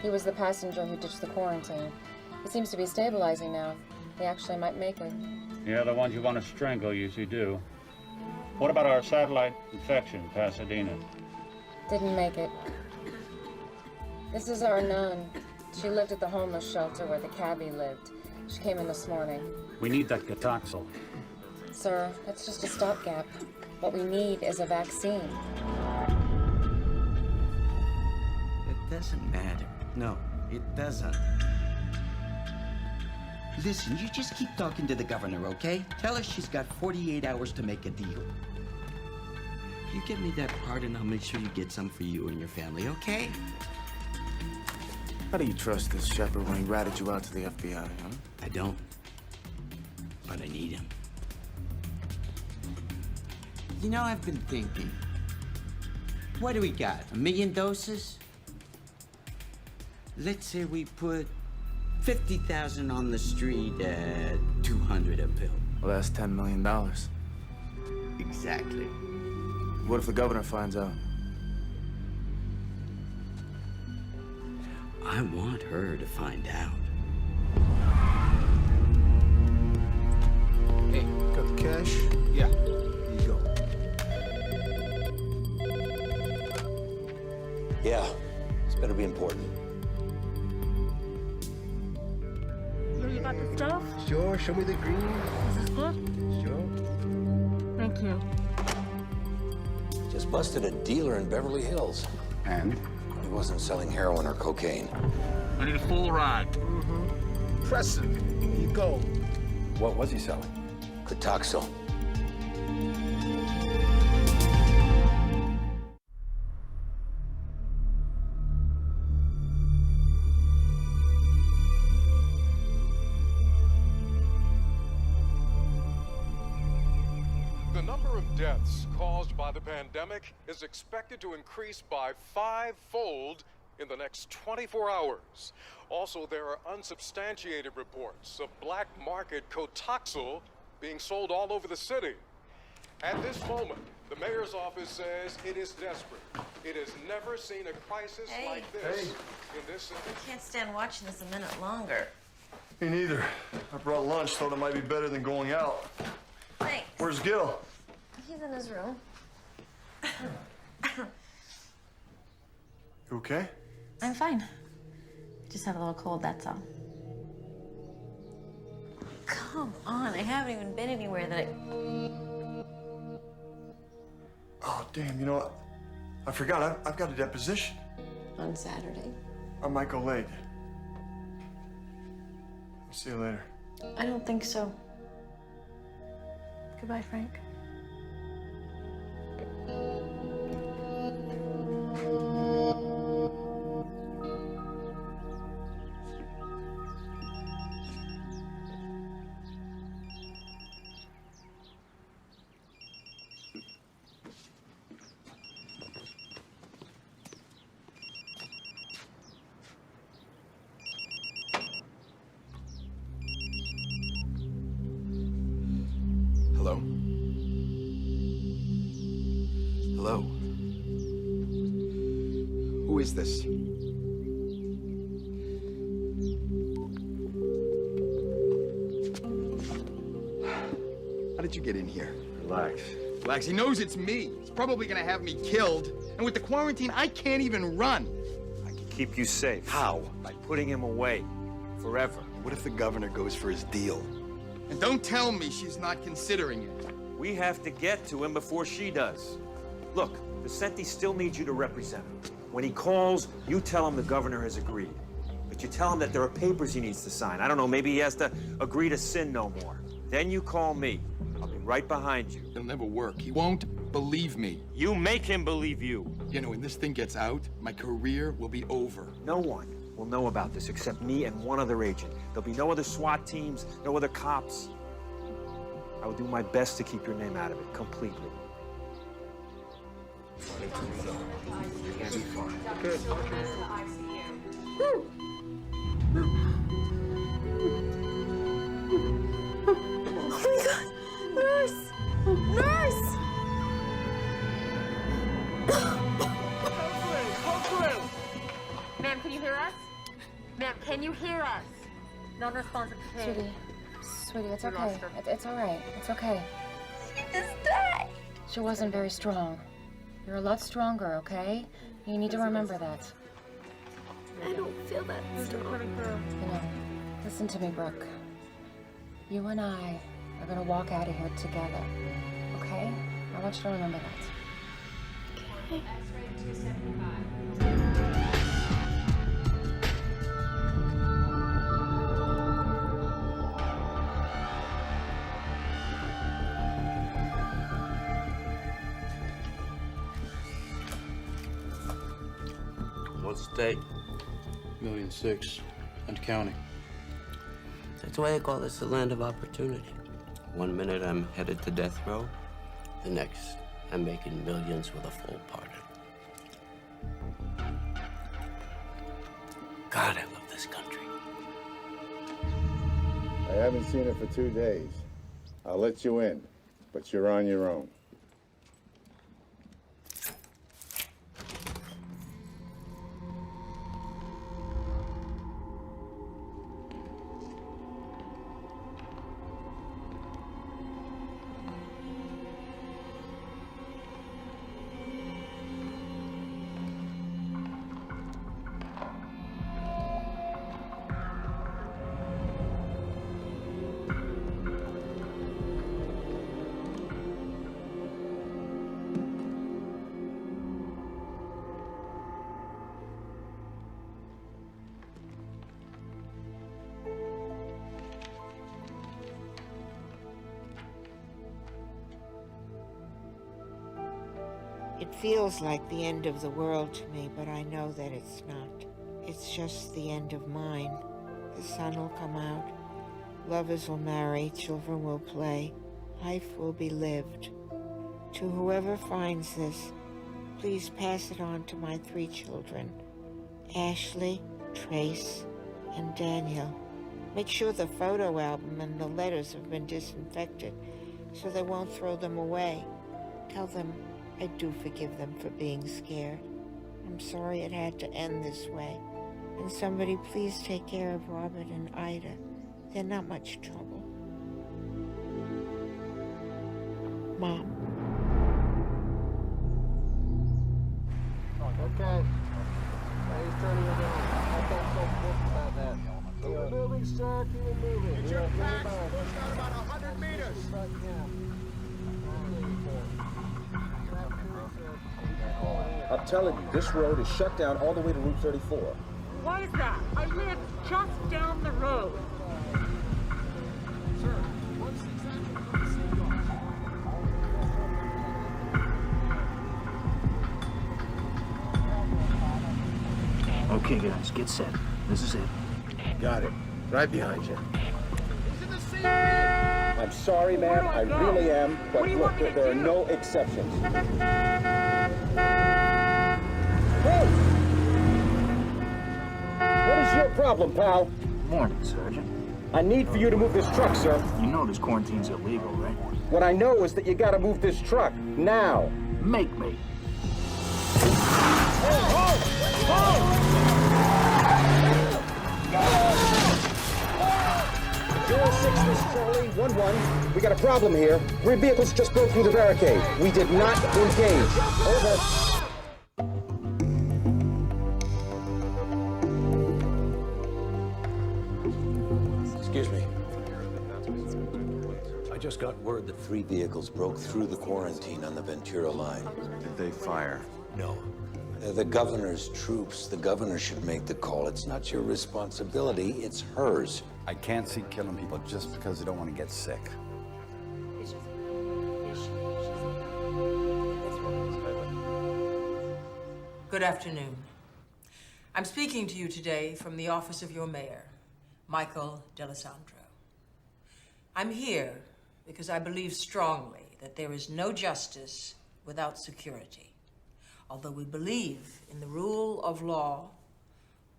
He was the passenger who ditched the quarantine. He seems to be stabilizing now. He actually might make it. Yeah, the ones you want to strangle usually do. What about our satellite infection, Pasadena? Didn't make it. This is our nun. She lived at the homeless shelter where the cabbie lived. She came in this morning. We need that Cotoxil. Sir, that's just a stopgap. What we need is a vaccine. It doesn't matter. No, it doesn't. Listen, you just keep talking to the governor, okay? Tell her she's got 48 hours to make a deal. You give me that part and I'll make sure you get some for you and your family, okay? How do you trust this shepherd when he ratted you out to the FBI, huh? I don't. But I need him. You know, I've been thinking. What do we got? 1 million doses? Let's say we put 50,000 on the street at 200 a pill. Well, that's $10 million. Exactly. What if the governor finds out? I want her to find out. Hey, got the cash? Yeah. Here you go. Yeah, this better be important. You got the stuff? Sure, show me the green. Is this good? Sure. Thank you. Just busted a dealer in Beverly Hills. And? He wasn't selling heroin or cocaine. I need a full ride. Impressive. Here you go. What was he selling? Cotoxil. The number of deaths caused by the pandemic is expected to increase by 5-fold in the next 24 hours. Also, there are unsubstantiated reports of black market Cotoxil being sold all over the city. At this moment, the mayor's office says it is desperate. It has never seen a crisis like this in this city. I can't stand watching this a minute longer. Me neither. I brought lunch, thought it might be better than going out. Thanks. Where's Gil? He's in his room. You okay? I'm fine. Just have a little cold, that's all. Come on, I haven't even been anywhere that I... Oh, damn, you know what? I forgot, I've got a deposition. On Saturday? I might go late. I'll see you later. I don't think so. Goodbye, Frank. Hello? Hello? Who is this? How did you get in here? Relax. Relax. He knows it's me. He's probably gonna have me killed. And with the quarantine, I can't even run. I can keep you safe. How? By putting him away. Forever. What if the governor goes for his deal? And don't tell me she's not considering it. We have to get to him before she does. Look, Vicente still needs you to represent him. When he calls, you tell him the governor has agreed. But you tell him that there are papers he needs to sign. I don't know, maybe he has to agree to sin no more. Then you call me. I'll be right behind you. It'll never work. He won't believe me. You make him believe you. You know, when this thing gets out, my career will be over. No one will know about this except me and one other agent. There'll be no other SWAT teams, no other cops. I will do my best to keep your name out of it completely. You're gonna be fine. Good. Oh my God! Nurse! Nurse! Ma'am, can you hear us? Ma'am, can you hear us? Non-responsive. Sweetie, it's okay. It's all right. It's okay. She just died! She wasn't very strong. You're a lot stronger, okay? You need to remember that. I don't feel that strong. You know, listen to me, Brooke. You and I are gonna walk out of here together, okay? I want you to remember that. Okay. What's the date? 1.6 million and counting. That's why they call this the land of opportunity. One minute I'm headed to death row, the next I'm making millions with a full pardon. God, I love this country. I haven't seen her for 2 days. I'll let you in, but you're on your own. It feels like the end of the world to me, but I know that it's not. It's just the end of mine. The sun will come out, lovers will marry, children will play, life will be lived. To whoever finds this, please pass it on to my 3 children, Ashley, Trace, and Daniel. Make sure the photo album and the letters have been disinfected so they won't throw them away. Tell them I do forgive them for being scared. I'm sorry it had to end this way. And somebody please take care of Robert and Ida. They're not much trouble. Mom. Okay. Now he's turning it around. I don't so book about that. Keep it moving, sir. Keep it moving. Get your back. Push out about 100 meters. I'm telling you, this road is shut down all the way to Route 34. Why is that? I live just down the road. Sir, what's exactly Okay, guys, get set. This is it. Got it. Right behind you. He's in the CP! I'm sorry, ma'am. I really am. But look, there are no exceptions. Hey! What is your problem, pal? Morning, Sergeant. I need for you to move this truck, sir. You know this quarantine's illegal, right? What I know is that you gotta move this truck. Now. Make me. Zero 06, this is Charlie, 1-1. We got a problem here. 3 vehicles just broke through the barricade. We did not engage. Over. Excuse me. I just got word that 3 vehicles broke through the quarantine on the Ventura line. Did they fire? No. They're the governor's troops. The governor should make the call. It's not your responsibility, it's hers. I can't see killing people just because they don't want to get sick. It's just Good afternoon. I'm speaking to you today from the office of your mayor, Michael D'Alessandro. I'm here because I believe strongly that there is no justice without security. Although we believe in the rule of law,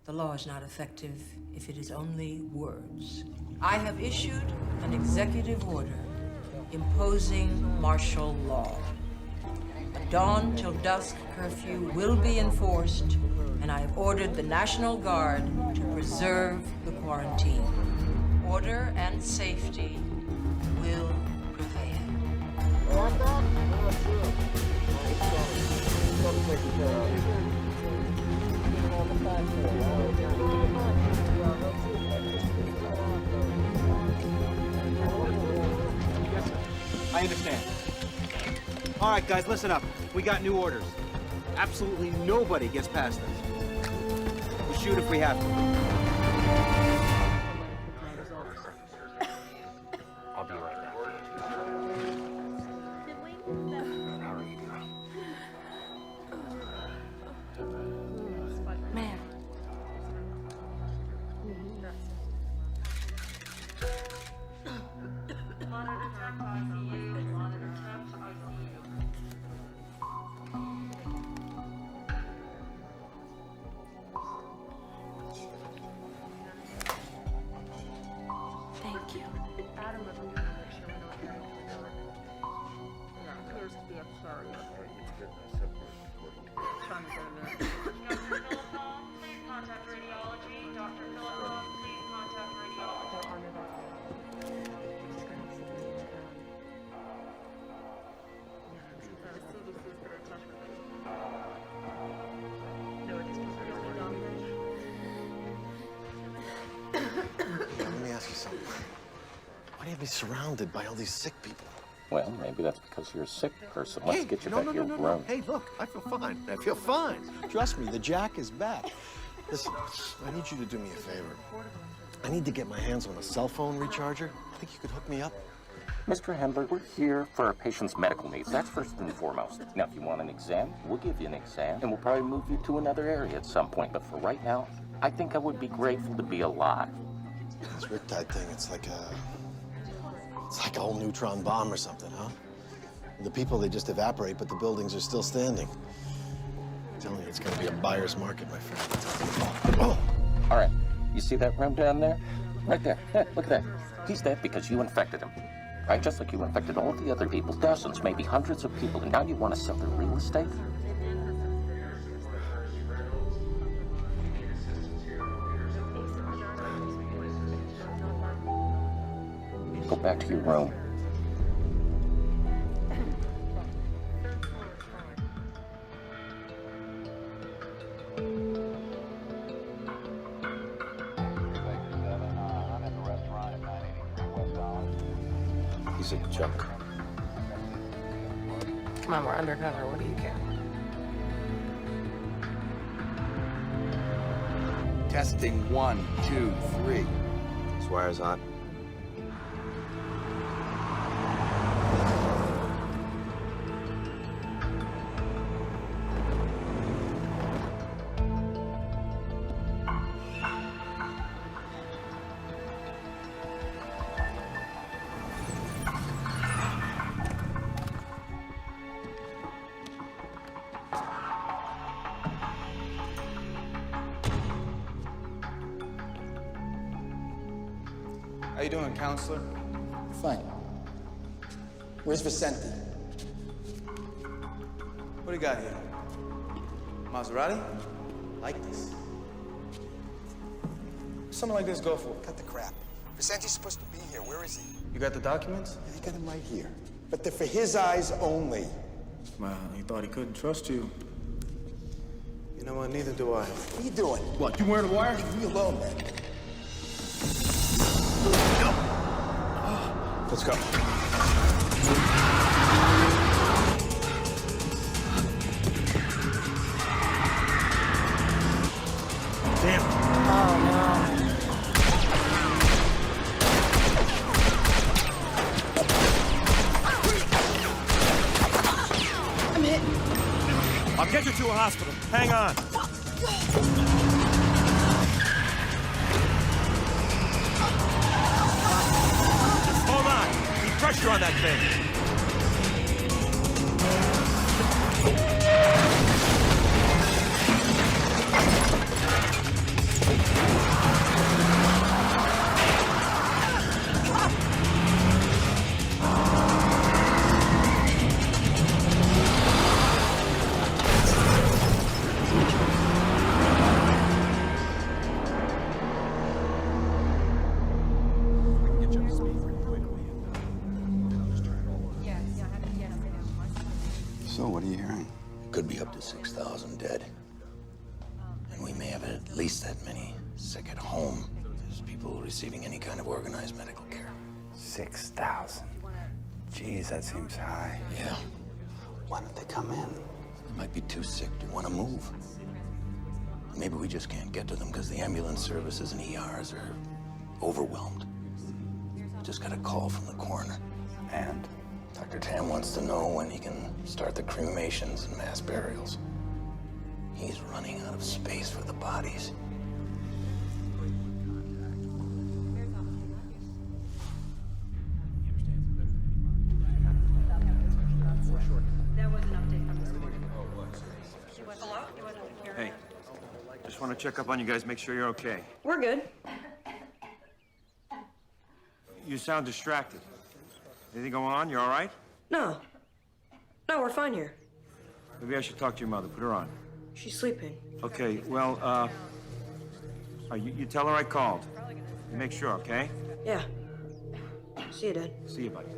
the law is not effective if it is only words. I have issued an executive order imposing martial law. A dawn till dusk curfew will be enforced, and I have ordered the National Guard to preserve the quarantine. Order and safety will prevail. I understand. All right, guys, listen up. We got new orders. Absolutely nobody gets past us. We'll shoot if we have to. I'll be right back. How are you doing? Man. Thank you. Let me ask you something. Why do you have me surrounded by all these sick people? Well, maybe that's because you're a sick person. Let's get you back to your room. No. Hey, look, I feel fine. I feel fine. Trust me, the Jack is back. Listen, I need you to do me a favor. I need to get my hands on a cell phone recharger. I think you could hook me up. Mr. Hendler, we're here for our patient's medical needs. That's first and foremost. Now, if you want an exam, we'll give you an exam, and we'll probably move you to another area at some point. But for right now, I think I would be grateful to be alive. This riptide thing, it's like a whole neutron bomb or something, huh? The people, they just evaporate, but the buildings are still standing. I'm telling you, it's gonna be a buyer's market, my friend. Oh. All right, you see that room down there? Right there. Yeah, look at that. He's dead because you infected him. Right? Just like you infected all the other people, dozens, maybe hundreds of people, and now you want to sell their real estate? Go back to your room. He's a junk. Come on, we're undercover. What do you care? Testing 1, 2, 3. This wire's hot. How you doing, counselor? Fine. Where's Vicente? What do you got here? Maserati? Like this. What's something like this go for? Cut the crap. Vicente's supposed to be here. Where is he? You got the documents? Yeah, I got him right here. But they're for his eyes only. Well, he thought he couldn't trust you. You know what? Neither do I. What are you doing? What, you wearing a wire? Leave me alone, man. Let's go. Damn. Oh, no. I'm hit. I'll get you to a hospital. Hang on. Just hold on. Keep pressure on that thing. So, what are you hearing? Could be up to 6,000 dead. And we may have at least that many sick at home. There's people receiving any kind of organized medical care. 6,000. Jeez, that seems high. Yeah. Why don't they come in? They might be too sick to want to move. Maybe we just can't get to them because the ambulance services and ERs are overwhelmed. Just got a call from the coroner. And Dr. Tam wants to know when he can start the cremations and mass burials. He's running out of space for the bodies. Hey, just want to check up on you guys, make sure you're okay. We're good. You sound distracted. Anything going on? You all right? No. No, we're fine here. Maybe I should talk to your mother. Put her on. She's sleeping. Okay, well, you tell her I called. You make sure, okay? Yeah. See you, Dad. See you, buddy.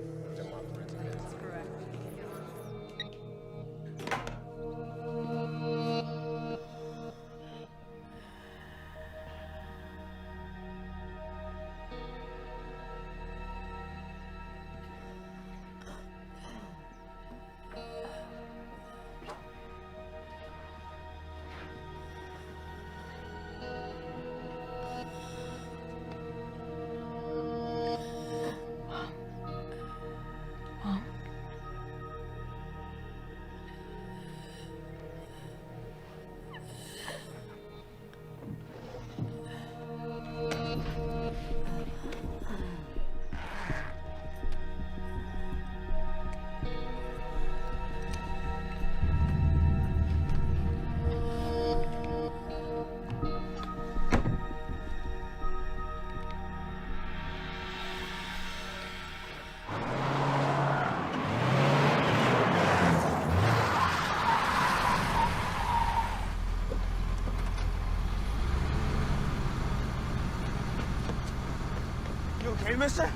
Hey, mister?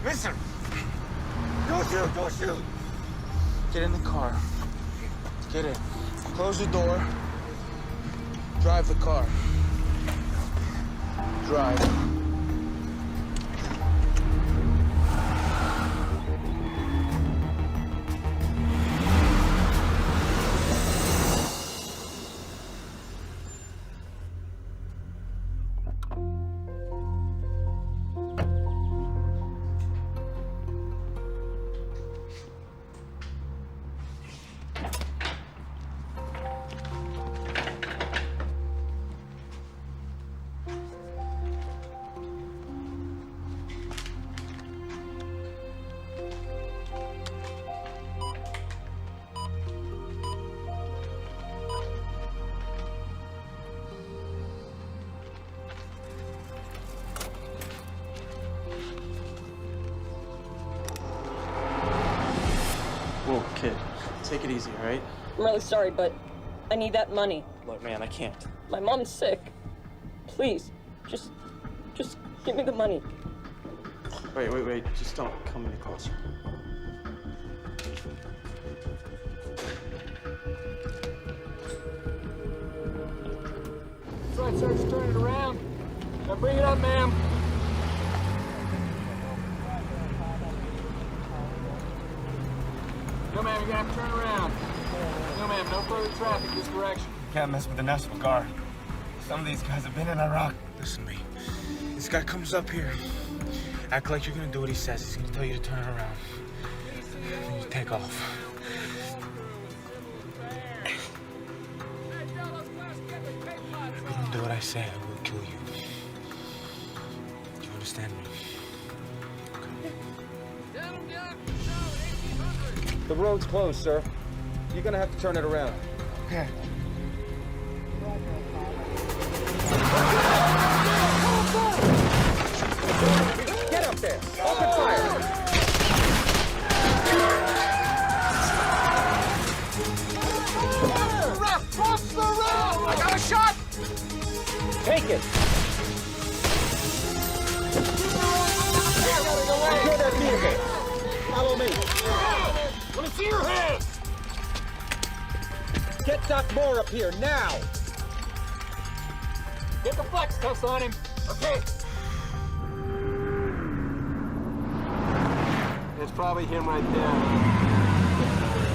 Mister! Don't shoot! Don't shoot! Get in the car. Get in. Close the door. Drive the car. Drive. Whoa, kid. Take it easy, all right? I'm really sorry, but I need that money. Look, man, I can't. My mom's sick. Please, just give me the money. Wait. Just don't come any closer. That's right, sir. Just turn it around. Now bring it up, ma'am. No, ma'am, you're gonna have to turn around. No, ma'am, no further traffic this direction. You can't mess with the National Guard. Some of these guys have been in Iraq. Listen to me. This guy comes up here. Act like you're gonna do what he says. He's gonna tell you to turn around. Then you take off. say I will kill you. Do you understand me? The road's closed, sir. You're gonna have to turn it around. Okay. Get up there! Open fire! Cross the road! I got a shot! Take it! Secure that vehicle! Follow me! Let me see your hands! Get Doc Moore up here, now! Get the flex cuffs on him. Okay. It's probably him right there.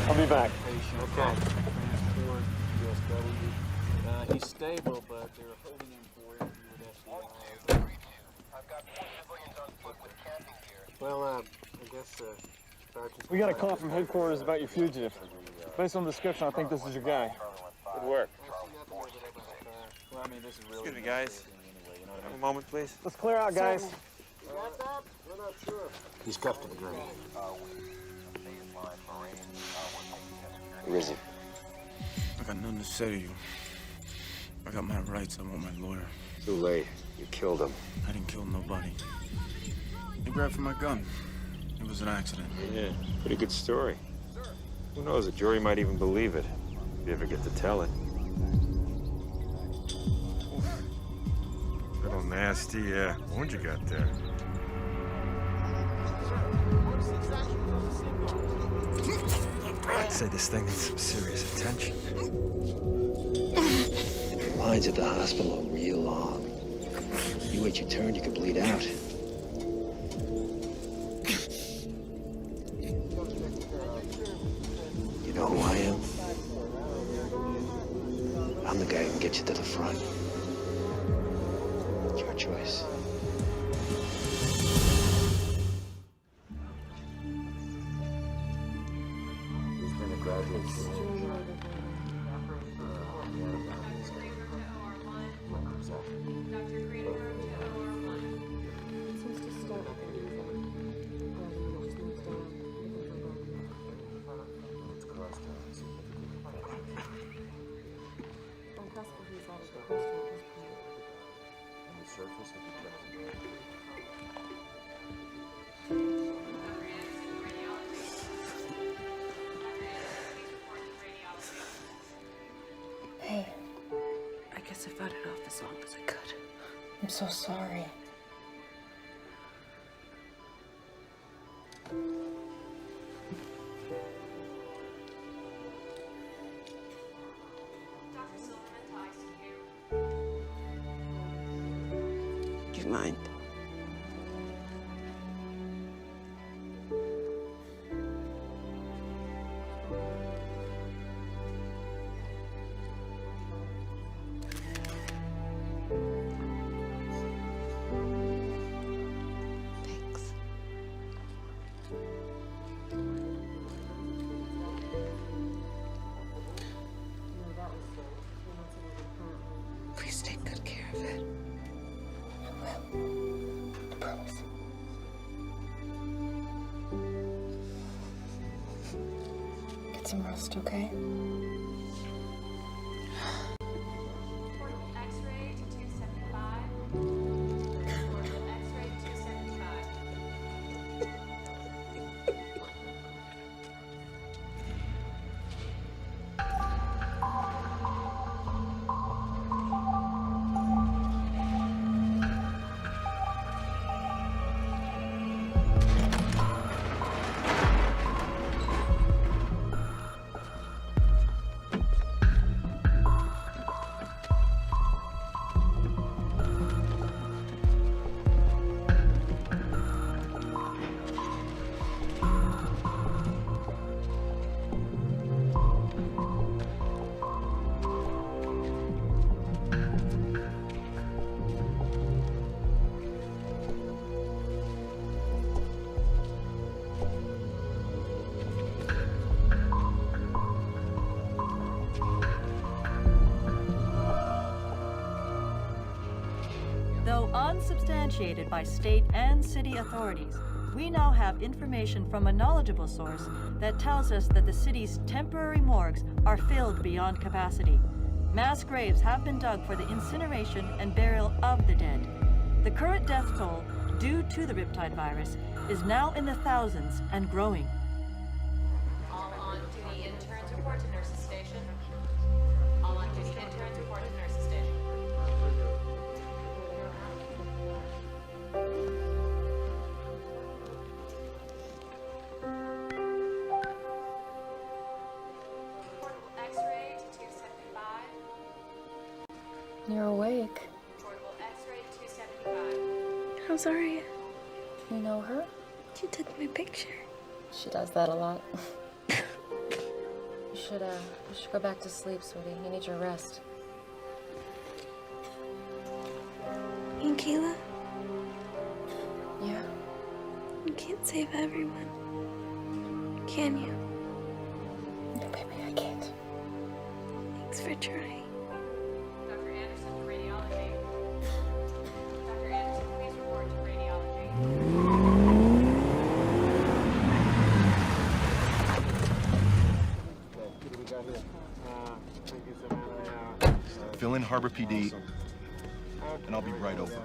I'll be back. Okay. He's stable, but they're holding him for interview with FBI. Well, I guess, Sergeant... We got a call from headquarters about your fugitive. Based on the description, I think this is your guy. Good work. Well, I mean, this is really... Excuse me, guys. Have a moment, please. Let's clear out, guys. You got that? We're not sure. He's cuffed to the ground. Where is he? I got nothing to say to you. I got my rights. I want my lawyer. Too late. You killed him. I didn't kill nobody. He grabbed for my gun. It was an accident. Yeah, pretty good story. Who knows, a jury might even believe it, if you ever get to tell it. Little nasty wound you got there. I'd say this thing needs some serious attention. The lines at the hospital are real long. You wait your turn, you could bleed out. You know who I am? I'm the guy who can get you to the front. It's your choice. He's been a graduate student. Hey. I guess I fought it off as long as I could. I'm so sorry. Do you mind? Please take good care of it. I will. I promise. Get some rest, okay? X-ray to 275. X-ray 275. substantiated by state and city authorities, we now have information from a knowledgeable source that tells us that the city's temporary morgues are filled beyond capacity. Mass graves have been dug for the incineration and burial of the dead. The current death toll, due to the Riptide virus, is now in the thousands and growing. All on duty interns report to nurses station. All on duty interns report to nurses station. Portable X-ray to 275. You're awake. Portable X-ray to 275. How's Aria? You know her? She took my picture. She does that a lot. You should go back to sleep, sweetie. You need your rest. And Kayla? Yeah. You can't save everyone. Can you? No, baby, I can't. Thanks for trying. Dr. Anderson to radiology. Dr. Anderson, please report to radiology. Fill in Harbor PD, and I'll be right over.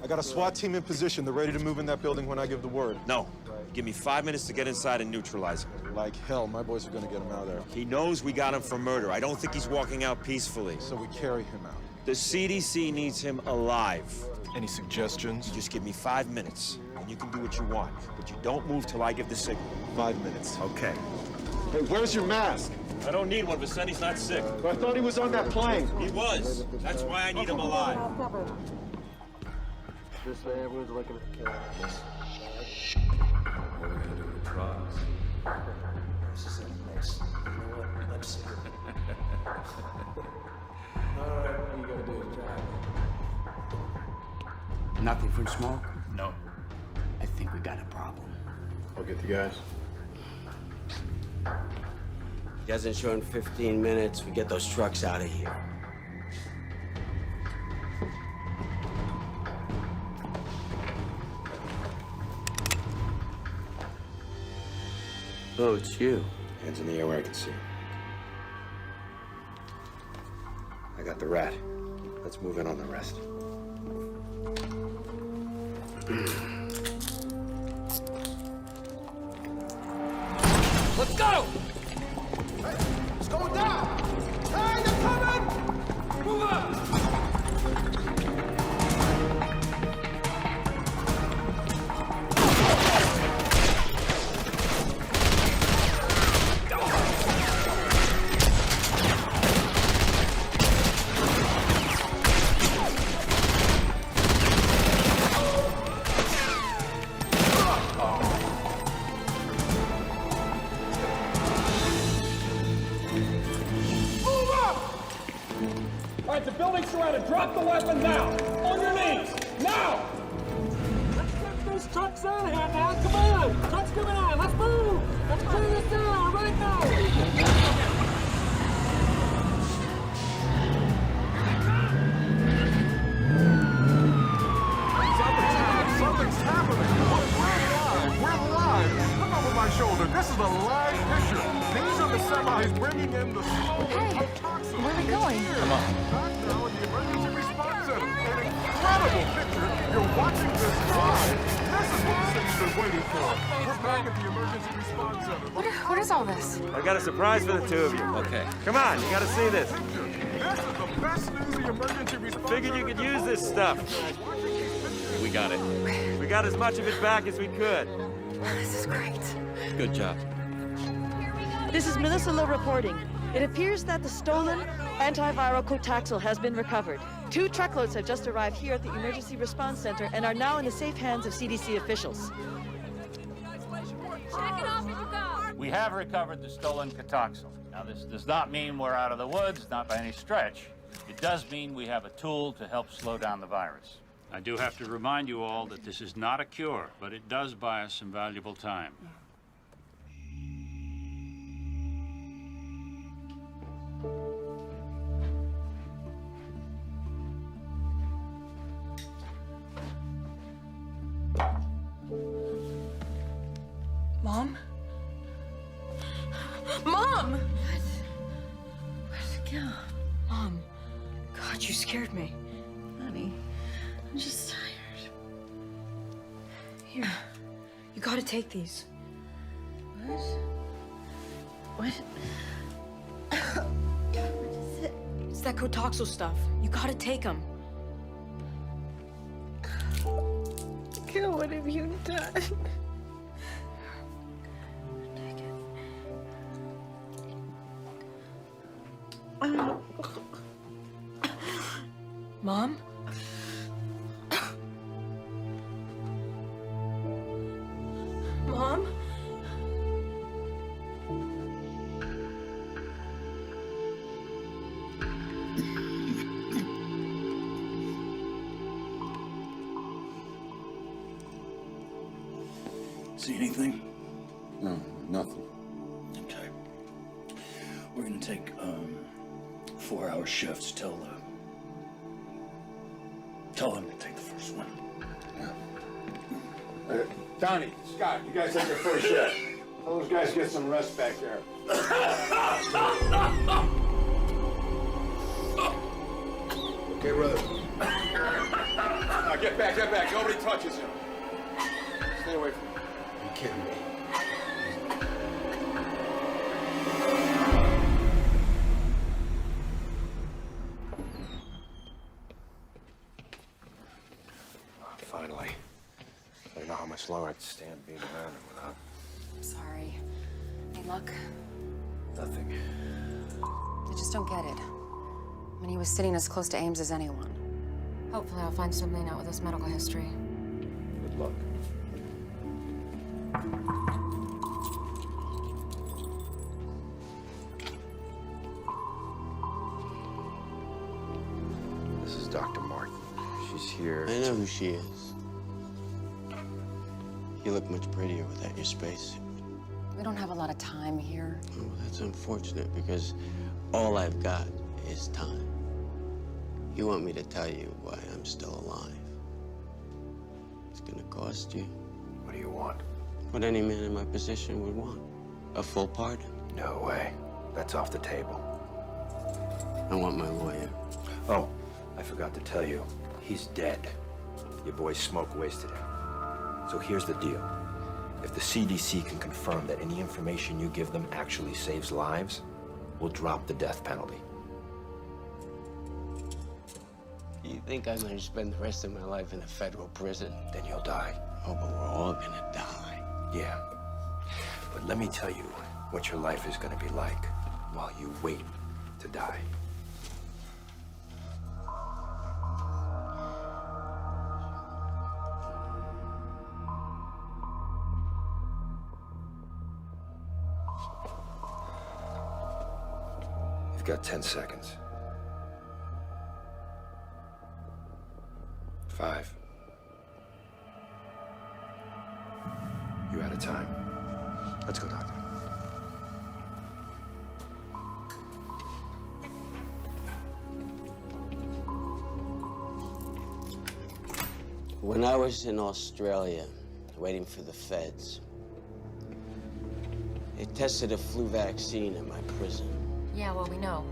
I got a SWAT team in position. They're ready to move in that building when I give the word. No. Give me 5 minutes to get inside and neutralize him. Like hell, my boys are gonna get him out of there. He knows we got him for murder. I don't think he's walking out peacefully. So we carry him out. The CDC needs him alive. Any suggestions? You just give me 5 minutes, and you can do what you want. But you don't move till I give the signal. 5 minutes. Okay. Hey, where's your mask? I don't need one. Vicente's not sick. I thought he was on that plane. He was. That's why I need him alive. This way, everyone's looking at the cameras. What are we gonna do with the trials? This is a mess. You know what? I'm sick of it. All right, all you gotta do is drive. Nothing from smoke? No. I think we got a problem. I'll get the guys. He hasn't shown 15 minutes. We get those trucks out of here. Oh, it's you. Hands in the air where I can see. I got the rat. Let's move in on the rest. Let's go! It's going down! Hey, they're coming! Move up! The building's surrounded. Drop the weapon now. On your knees. Now. Let's get these trucks out of here now. Come on. Trucks coming on. Let's move. Let's clear this down right now. Something's happening. We're live. Look over my shoulder. This is a live picture. These are the semis bringing in the stolen toxins. Where are we going? Come on. Now in the emergency response center. An incredible picture. You're watching this live. This is what the city's been waiting for. We're back at the emergency response center. What is all this? I got a surprise for the two of you. Okay. Come on, you gotta see this. This is the best news the emergency response Figured you could use this stuff. We got it. We got as much of it back as we could. This is great. Good job. This is Melissa Lowe reporting. It appears that the stolen antiviral Cotaxil has been recovered. 2 truckloads have just arrived here at the Emergency Response Center and are now in the safe hands of CDC officials. Check it off as you go. We have recovered the stolen Cotaxil. Now, this does not mean we're out of the woods, not by any stretch. It does mean we have a tool to help slow down the virus. I do have to remind you all that this is not a cure, but it does buy us some valuable time. Mom! What? Yeah. Mom. God, you scared me. Honey, I'm just tired. Here. You gotta take these. What? What? What is it? It's that Kotoxo stuff. You gotta take them. God, what have you done? Mom? Mom? See anything? No, nothing. Okay. We're gonna take 4-hour shifts. Tell them to take the first one. Donnie, Scott, you guys have your first shift. Tell those guys to get some rest back there. Okay, brother. Now get back, get back. Nobody touches him. Stay away from him. Are you kidding me? Finally. I don't know how much longer I'd stand being around him without I'm sorry. Any luck? nothing. I just don't get it. I mean, he was sitting as close to Ames as anyone. Hopefully I'll find something out with his medical history. Good luck. This is Dr. Martin. She's here. I know who she is. You look much prettier without your spacesuit. We don't have a lot of time here. Oh, that's unfortunate because all I've got is time. You want me to tell you why I'm still alive. It's gonna cost you. What do you want? What any man in my position would want. A full pardon. No way. That's off the table. I want my lawyer. Oh, I forgot to tell you. He's dead. Your boy's smoke wasted him. So here's the deal. If the CDC can confirm that any information you give them actually saves lives, we'll drop the death penalty. You think I'm gonna spend the rest of my life in a federal prison? Then you'll die. Oh, but we're all gonna die. Yeah. But let me tell you what your life is gonna be like while you wait to die. You've got 10 seconds. 5. You're out of time. Let's go, Doctor. When I was in Australia, waiting for the feds, they tested a flu vaccine in my prison. Yeah, well, we know.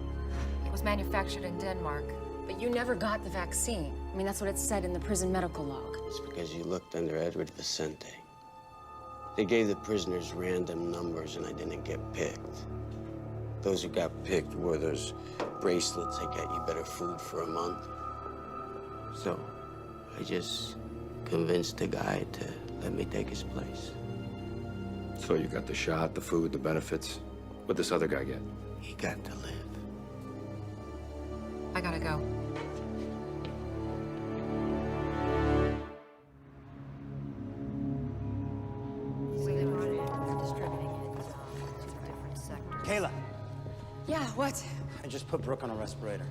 It was manufactured in Denmark. But you never got the vaccine. I mean, that's what it said in the prison medical log. It's because you looked under Edward Vicente. They gave the prisoners random numbers and I didn't get picked. Those who got picked wore those bracelets that get you better food for a month. So I just convinced the guy to let me take his place. So you got the shot, the food, the benefits. What'd this other guy get? He got to live. I gotta go. Kayla, Yeah, what? I just put Brooke on a respirator.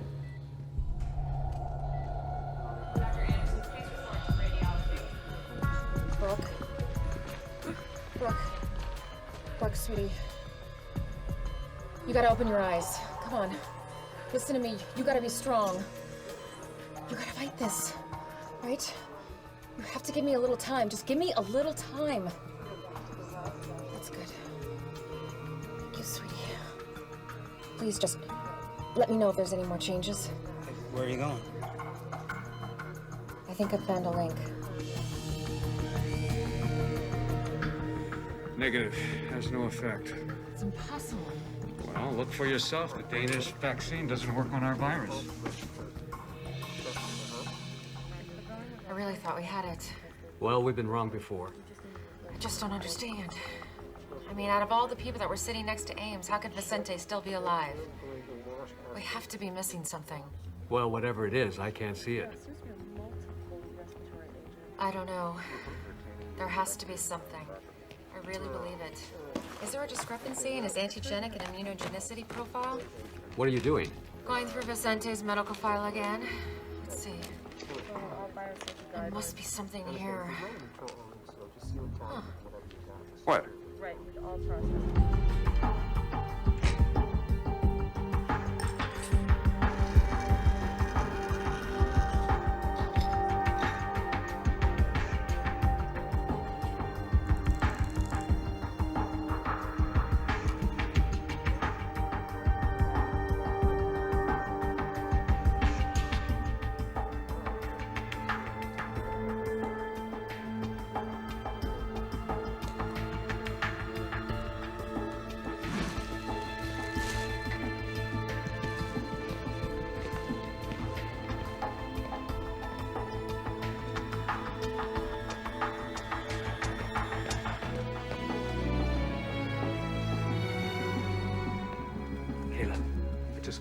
Brooke? Brooke, sweetie. You gotta open your eyes. Come on. Listen to me. You gotta be strong. You gotta fight this, right? You have to give me a little time. Just give me a little time. That's good. Thank you, sweetie. Please just let me know if there's any more changes. Where are you going? I think I've found a link. Negative. Has no effect. It's impossible. Well, look for yourself. The Danish vaccine doesn't work on our virus. I really thought we had it. Well, we've been wrong before. I just don't understand. I mean, out of all the people that were sitting next to Ames, how could Vicente still be alive? We have to be missing something. Well, whatever it is, I can't see it. I don't know. There has to be something. I really believe it. Is there a discrepancy in his antigenic and immunogenicity profile? What are you doing? Going through Vicente's medical file again. Let's see. There must be something here. Huh. What? Right, with all processes.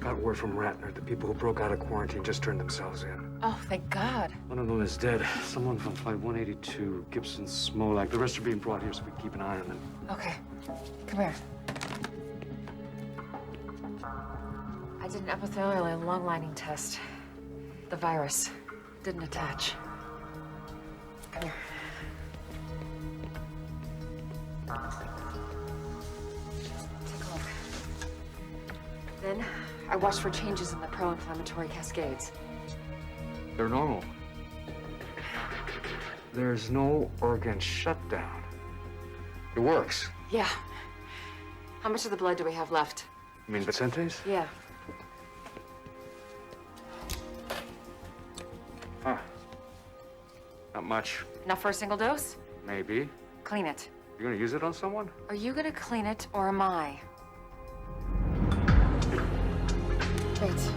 Got word from Ratner. The people who broke out of quarantine just turned themselves in. Oh, thank God. One of them is dead. Someone from Flight 182, Gibson, Smolak. The rest are being brought here so we can keep an eye on them. Okay, come here. I did an epithelial and lung lining test. The virus didn't attach. Come here. Take a look. Then I watched for changes in the pro-inflammatory cascades. They're normal. There's no organ shutdown. It works. Yeah. How much of the blood do we have left? You mean Vicente's? Yeah. Huh. Not much. Enough for a single dose? Maybe. Clean it. You're gonna use it on someone? Are you gonna clean it, or am I? Wait.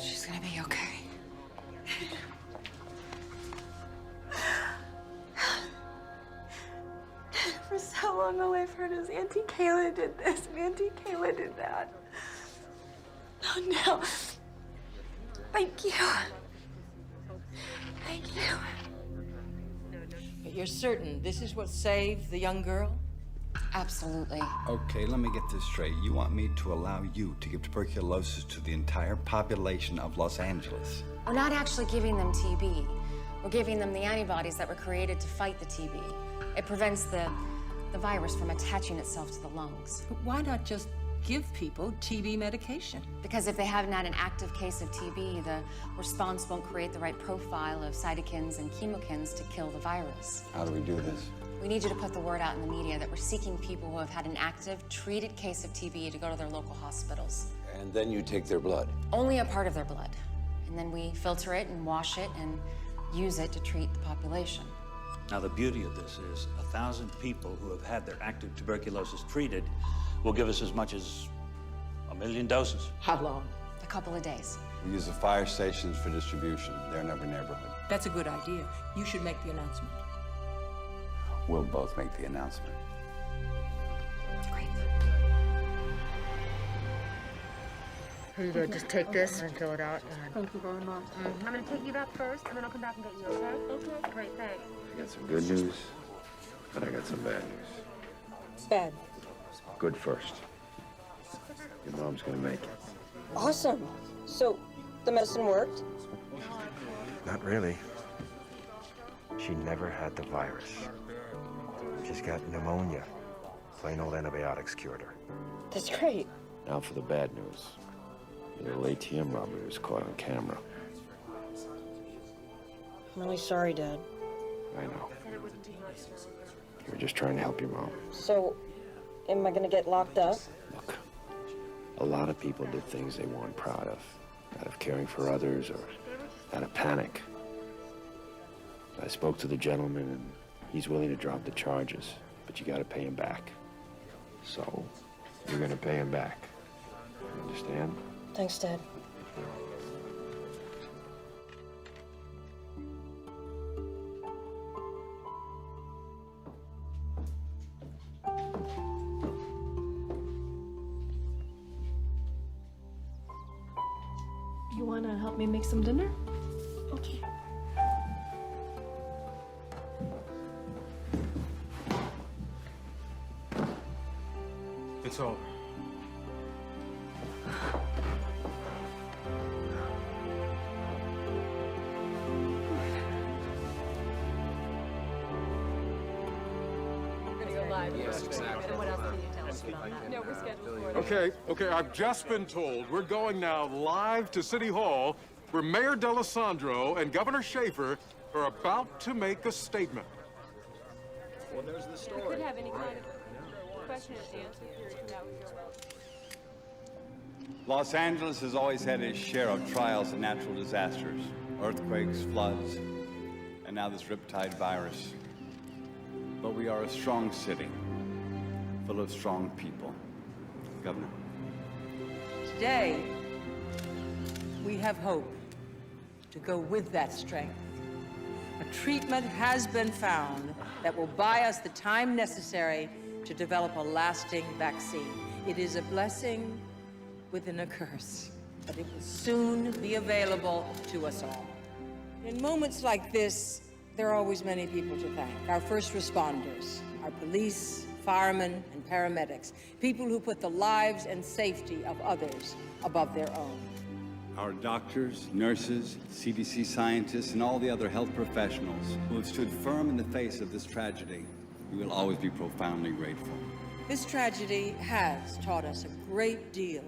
She's gonna be okay. For so long, all I've heard is Auntie Kayla did this and Auntie Kayla did that. Oh, no. Thank you. Thank you. But you're certain this is what saved the young girl? Absolutely. Okay, let me get this straight. You want me to allow you to give tuberculosis to the entire population of Los Angeles? We're not actually giving them TB. We're giving them the antibodies that were created to fight the TB. It prevents the virus from attaching itself to the lungs. But why not just give people TB medication? Because if they haven't had an active case of TB, the response won't create the right profile of cytokines and chemokines to kill the virus. How do we do this? We need you to put the word out in the media that we're seeking people who have had an active, treated case of TB to go to their local hospitals. And then you take their blood. Only a part of their blood. And then we filter it and wash it and use it to treat the population. Now, the beauty of this is 1,000 people who have had their active tuberculosis treated will give us as much as 1 million doses. How long? A couple of days. We use the fire stations for distribution. They're in every neighborhood. That's a good idea. You should make the announcement. We'll both make the announcement. Great. Here you go. Just take this and fill it out. Thank you very much. I'm gonna take you back first, and then I'll come back and get you. Okay? Okay. Great. Thanks. I got some good news, and I got some bad news. Bad. Good first. Your mom's gonna make it. Awesome. So, the medicine worked? Not really. She never had the virus. She's got pneumonia. Plain old antibiotics cured her. That's great. Now for the bad news. The little ATM robbery was caught on camera. I'm really sorry, Dad. I know. You were just trying to help your mom. So, am I gonna get locked up? Look, a lot of people did things they weren't proud of, out of caring for others or out of panic. I spoke to the gentleman, and he's willing to drop the charges, but you gotta pay him back. So, you're gonna pay him back. You understand? Thanks, Dad. You wanna help me make some dinner? Okay. It's over. Yes, exactly. What else can you tell us about that? No, we're scheduled for Okay, I've just been told we're going now live to City Hall, where Mayor D'Alessandro and Governor Schaefer are about to make a statement. Well, there's the story. Could have any kind of question and answer period from that with your Los Angeles has always had its share of trials and natural disasters, earthquakes, floods, and now this riptide virus. But we are a strong city, full of strong people. Governor. Today, we have hope to go with that strength. A treatment has been found that will buy us the time necessary to develop a lasting vaccine. It is a blessing within a curse, but it will soon be available to us all. In moments like this, there are always many people to thank. Our first responders, our police, firemen, and paramedics, people who put the lives and safety of others above their own. Our doctors, nurses, CDC scientists, and all the other health professionals who have stood firm in the face of this tragedy, we will always be profoundly grateful. This tragedy has taught us a great deal.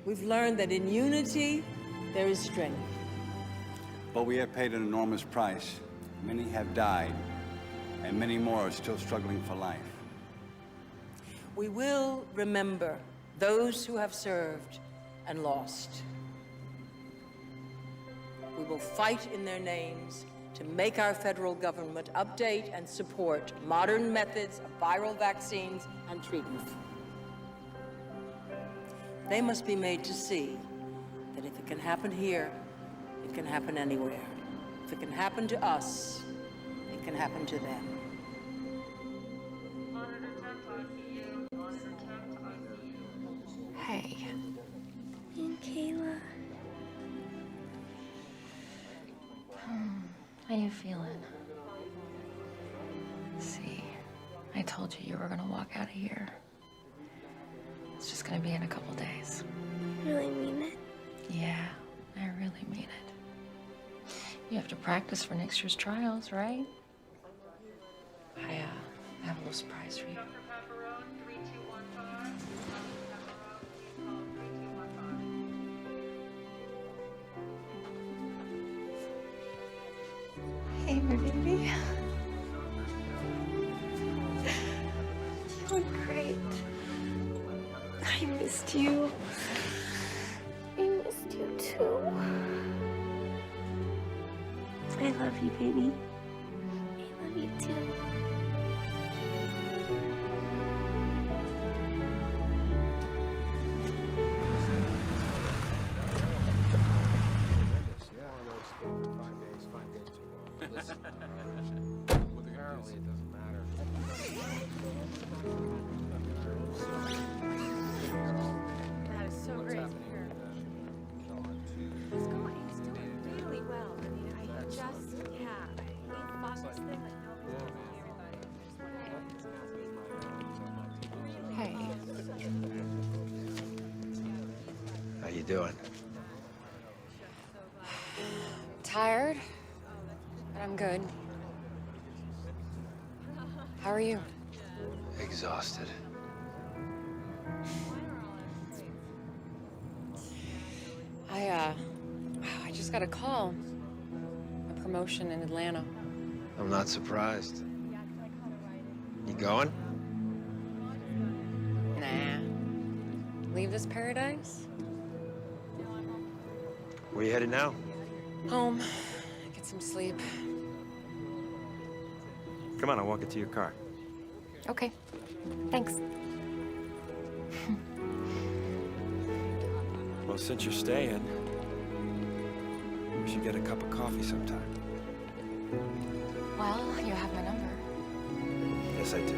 We've learned that in unity, there is strength. But we have paid an enormous price. Many have died, and many more are still struggling for life. We will remember those who have served and lost. We will fight in their names to make our federal government update and support modern methods of viral vaccines and treatment. They must be made to see that if it can happen here, it can happen anywhere. If it can happen to us, it can happen to them. Hey. And Kayla. How you feeling? See, I told you were gonna walk out of here. It's just gonna be in a couple days. Really mean it? Yeah, I really mean it. You have to practice for next year's trials, right? I have a little surprise for you. Hey, my baby. You look great. I missed you. I missed you too. I love you, baby. I love you too. Apparently it doesn't matter. That is so great to hear. He's doing really well. I mean, I just, yeah. you doing? Tired, but I'm good. How are you? Exhausted. I just got a call. A promotion in Atlanta. I'm not surprised. You going? Nah. Leave this paradise? Where you headed now? Home. Get some sleep. Come on, I'll walk it to your car. Okay. Thanks. Well, since you're staying, we should get a cup of coffee sometime. Well, you have my number. Yes, I do.